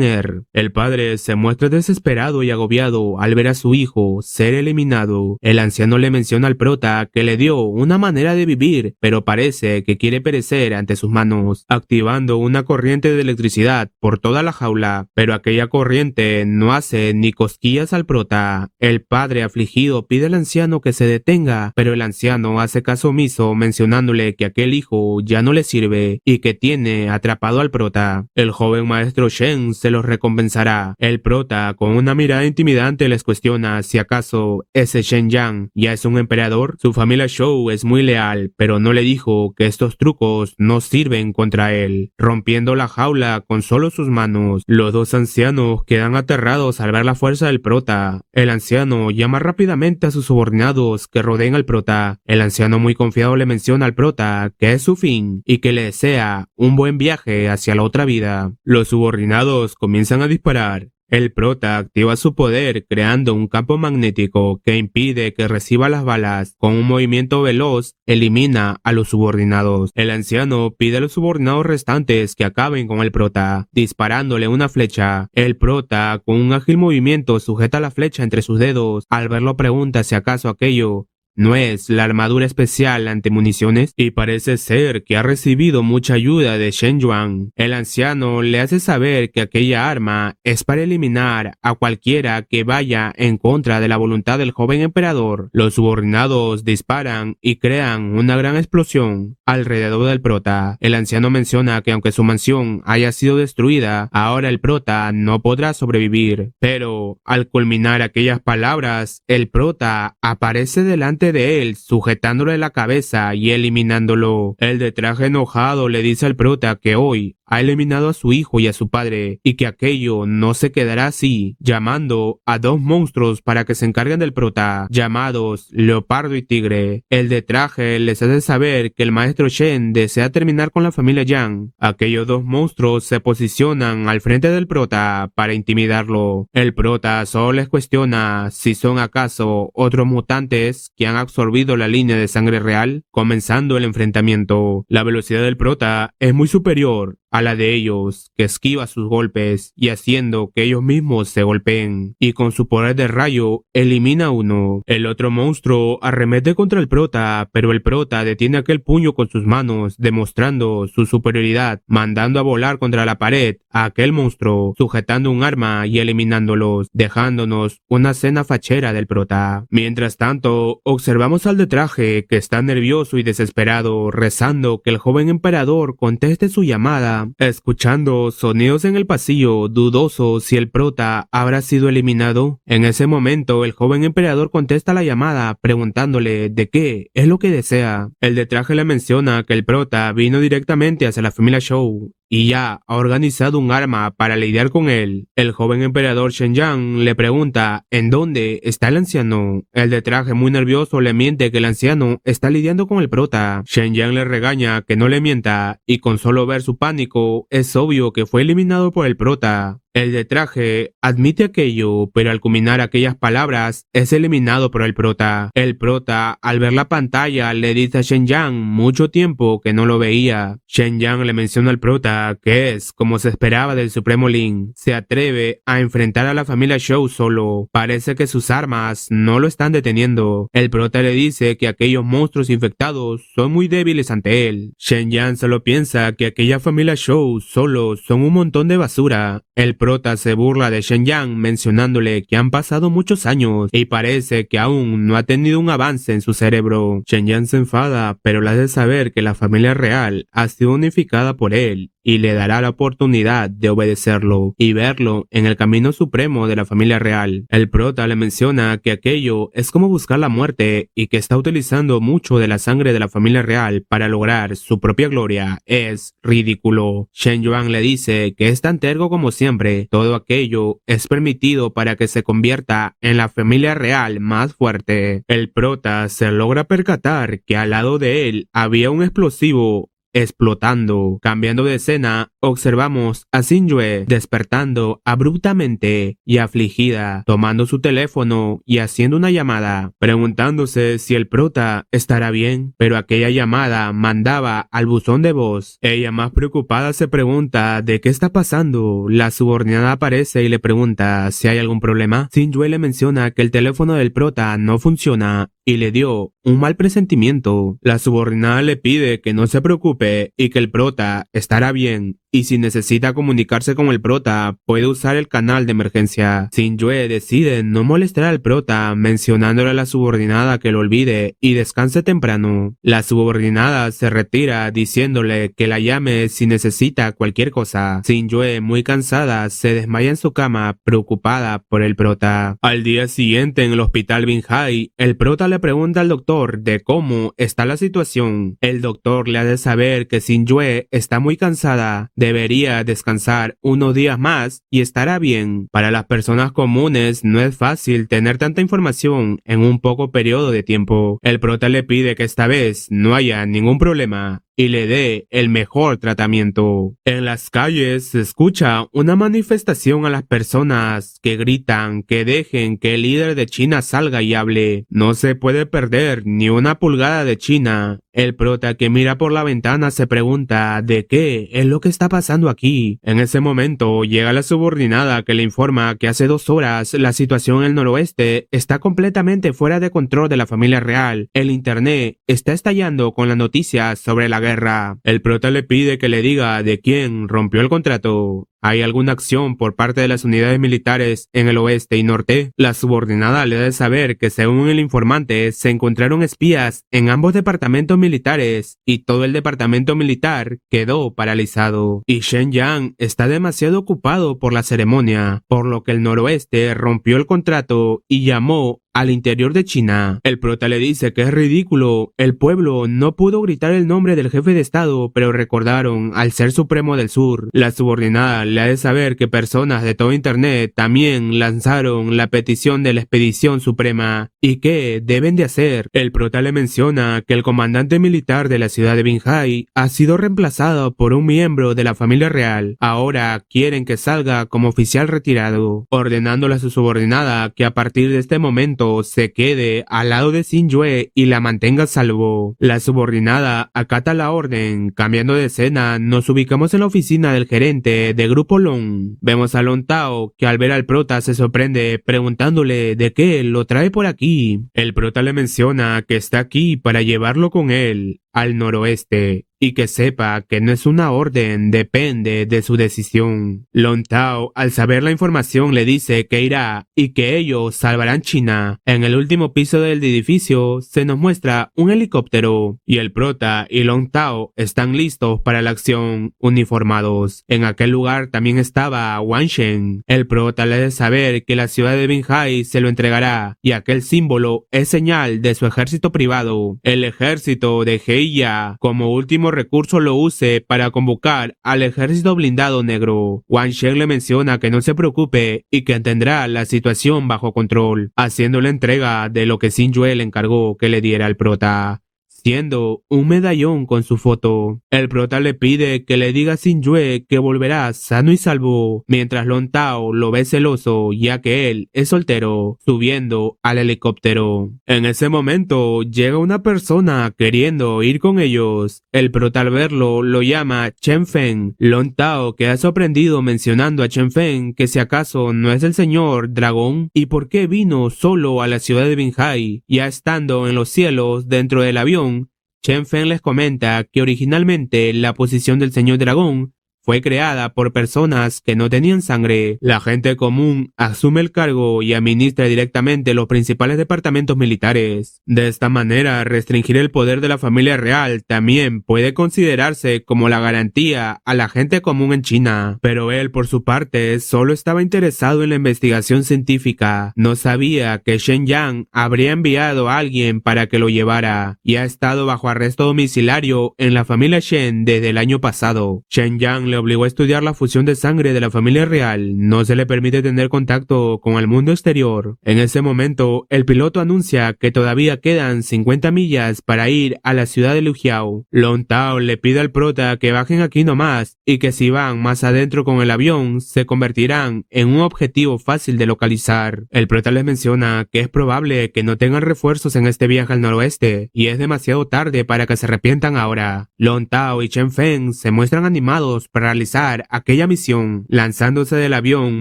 El padre se muestra desesperado y agobiado al ver a su hijo ser eliminado. El anciano le menciona al prota que le dio una manera de vivir, pero parece que quiere perecer ante sus manos, activando una corriente de electricidad por toda la jaula, pero aquella corriente no hace ni cosquillas al prota. El padre afligido pide al anciano que se detenga, pero el anciano hace caso omiso, mencionándole que aquel hijo ya no le sirve y que tiene atrapado al prota. El joven maestro Shen se los recompensará. El prota, con una mirada intimidante, les cuestiona si acaso ese Shen Yang ya es un emperador. Su familia Zhou es muy leal, pero no le dijo que estos trucos no sirven contra él. Rompiendo la jaula con solo sus manos, los dos ancianos quedan aterrados al ver la fuerza del prota. El anciano llama rápidamente a sus subordinados que rodeen al prota. El anciano, muy confiado, le menciona al prota que es su fin y que le desea un buen viaje hacia la otra vida. Los subordinados comienzan a disparar. El prota activa su poder creando un campo magnético que impide que reciba las balas. Con un movimiento veloz, elimina a los subordinados. El anciano pide a los subordinados restantes que acaben con el prota, disparándole una flecha. El prota, con un ágil movimiento, sujeta la flecha entre sus dedos. Al verlo, pregunta si acaso aquello no es la armadura especial antimuniciones, y parece ser que ha recibido mucha ayuda de Shen Yuan. El anciano le hace saber que aquella arma es para eliminar a cualquiera que vaya en contra de la voluntad del joven emperador. Los subordinados disparan y crean una gran explosión alrededor del prota. El anciano menciona que aunque su mansión haya sido destruida, ahora el prota no podrá sobrevivir. Pero al culminar aquellas palabras, el prota aparece delante de él, sujetándole la cabeza y eliminándolo. El de traje enojado le dice al prota que hoy ha eliminado a su hijo y a su padre, y que aquello no se quedará así, llamando a dos monstruos para que se encarguen del prota, llamados Leopardo y Tigre. El de traje les hace saber que el maestro Shen desea terminar con la familia Yang. Aquellos dos monstruos se posicionan al frente del prota para intimidarlo. El prota solo les cuestiona si son acaso otros mutantes que han absorbido la línea de sangre real, comenzando el enfrentamiento. La velocidad del prota es muy superior a la de ellos, que esquiva sus golpes y haciendo que ellos mismos se golpeen, y con su poder de rayo elimina uno. El otro monstruo arremete contra el prota, pero el prota detiene aquel puño con sus manos, demostrando su superioridad, mandando a volar contra la pared a aquel monstruo, sujetando un arma y eliminándolos, dejándonos una escena fachera del prota. Mientras tanto, observamos al de traje, que está nervioso y desesperado, rezando que el joven emperador conteste su llamada, escuchando sonidos en el pasillo, dudoso si el prota habrá sido eliminado. En ese momento, el joven emperador contesta la llamada, preguntándole de qué es lo que desea. El de traje le menciona que el prota vino directamente hacia la familia Zhou y ya ha organizado un arma para lidiar con él. El joven emperador Shen Yang le pregunta ¿en dónde está el anciano? El de traje, muy nervioso, le miente que el anciano está lidiando con el prota. Shen Yang le regaña que no le mienta, y con solo ver su pánico es obvio que fue eliminado por el prota. El de traje admite aquello, pero al culminar aquellas palabras es eliminado por el prota. El prota, al ver la pantalla, le dice a Shen Yang mucho tiempo que no lo veía. Shen Yang le menciona al prota que es como se esperaba del Supremo Lin. Se atreve a enfrentar a la familia Zhou solo. Parece que sus armas no lo están deteniendo. El prota le dice que aquellos monstruos infectados son muy débiles ante él. Shen Yang solo piensa que aquella familia Zhou solo son un montón de basura. El prota se burla de Shen Yang mencionándole que han pasado muchos años y parece que aún no ha tenido un avance en su cerebro. Shen Yang se enfada, pero le hace saber que la familia real ha sido unificada por él y le dará la oportunidad de obedecerlo y verlo en el camino supremo de la familia real. El prota le menciona que aquello es como buscar la muerte y que está utilizando mucho de la sangre de la familia real para lograr su propia gloria. Es ridículo. Shen Yuan le dice que es tan terco como siempre Yue. Todo aquello es permitido para que se convierta en la familia real más fuerte. El prota se logra percatar que al lado de él había un explosivo explotando. Cambiando de escena, observamos a Xingyue despertando abruptamente y afligida, tomando su teléfono y haciendo una llamada, preguntándose si el prota estará bien, pero aquella llamada mandaba al buzón de voz. Ella, más preocupada, se pregunta de qué está pasando. La subordinada aparece y le pregunta si hay algún problema. Xingyue le menciona que el teléfono del prota no funciona y le dio un mal presentimiento. La subordinada le pide que no se preocupe y que el prota estará bien, y si necesita comunicarse con el prota puede usar el canal de emergencia. Xingyue decide no molestar al prota, mencionándole a la subordinada que lo olvide y descanse temprano. La subordinada se retira diciéndole que la llame si necesita cualquier cosa. Xingyue, muy cansada, se desmaya en su cama, preocupada por el prota. Al día siguiente, en el hospital Binhai, el prota le pregunta al doctor de cómo está la situación. El doctor le hace saber que Xingyue está muy cansada, debería descansar unos días más y estará bien. Para las personas comunes no es fácil tener tanta información en un poco periodo de tiempo. El prota le pide que esta vez no haya ningún problema y le dé el mejor tratamiento. En las calles se escucha una manifestación a las personas que gritan que dejen que el líder de China salga y hable. No se puede perder ni una pulgada de China. El prota, que mira por la ventana, se pregunta de qué es lo que está pasando aquí. En ese momento llega la subordinada que le informa que hace 2 horas la situación en el noroeste está completamente fuera de control de la familia real. El internet está estallando con las noticias sobre la guerra. El prota le pide que le diga de quién rompió el contrato. ¿Hay alguna acción por parte de las unidades militares en el oeste y norte? La subordinada le da de saber que, según el informante, se encontraron espías en ambos departamentos militares y todo el departamento militar quedó paralizado. Y Shen Yang está demasiado ocupado por la ceremonia, por lo que el noroeste rompió el contrato y llamó al interior de China. El prota le dice que es ridículo. El pueblo no pudo gritar el nombre del jefe de estado, pero recordaron al ser supremo del sur. La subordinada le ha de saber que personas de todo internet también lanzaron la petición de la expedición suprema y qué deben de hacer. El prota le menciona que el comandante militar de la ciudad de Binhai ha sido reemplazado por un miembro de la familia real. Ahora quieren que salga como oficial retirado, ordenándole a su subordinada que a partir de este momento se quede al lado de Xingyue y la mantenga a salvo. La subordinada acata la orden. Cambiando de escena, nos ubicamos en la oficina del gerente de Grupo Long. Vemos a Long Tao, que al ver al prota se sorprende preguntándole de qué lo trae por aquí. El prota le menciona que está aquí para llevarlo con él al noroeste y que sepa que no es una orden, depende de su decisión. Long Tao, al saber la información, le dice que irá y que ellos salvarán China. En el último piso del edificio se nos muestra un helicóptero y el prota y Long Tao están listos para la acción, uniformados. En aquel lugar también estaba Wang Shen. El prota le hace saber que la ciudad de Binhai se lo entregará y aquel símbolo es señal de su ejército privado. El ejército de Heiya, como último recurso, lo use para convocar al ejército blindado negro. Wang Shen le menciona que no se preocupe y que tendrá la situación bajo control, haciendo la entrega de lo que Xingyue le encargó que le diera al prota, siendo un medallón con su foto. El prota le pide que le diga a Xingyue que volverá sano y salvo, mientras Long Tao lo ve celoso ya que él es soltero, subiendo al helicóptero. En ese momento llega una persona queriendo ir con ellos. El prota, al verlo, lo llama Chen Feng. Long Tao queda sorprendido mencionando a Chen Feng que si acaso no es el señor dragón y por qué vino solo a la ciudad de Binhai. Ya estando en los cielos dentro del avión, Chen Feng les comenta que originalmente la posición del señor dragón fue creada por personas que no tenían sangre. La gente común asume el cargo y administra directamente los principales departamentos militares. De esta manera, restringir el poder de la familia real también puede considerarse como la garantía a la gente común en China. Pero él, por su parte, solo estaba interesado en la investigación científica. No sabía que Shen Yang habría enviado a alguien para que lo llevara y ha estado bajo arresto domiciliario en la familia Shen desde el año pasado. Shen Yang le obligó a estudiar la fusión de sangre de la familia real, no se le permite tener contacto con el mundo exterior. En ese momento, el piloto anuncia que todavía quedan 50 millas para ir a la ciudad de Lujiao. Lon Tao le pide al prota que bajen aquí nomás y que si van más adentro con el avión, se convertirán en un objetivo fácil de localizar. El prota les menciona que es probable que no tengan refuerzos en este viaje al noroeste y es demasiado tarde para que se arrepientan ahora. Lon Tao y Chen Feng se muestran animados para realizar aquella misión, lanzándose del avión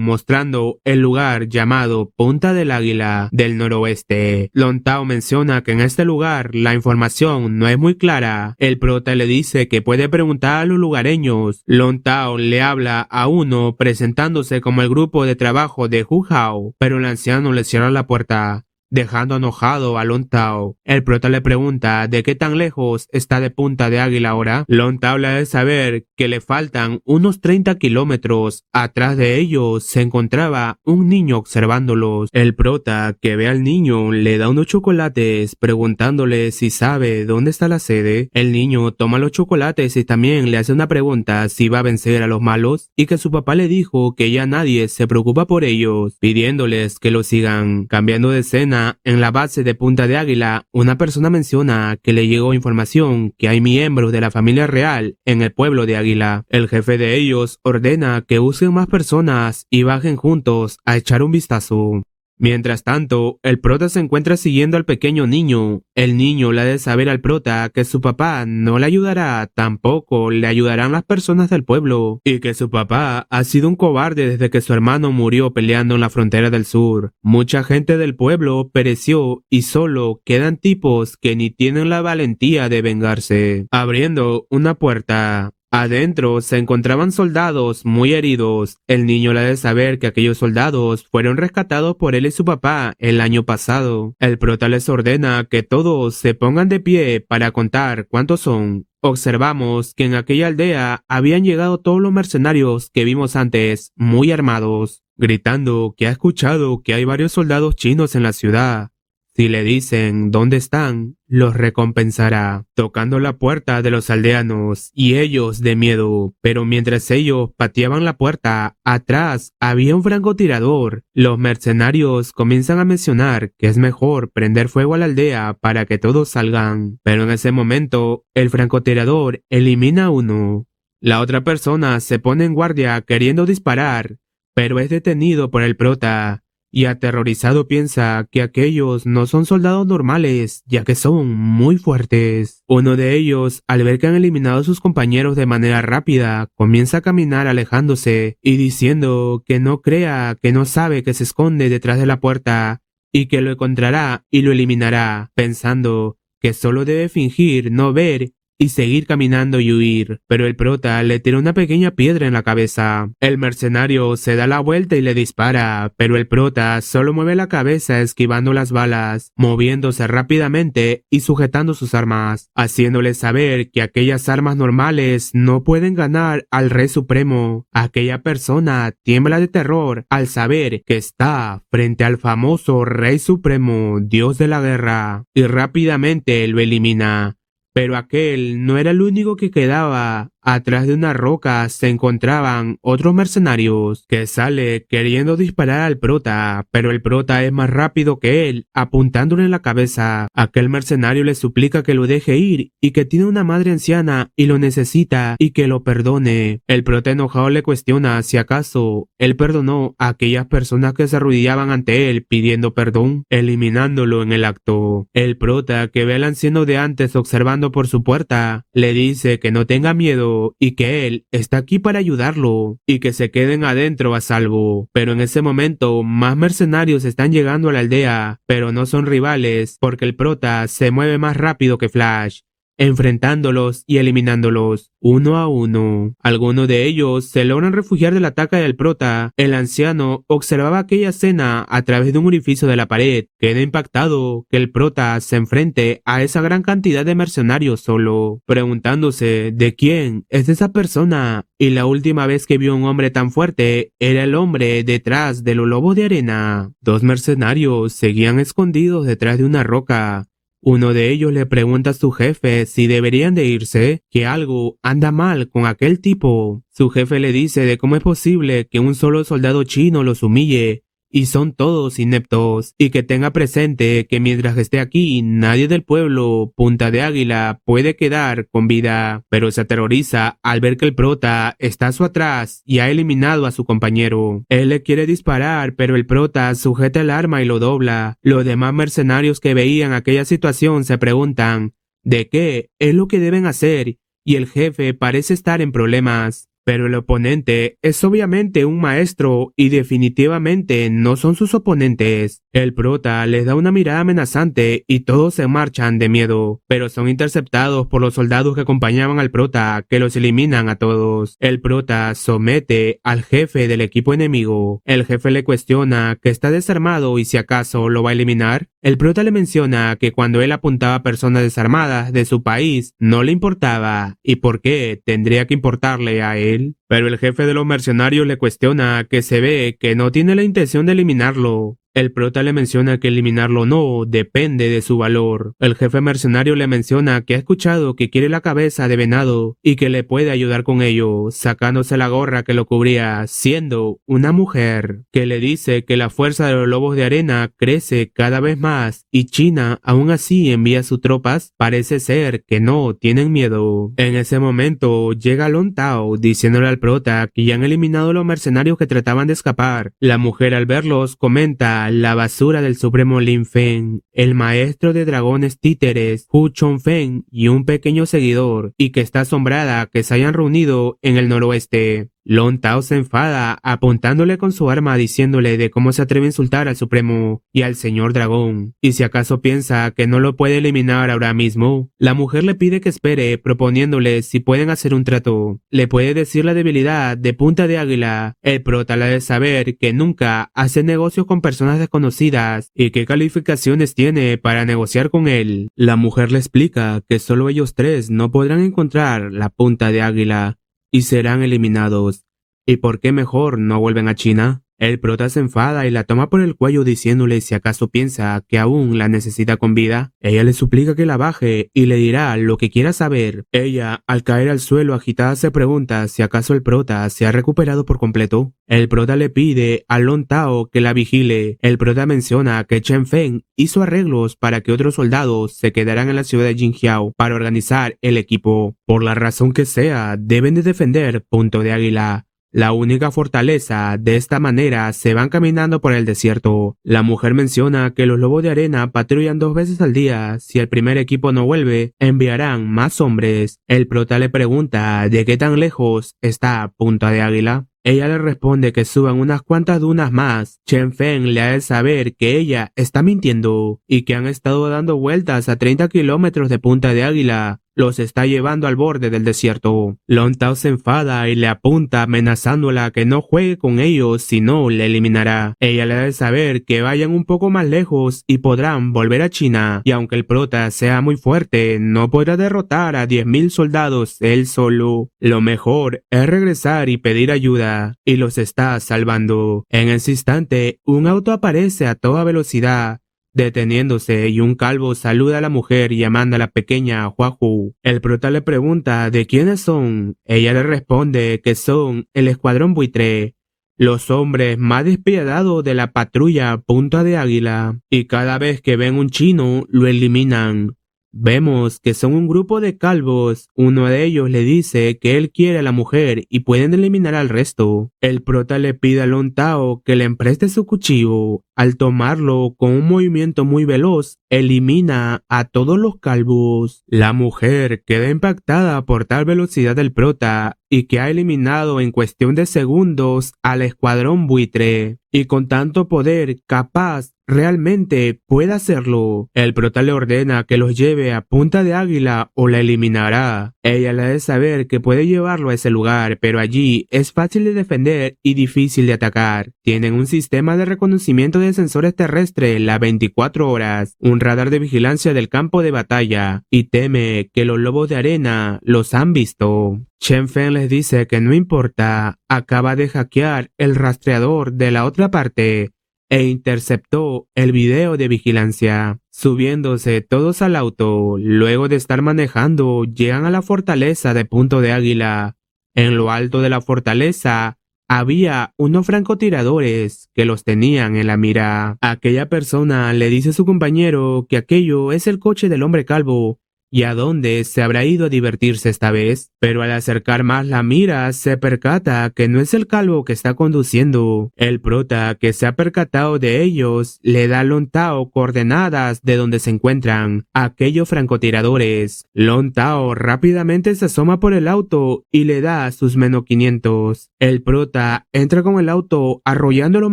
mostrando el lugar llamado Punta del Águila del noroeste. Lon Tao menciona que en este lugar la información no es muy clara. El prota le dice que puede preguntar a los lugareños. Lon Tao le habla a uno presentándose como el grupo de trabajo de Hu Hao, pero el anciano le cierra la puerta, dejando enojado a Lon Tao. El prota le pregunta de qué tan lejos está de Punta de Águila ahora. Lon Tao le hace saber que le faltan unos 30 kilómetros. Atrás de ellos se encontraba un niño observándolos. El prota, que ve al niño, le da unos chocolates preguntándole si sabe dónde está la sede. El niño toma los chocolates y también le hace una pregunta si va a vencer a los malos y que su papá le dijo que ya nadie se preocupa por ellos, pidiéndoles que lo sigan. Cambiando de escena, en la base de Punta de Águila, una persona menciona que le llegó información que hay miembros de la familia real en el pueblo de Águila. El jefe de ellos ordena que usen más personas y bajen juntos a echar un vistazo. Mientras tanto, el prota se encuentra siguiendo al pequeño niño. El niño le ha de saber al prota que su papá no le ayudará, tampoco le ayudarán las personas del pueblo, y que su papá ha sido un cobarde desde que su hermano murió peleando en la frontera del sur. Mucha gente del pueblo pereció y solo quedan tipos que ni tienen la valentía de vengarse. Abriendo una puerta, adentro se encontraban soldados muy heridos. El niño le ha de saber que aquellos soldados fueron rescatados por él y su papá el año pasado. El prota les ordena que todos se pongan de pie para contar cuántos son. Observamos que en aquella aldea habían llegado todos los mercenarios que vimos antes, muy armados, gritando que ha escuchado que hay varios soldados chinos en la ciudad. Si le dicen dónde están, los recompensará, tocando la puerta de los aldeanos, y ellos de miedo. Pero mientras ellos pateaban la puerta, atrás había un francotirador. Los mercenarios comienzan a mencionar que es mejor prender fuego a la aldea para que todos salgan. Pero en ese momento, el francotirador elimina a uno. La otra persona se pone en guardia queriendo disparar, pero es detenido por el prota. Y aterrorizado piensa que aquellos no son soldados normales, ya que son muy fuertes. Uno de ellos, al ver que han eliminado a sus compañeros de manera rápida, comienza a caminar alejándose y diciendo que no crea que no sabe que se esconde detrás de la puerta y que lo encontrará y lo eliminará, pensando que solo debe fingir no ver y seguir caminando y huir, pero el prota le tira una pequeña piedra en la cabeza. El mercenario se da la vuelta y le dispara, pero el prota solo mueve la cabeza esquivando las balas, moviéndose rápidamente y sujetando sus armas, haciéndole saber que aquellas armas normales no pueden ganar al Rey Supremo. Aquella persona tiembla de terror al saber que está frente al famoso Rey Supremo, Dios de la Guerra, y rápidamente lo elimina. Pero aquel no era el único que quedaba. Atrás de una roca se encontraban otros mercenarios que sale queriendo disparar al prota, pero el prota es más rápido que él, apuntándole en la cabeza. Aquel mercenario le suplica que lo deje ir y que tiene una madre anciana y lo necesita y que lo perdone. El prota enojado le cuestiona si acaso él perdonó a aquellas personas que se arrodillaban ante él pidiendo perdón, eliminándolo en el acto. El prota, que ve al anciano de antes observando por su puerta, le dice que no tenga miedo y que él está aquí para ayudarlo y que se queden adentro a salvo. Pero en ese momento más mercenarios están llegando a la aldea, pero no son rivales porque el prota se mueve más rápido que Flash, enfrentándolos y eliminándolos uno a uno. Algunos de ellos se logran refugiar del ataque del prota. El anciano observaba aquella escena a través de un orificio de la pared. Queda impactado que el prota se enfrente a esa gran cantidad de mercenarios solo, preguntándose de quién es esa persona. Y la última vez que vio a un hombre tan fuerte era el hombre detrás de los lobos de arena. Dos mercenarios seguían escondidos detrás de una roca. Uno de ellos le pregunta a su jefe si deberían de irse, que algo anda mal con aquel tipo. Su jefe le dice de cómo es posible que un solo soldado chino los humille y son todos ineptos, y que tenga presente que mientras esté aquí nadie del pueblo Punta de Águila puede quedar con vida, pero se aterroriza al ver que el prota está a su atrás y ha eliminado a su compañero. Él le quiere disparar, pero el prota sujeta el arma y lo dobla. Los demás mercenarios que veían aquella situación se preguntan ¿de qué es lo que deben hacer? Y el jefe parece estar en problemas. Pero el oponente es obviamente un maestro y definitivamente no son sus oponentes. El prota les da una mirada amenazante y todos se marchan de miedo, pero son interceptados por los soldados que acompañaban al prota, que los eliminan a todos. El prota somete al jefe del equipo enemigo. El jefe le cuestiona que está desarmado y si acaso lo va a eliminar. El prota le menciona que cuando él apuntaba a personas desarmadas de su país no le importaba y por qué tendría que importarle a él. Pero el jefe de los mercenarios le cuestiona que se ve que no tiene la intención de eliminarlo. El prota le menciona que eliminarlo no depende de su valor. El jefe mercenario le menciona que ha escuchado que quiere la cabeza de venado y que le puede ayudar con ello, sacándose la gorra que lo cubría, siendo una mujer, que le dice que la fuerza de los lobos de arena crece cada vez más y China aún así envía sus tropas. Parece ser que no tienen miedo. En ese momento llega Lon Tao diciéndole al prota que ya han eliminado a los mercenarios que trataban de escapar. La mujer al verlos comenta la basura del supremo Lin Feng, el maestro de dragones títeres Hu Chongfeng y un pequeño seguidor, y que está asombrada que se hayan reunido en el noroeste. Lon Tao se enfada apuntándole con su arma diciéndole de cómo se atreve a insultar al Supremo y al Señor Dragón, y si acaso piensa que no lo puede eliminar ahora mismo. La mujer le pide que espere proponiéndole si pueden hacer un trato. Le puede decir la debilidad de Punta de Águila. El prota le ha de saber que nunca hace negocios con personas desconocidas y qué calificaciones tiene para negociar con él. La mujer le explica que solo ellos tres no podrán encontrar la Punta de Águila y serán eliminados. ¿Y por qué mejor no vuelven a China? El prota se enfada y la toma por el cuello diciéndole si acaso piensa que aún la necesita con vida. Ella le suplica que la baje y le dirá lo que quiera saber. Ella, al caer al suelo agitada, se pregunta si acaso el prota se ha recuperado por completo. El prota le pide a Lon Tao que la vigile. El prota menciona que Chen Feng hizo arreglos para que otros soldados se quedaran en la ciudad de Jinjiao para organizar el equipo. Por la razón que sea, deben de defender Punta de Águila, la única fortaleza. De esta manera se van caminando por el desierto. La mujer menciona que los lobos de arena patrullan 2 veces al día. Si el primer equipo no vuelve, enviarán más hombres. El prota le pregunta de qué tan lejos está Punta de Águila. Ella le responde que suban unas cuantas dunas más. Chen Feng le ha de saber que ella está mintiendo y que han estado dando vueltas a 30 kilómetros de Punta de Águila. Los está llevando al borde del desierto. Lon Tao se enfada y le apunta amenazándola que no juegue con ellos si no le eliminará. Ella le ha de saber que vayan un poco más lejos y podrán volver a China. Y aunque el prota sea muy fuerte, no podrá derrotar a 10.000 soldados él solo. Lo mejor es regresar y pedir ayuda. Y los está salvando. En ese instante, un auto aparece a toda velocidad, deteniéndose, y un calvo saluda a la mujer llamando a la pequeña Huahu. El prota le pregunta de quiénes son. Ella le responde que son el escuadrón buitre, los hombres más despiadados de la patrulla Punta de Águila, y cada vez que ven un chino lo eliminan. Vemos que son un grupo de calvos. Uno de ellos le dice que él quiere a la mujer y pueden eliminar al resto. El prota le pide a Lon Tao que le empreste su cuchillo. Al tomarlo con un movimiento muy veloz, elimina a todos los calvos. La mujer queda impactada por tal velocidad del prota y que ha eliminado en cuestión de segundos al escuadrón buitre. Y con tanto poder, capaz realmente puede hacerlo. El prota le ordena que los lleve a Punta de Águila o la eliminará. Ella le ha de saber que puede llevarlo a ese lugar, pero allí es fácil de defender y difícil de atacar. Tienen un sistema de reconocimiento de sensores terrestres las 24 horas, un radar de vigilancia del campo de batalla, y teme que los lobos de arena los han visto. Chen Feng les dice que no importa, acaba de hackear el rastreador de la otra parte. e interceptó el video de vigilancia. Subiéndose todos al auto, luego de estar manejando, llegan a la fortaleza de Punto de Águila. En lo alto de la fortaleza había unos francotiradores que los tenían en la mira. Aquella persona le dice a su compañero que aquello es el coche del hombre calvo y a dónde se habrá ido a divertirse esta vez, pero al acercar más la mira se percata que no es el calvo que está conduciendo. El prota, que se ha percatado de ellos, le da a Lon Tao coordenadas de donde se encuentran aquellos francotiradores. Lon Tao rápidamente se asoma por el auto y le da sus -500. El prota entra con el auto arrollando a los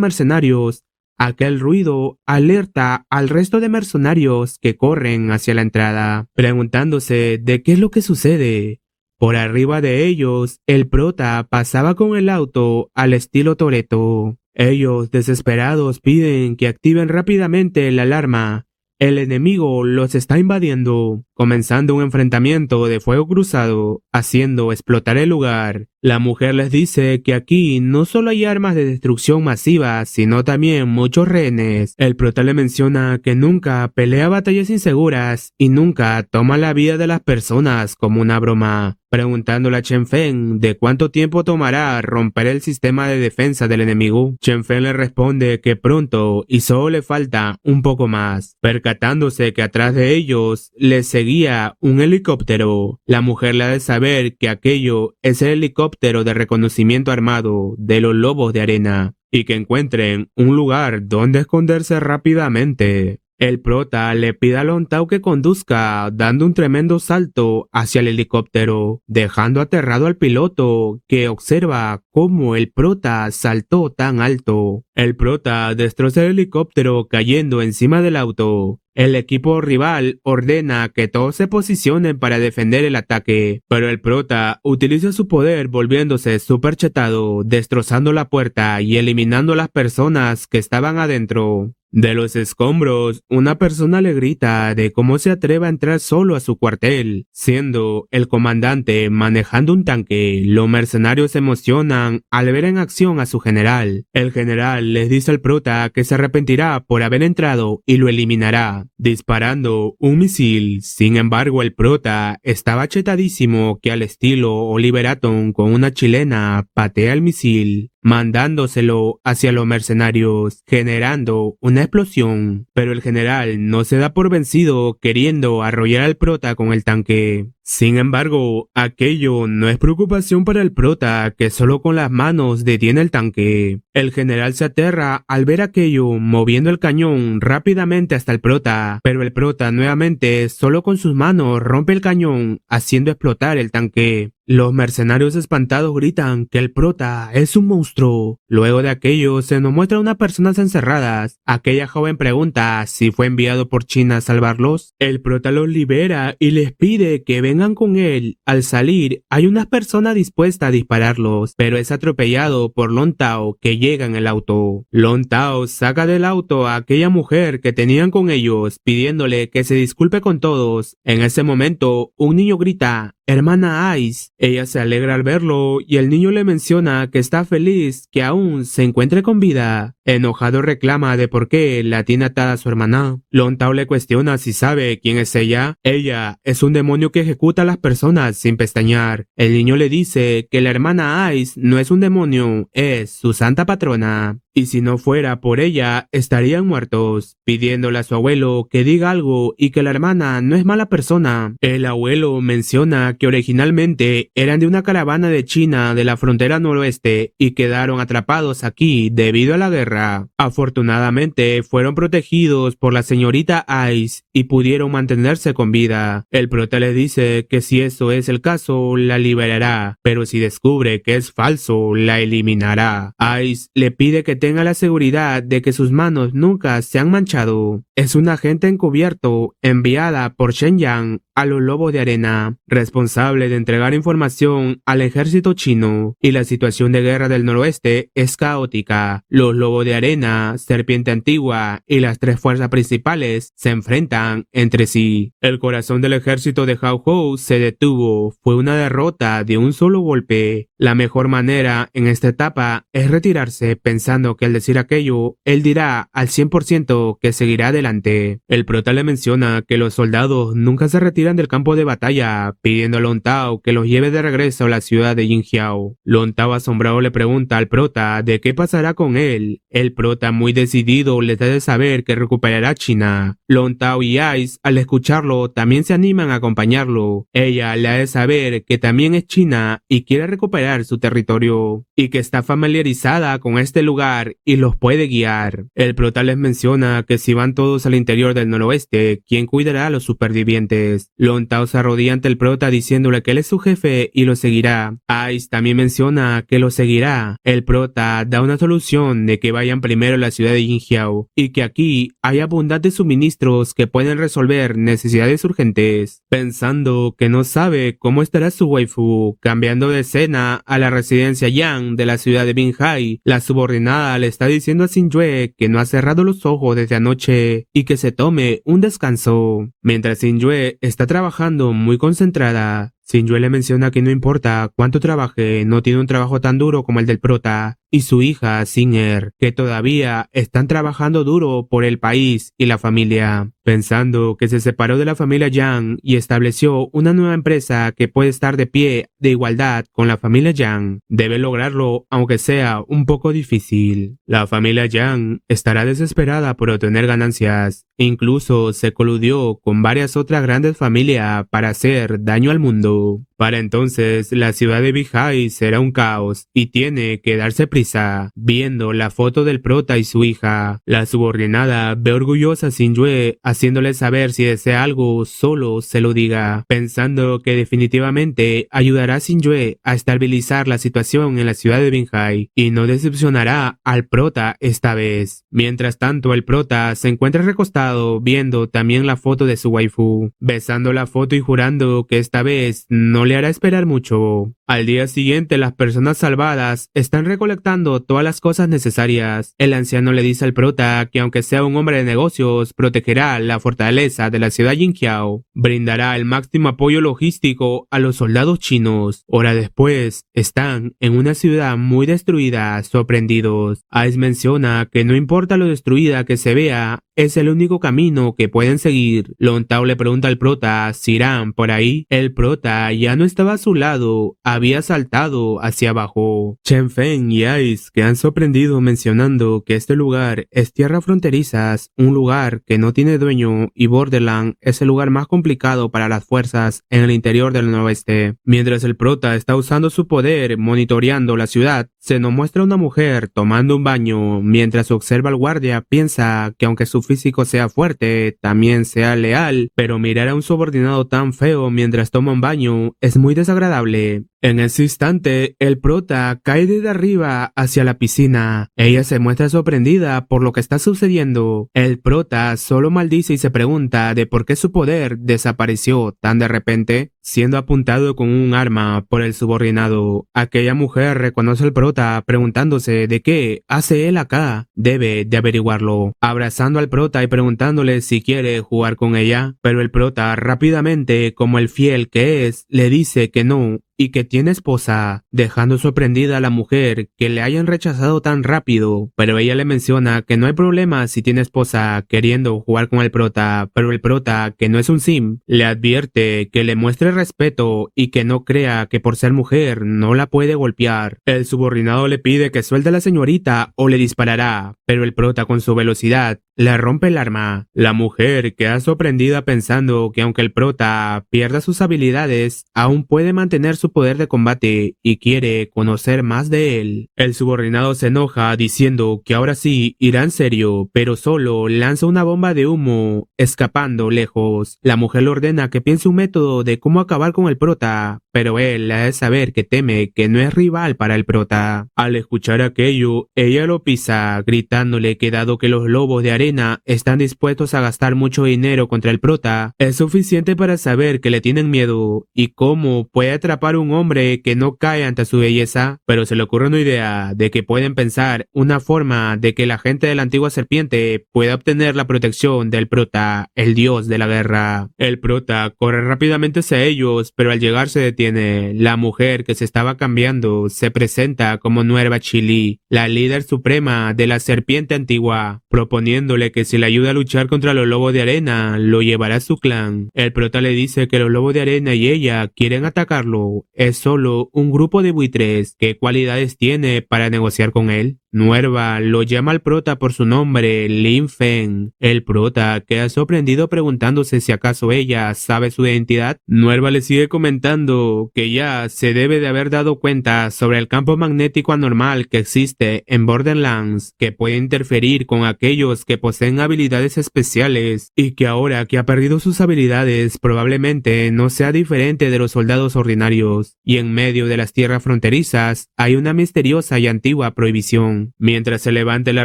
mercenarios. Aquel ruido alerta al resto de mercenarios que corren hacia la entrada, preguntándose de qué es lo que sucede. Por arriba de ellos, el prota pasaba con el auto al estilo Toretto. Ellos, desesperados, piden que activen rápidamente la alarma. El enemigo los está invadiendo, comenzando un enfrentamiento de fuego cruzado, haciendo explotar el lugar. La mujer les dice que aquí no solo hay armas de destrucción masiva, sino también muchos rehenes. El prota le menciona que nunca pelea batallas inseguras y nunca toma la vida de las personas como una broma, preguntándole a Chen Feng de cuánto tiempo tomará romper el sistema de defensa del enemigo. Chen Feng le responde que pronto y solo le falta un poco más, percatándose que atrás de ellos les seguía un helicóptero. La mujer le ha de saber que aquello es el helicóptero de reconocimiento armado de los lobos de arena y que encuentren un lugar donde esconderse rápidamente. El prota le pide a Lon Tao que conduzca, dando un tremendo salto hacia el helicóptero, dejando aterrado al piloto, que observa cómo el prota saltó tan alto. El prota destroza el helicóptero cayendo encima del auto. El equipo rival ordena que todos se posicionen para defender el ataque, pero el prota utiliza su poder volviéndose súper chetado, destrozando la puerta y eliminando a las personas que estaban adentro. De los escombros, una persona le grita de cómo se atreve a entrar solo a su cuartel, siendo el comandante manejando un tanque. Los mercenarios se emocionan al ver en acción a su general. El general les dice al prota que se arrepentirá por haber entrado y lo eliminará, disparando un misil. Sin embargo, el prota estaba chetadísimo que al estilo Oliver Atom con una chilena patea el misil, mandándoselo hacia los mercenarios, generando una explosión, pero el general no se da por vencido, queriendo arrollar al prota con el tanque. Sin embargo, aquello no es preocupación para el prota, que solo con las manos detiene el tanque. El general se aterra al ver aquello, moviendo el cañón rápidamente hasta el prota, pero el prota nuevamente solo con sus manos rompe el cañón, haciendo explotar el tanque. Los mercenarios espantados gritan que el prota es un monstruo. Luego de aquello se nos muestra unas personas encerradas. Aquella joven pregunta si fue enviado por China a salvarlos. El prota los libera y les pide que vengan con él. Al salir hay unas personas dispuestas a dispararlos, pero es atropellado por Lon Tao, que llega en el auto. Lon Tao saca del auto a aquella mujer que tenían con ellos, pidiéndole que se disculpe con todos. En ese momento un niño grita: «Hermana Ice». Ella se alegra al verlo y el niño le menciona que está feliz que aún se encuentre con vida. Enojado reclama de por qué la tiene atada a su hermana. Lon Tao le cuestiona si sabe quién es ella. Ella es un demonio que ejecuta a las personas sin pestañear. El niño le dice que la hermana Ice no es un demonio, es su santa patrona. Y si no fuera por ella, estarían muertos, pidiéndole a su abuelo que diga algo y que la hermana no es mala persona. El abuelo menciona que originalmente eran de una caravana de China de la frontera noroeste y quedaron atrapados aquí debido a la guerra. Afortunadamente fueron protegidos por la señorita Ice y pudieron mantenerse con vida. El prota le dice que si eso es el caso, la liberará, pero si descubre que es falso, la eliminará. Ice le pide que tenga la seguridad de que sus manos nunca se han manchado. Es un agente encubierto enviada por Shen Yang a los lobos de arena, responsable de entregar información al ejército chino, y la situación de guerra del noroeste es caótica. Los lobos de arena, serpiente antigua y las tres fuerzas principales se enfrentan entre sí. El corazón del ejército de Hao Hou se detuvo. Fue una derrota de un solo golpe. La mejor manera en esta etapa es retirarse pensando sino que al decir aquello, él dirá al 100% que seguirá adelante. El prota le menciona que los soldados nunca se retiran del campo de batalla, pidiendo a Lon Tao que los lleve de regreso a la ciudad de Jinjiao. Lon Tao asombrado le pregunta al prota de qué pasará con él. El prota muy decidido le da de saber que recuperará China. Lon Tao y Ice al escucharlo también se animan a acompañarlo. Ella le da de saber que también es china y quiere recuperar su territorio y que está familiarizada con este lugar y los puede guiar. El prota les menciona que si van todos al interior del noroeste, ¿quién cuidará a los supervivientes? Lon Tao se arrodilla ante el prota diciéndole que él es su jefe y lo seguirá. Ice también menciona que lo seguirá. El prota da una solución de que vayan primero a la ciudad de Jinjiao y que aquí hay abundantes suministros que pueden resolver necesidades urgentes. Pensando que no sabe cómo estará su waifu, cambiando de escena a la residencia Yang de la ciudad de Binhai, la subordinada le está diciendo a Xinjue que no ha cerrado los ojos desde anoche y que se tome un descanso. Mientras Xinjue está trabajando muy concentrada, Xinjue le menciona que no importa cuánto trabaje, no tiene un trabajo tan duro como el del prota, y su hija, Singer, que todavía están trabajando duro por el país y la familia. Pensando que se separó de la familia Yang y estableció una nueva empresa que puede estar de pie de igualdad con la familia Yang, debe lograrlo aunque sea un poco difícil. La familia Yang estará desesperada por obtener ganancias, incluso se coludió con varias otras grandes familias para hacer daño al mundo. Para entonces, la ciudad de Binhai será un caos y tiene que darse prisa. Viendo la foto del prota y su hija, la subordinada ve orgullosa a Xinjue haciéndole saber si desea algo, solo se lo diga, pensando que definitivamente ayudará a Xinjue a estabilizar la situación en la ciudad de Binhai y no decepcionará al prota esta vez. Mientras tanto, el prota se encuentra recostado viendo también la foto de su waifu, besando la foto y jurando que esta vez no le hará esperar mucho. Al día siguiente, las personas salvadas están recolectando todas las cosas necesarias. El anciano le dice al prota que aunque sea un hombre de negocios, protegerá la fortaleza de la ciudad Jinjiao. Brindará el máximo apoyo logístico a los soldados chinos. Hora después, están en una ciudad muy destruida, sorprendidos. Ice menciona que no importa lo destruida que se vea, es el único camino que pueden seguir. Lon Tao le pregunta al prota si irán por ahí. El prota ya no estaba a su lado, había saltado hacia abajo. Chen Feng y Ice quedan sorprendidos mencionando que este lugar es tierra fronterizas, un lugar que no tiene dueño, y Borderland es el lugar más complicado para las fuerzas en el interior del noroeste. Mientras el prota está usando su poder monitoreando la ciudad, se nos muestra una mujer tomando un baño. Mientras observa al guardia, piensa que aunque su físico sea fuerte, también sea leal, pero mirar a un subordinado tan feo mientras toma un baño es muy desagradable. En ese instante, el prota cae desde arriba hacia la piscina. Ella se muestra sorprendida por lo que está sucediendo. El prota solo maldice y se pregunta de por qué su poder desapareció tan de repente, siendo apuntado con un arma por el subordinado. Aquella mujer reconoce al prota preguntándose de qué hace él acá. Debe de averiguarlo. Abrazando al prota y preguntándole si quiere jugar con ella, pero el prota rápidamente, como el fiel que es, le dice que no y que tiene esposa, dejando sorprendida a la mujer que le hayan rechazado tan rápido, pero ella le menciona que no hay problema si tiene esposa, queriendo jugar con el prota, pero el prota, que no es un sim, le advierte que le muestre respeto y que no crea que por ser mujer no la puede golpear. El subordinado le pide que suelte a la señorita o le disparará, pero el prota con su velocidad le rompe el arma. La mujer queda sorprendida pensando que aunque el prota pierda sus habilidades, aún puede mantener su poder de combate y quiere conocer más de él. El subordinado se enoja diciendo que ahora sí irá en serio, pero solo lanza una bomba de humo, escapando lejos. La mujer le ordena que piense un método de cómo acabar con el prota, pero él le hace saber que teme que no es rival para el prota. Al escuchar aquello, ella lo pisa, gritándole que dado que los lobos de arena arena están dispuestos a gastar mucho dinero contra el prota es suficiente para saber que le tienen miedo y cómo puede atrapar a un hombre que no cae ante su belleza, pero se le ocurre una idea de que pueden pensar una forma de que la gente de la antigua serpiente pueda obtener la protección del prota, el dios de la guerra. El prota corre rápidamente hacia ellos, pero al llegar se detiene. La mujer que se estaba cambiando se presenta como Nuerva Chili, la líder suprema de la serpiente antigua, proponiéndole que si le ayuda a luchar contra los lobos de arena, lo llevará a su clan. El prota le dice que los lobos de arena y ella quieren atacarlo. Es solo un grupo de buitres. ¿Qué cualidades tiene para negociar con él? Nuerva lo llama al prota por su nombre, Lin Feng. El prota queda sorprendido preguntándose si acaso ella sabe su identidad. Nuerva le sigue comentando que ya se debe de haber dado cuenta sobre el campo magnético anormal que existe en Borderlands, que puede interferir con aquellos que poseen habilidades especiales y que ahora que ha perdido sus habilidades probablemente no sea diferente de los soldados ordinarios. Y en medio de las tierras fronterizas hay una misteriosa y antigua prohibición. Mientras se levante la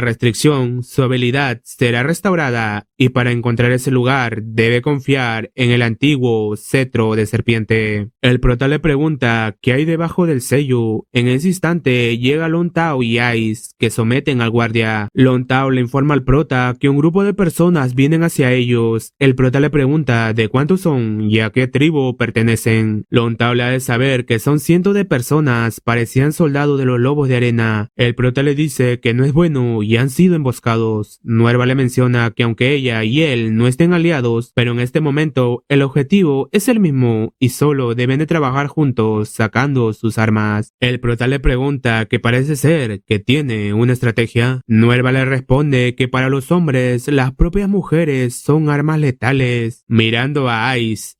restricción, su habilidad será restaurada y para encontrar ese lugar debe confiar en el antiguo cetro de serpiente. El prota le pregunta qué hay debajo del sello. En ese instante llega Long Tao y Ice, que someten al guardia. Long Tao le informa al prota que un grupo de personas vienen hacia ellos. El prota le pregunta de cuántos son y a qué tribu pertenecen. Long Tao le ha de saber que son cientos de personas, parecían soldados de los lobos de arena. El prota le dice que no es bueno y han sido emboscados. Nuerva le menciona que aunque ella y él no estén aliados, pero en este momento el objetivo es el mismo y solo deben de trabajar juntos sacando sus armas. El prota le pregunta que parece ser que tiene una estrategia. Nuerva le responde que para los hombres las propias mujeres son armas letales. Mirando a Ice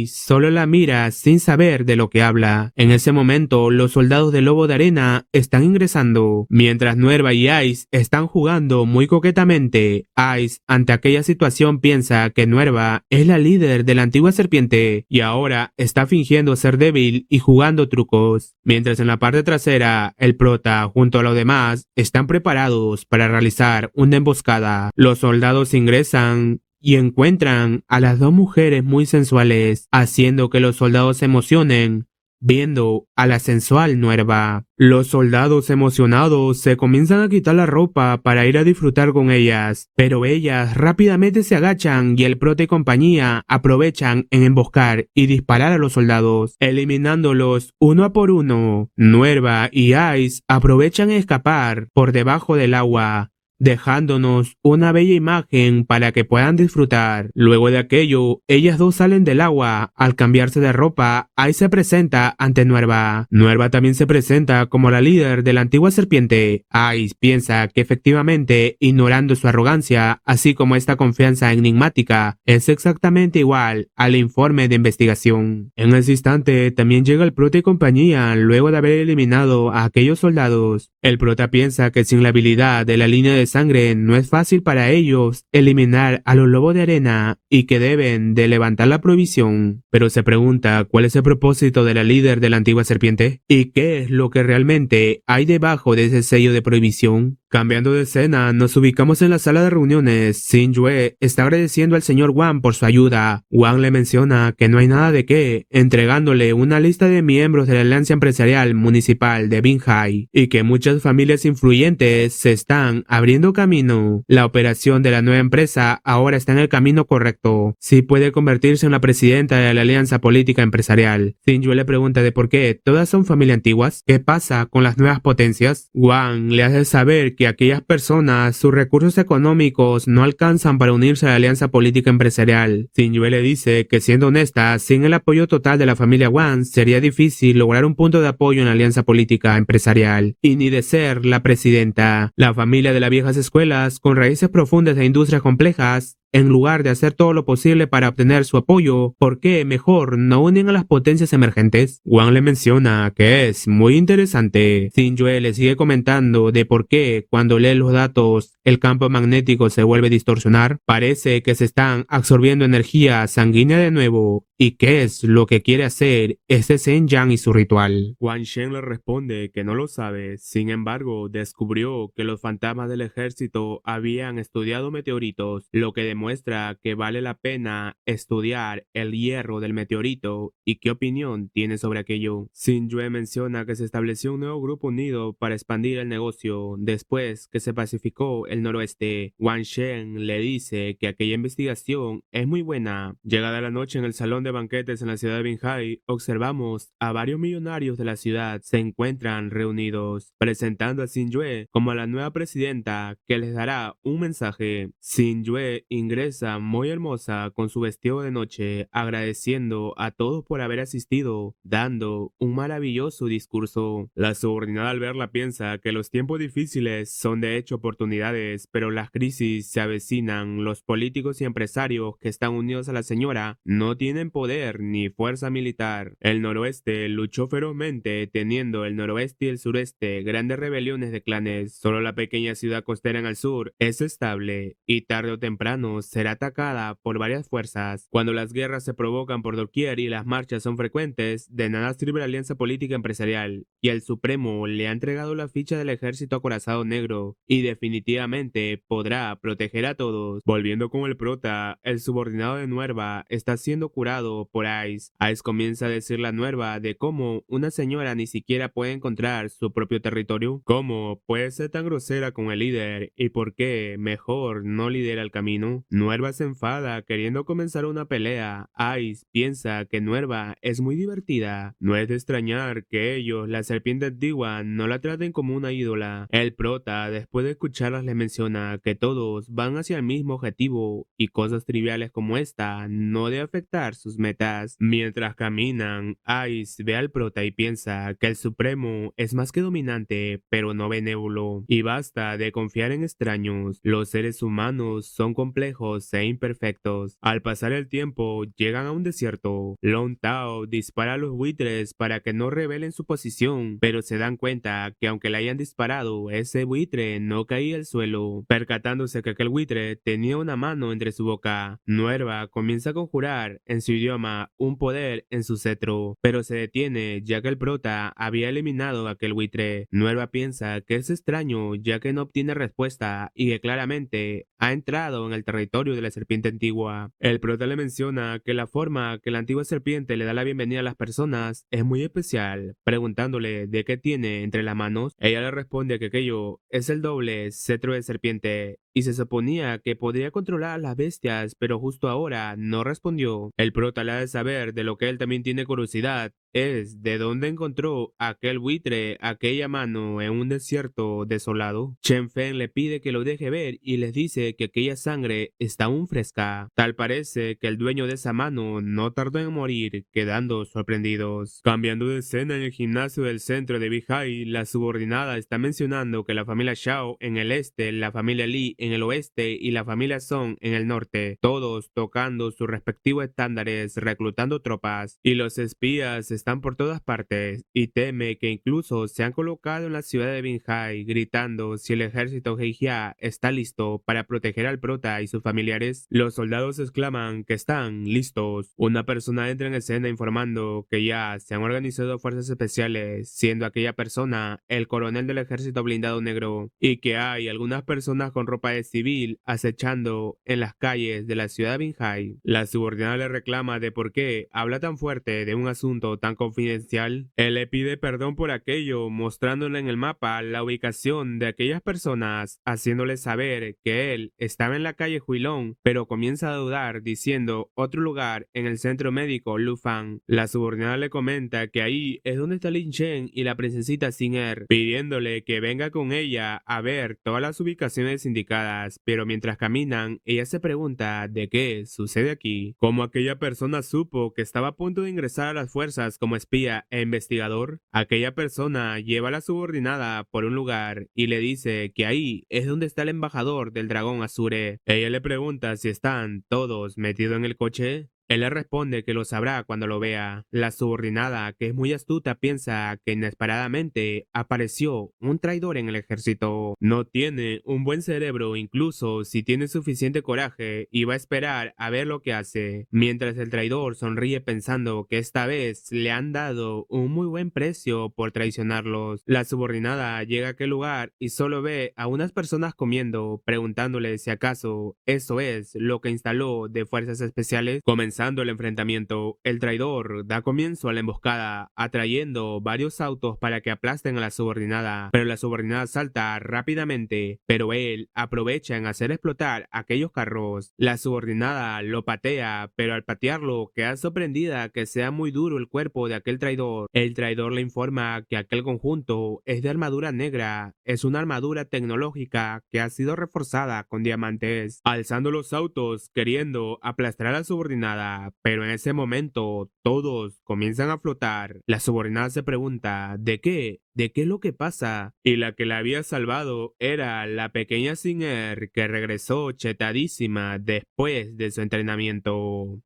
solo la mira sin saber de lo que habla. En ese momento, los soldados del lobo de arena están ingresando, mientras Nuerva y Ice están jugando muy coquetamente. Ice, ante aquella situación, piensa que Nuerva es la líder de la antigua serpiente y ahora está fingiendo ser débil y jugando trucos. Mientras en la parte trasera, el prota junto a los demás están preparados para realizar una emboscada. Los soldados ingresan y encuentran a las dos mujeres muy sensuales, haciendo que los soldados se emocionen viendo a la sensual Nuerva. Los soldados emocionados se comienzan a quitar la ropa para ir a disfrutar con ellas, pero ellas rápidamente se agachan y el prota y compañía aprovechan en emboscar y disparar a los soldados, eliminándolos uno a por uno. Nuerva y Ice aprovechan en escapar por debajo del agua, dejándonos una bella imagen para que puedan disfrutar. Luego de aquello, ellas dos salen del agua. Al cambiarse de ropa, Ice se presenta ante Nuerva. Nuerva también se presenta como la líder de la antigua serpiente. Ice piensa que efectivamente, ignorando su arrogancia, así como esta confianza enigmática, es exactamente igual al informe de investigación. En ese instante, también llega el prota y compañía luego de haber eliminado a aquellos soldados. El prota piensa que sin la habilidad de la línea de sangre no es fácil para ellos eliminar a los lobos de arena y que deben de levantar la prohibición, pero se pregunta cuál es el propósito de la líder de la antigua serpiente y qué es lo que realmente hay debajo de ese sello de prohibición. Cambiando de escena, nos ubicamos en la sala de reuniones. Xin-Yue está agradeciendo al señor Wang por su ayuda. Wang le menciona que no hay nada de qué, entregándole una lista de miembros de la Alianza Empresarial Municipal de Binhai y que muchas familias influyentes se están abriendo camino. La operación de la nueva empresa ahora está en el camino correcto. Sí puede convertirse en la presidenta de la Alianza Política Empresarial. Xin-Yue le pregunta de por qué todas son familias antiguas. ¿Qué pasa con las nuevas potencias? Wang le hace saber que aquellas personas, sus recursos económicos no alcanzan para unirse a la alianza política empresarial. Xin-Yue le dice que siendo honesta, sin el apoyo total de la familia Wang, sería difícil lograr un punto de apoyo en la alianza política empresarial, y ni de ser la presidenta. La familia de las viejas escuelas, con raíces profundas e industrias complejas, en lugar de hacer todo lo posible para obtener su apoyo, ¿por qué mejor no unen a las potencias emergentes? Wang le menciona que es muy interesante. Xin-Yue le sigue comentando de por qué cuando lee los datos el campo magnético se vuelve a distorsionar. Parece que se están absorbiendo energía sanguínea de nuevo ¿Y qué es lo que quiere hacer ese Senjan y su ritual? Wang Shen le responde que no lo sabe, sin embargo, descubrió que los fantasmas del ejército habían estudiado meteoritos, lo que demuestra que vale la pena estudiar el hierro del meteorito y qué opinión tiene sobre aquello. Xin Yue menciona que se estableció un nuevo grupo unido para expandir el negocio después que se pacificó el noroeste. Wang Shen le dice que aquella investigación es muy buena. Llegada la noche en el salón de banquetes en la ciudad de Binhai, observamos a varios millonarios de la ciudad se encuentran reunidos, presentando a Xin Yue como la nueva presidenta que les dará un mensaje. Xin Yue ingresa muy hermosa con su vestido de noche, agradeciendo a todos por haber asistido, dando un maravilloso discurso. La subordinada al verla piensa que los tiempos difíciles son de hecho oportunidades, pero las crisis se avecinan. Los políticos y empresarios que están unidos a la señora no tienen poder ni fuerza militar. El noroeste luchó ferozmente, teniendo el noroeste y el sureste grandes rebeliones de clanes. Solo la pequeña ciudad costera en el sur es estable y tarde o temprano será atacada por varias fuerzas. Cuando las guerras se provocan por doquier y las marchas son frecuentes, de nada sirve la alianza política empresarial, y el Supremo le ha entregado la ficha del ejército acorazado negro y definitivamente podrá proteger a todos. Volviendo con el prota, el subordinado de Nuerva está siendo curado por Ice. Ice comienza a decirle a Nuerva de cómo una señora ni siquiera puede encontrar su propio territorio, cómo puede ser tan grosera con el líder y por qué mejor no lidera el camino. Nuerva se enfada queriendo comenzar una pelea. Ice piensa que Nuerva es muy divertida. No es de extrañar que ellos, la serpiente antigua, no la traten como una ídola. El prota, después de escucharlas, le menciona que todos van hacia el mismo objetivo y cosas triviales como esta no deben afectar sus metas. Mientras caminan, Ice ve al prota y piensa que el Supremo es más que dominante, pero no benévolo, y basta de confiar en extraños. Los seres humanos son complejos e imperfectos. Al pasar el tiempo, llegan a un desierto. Long Tao dispara a los buitres para que no revelen su posición, pero se dan cuenta que aunque le hayan disparado, ese buitre no caía al suelo. Percatándose que aquel buitre tenía una mano entre su boca, Nuerva comienza a conjurar en su idioma un poder en su cetro, pero se detiene ya que el prota había eliminado a aquel buitre. Nuerva piensa que es extraño ya que no obtiene respuesta y que claramente ha entrado en el territorio de la serpiente antigua. El prota le menciona que la forma que la antigua serpiente le da la bienvenida a las personas es muy especial, preguntándole de qué tiene entre las manos. Ella le responde que aquello es el doble cetro de serpiente y se suponía que podría controlar a las bestias, pero justo ahora no respondió. El prota le ha de saber de lo que él también tiene curiosidad, es de dónde encontró aquel buitre aquella mano en un desierto desolado. Chen Feng le pide que lo deje ver y les dice que aquella sangre está aún fresca. Tal parece que el dueño de esa mano no tardó en morir, quedando sorprendidos. Cambiando de escena en el gimnasio del centro de Bihai, la subordinada está mencionando que la familia Shao en el este, la familia Li en el oeste y la familia Song en el norte, todos tocando sus respectivos estándares, reclutando tropas, y los espías están por todas partes, y teme que incluso se han colocado en la ciudad de Binhai, gritando si el ejército Heijia está listo para proteger al prota y sus familiares. Los soldados exclaman que están listos. Una persona entra en escena informando que ya se han organizado fuerzas especiales, siendo aquella persona el coronel del ejército blindado negro, y que hay algunas personas con ropa de civil acechando en las calles de la ciudad de Binhai. La subordinada le reclama de por qué habla tan fuerte de un asunto tan confidencial. Él le pide perdón por aquello, mostrándole en el mapa la ubicación de aquellas personas, haciéndole saber que él estaba en la calle Huilong, pero comienza a dudar diciendo otro lugar en el centro médico Lufang. La subordinada le comenta que ahí es donde está Lin Chen y la princesita Xin pidiéndole que venga con ella a ver todas las ubicaciones indicadas, pero mientras caminan, ella se pregunta de qué sucede aquí. ¿Cómo aquella persona supo que estaba a punto de ingresar a las fuerzas como espía e investigador? Aquella persona lleva a la subordinada por un lugar y le dice que ahí es donde está el embajador del dragón Azure. Ella le pregunta si están todos metidos en el coche Él le responde que lo sabrá cuando lo vea. La subordinada, que es muy astuta, piensa que inesperadamente apareció un traidor en el ejército. No tiene un buen cerebro, incluso si tiene suficiente coraje, y va a esperar a ver lo que hace. Mientras el traidor sonríe pensando que esta vez le han dado un muy buen precio por traicionarlos. La subordinada llega a aquel lugar y solo ve a unas personas comiendo, preguntándole si acaso eso es lo que instaló de fuerzas especiales. Comenzando el enfrentamiento, el traidor da comienzo a la emboscada, atrayendo varios autos para que aplasten a la subordinada, pero la subordinada salta rápidamente, pero él aprovecha en hacer explotar aquellos carros. La subordinada lo patea, pero al patearlo queda sorprendida que sea muy duro el cuerpo de aquel traidor. El traidor le informa que aquel conjunto es de armadura negra, es una armadura tecnológica que ha sido reforzada con diamantes, alzando los autos queriendo aplastar a la subordinada, pero en ese momento todos comienzan a flotar. La subordinada se pregunta ¿de qué? ¿De qué es lo que pasa? Y la que la había salvado era la pequeña Singer, que regresó chetadísima después de su entrenamiento.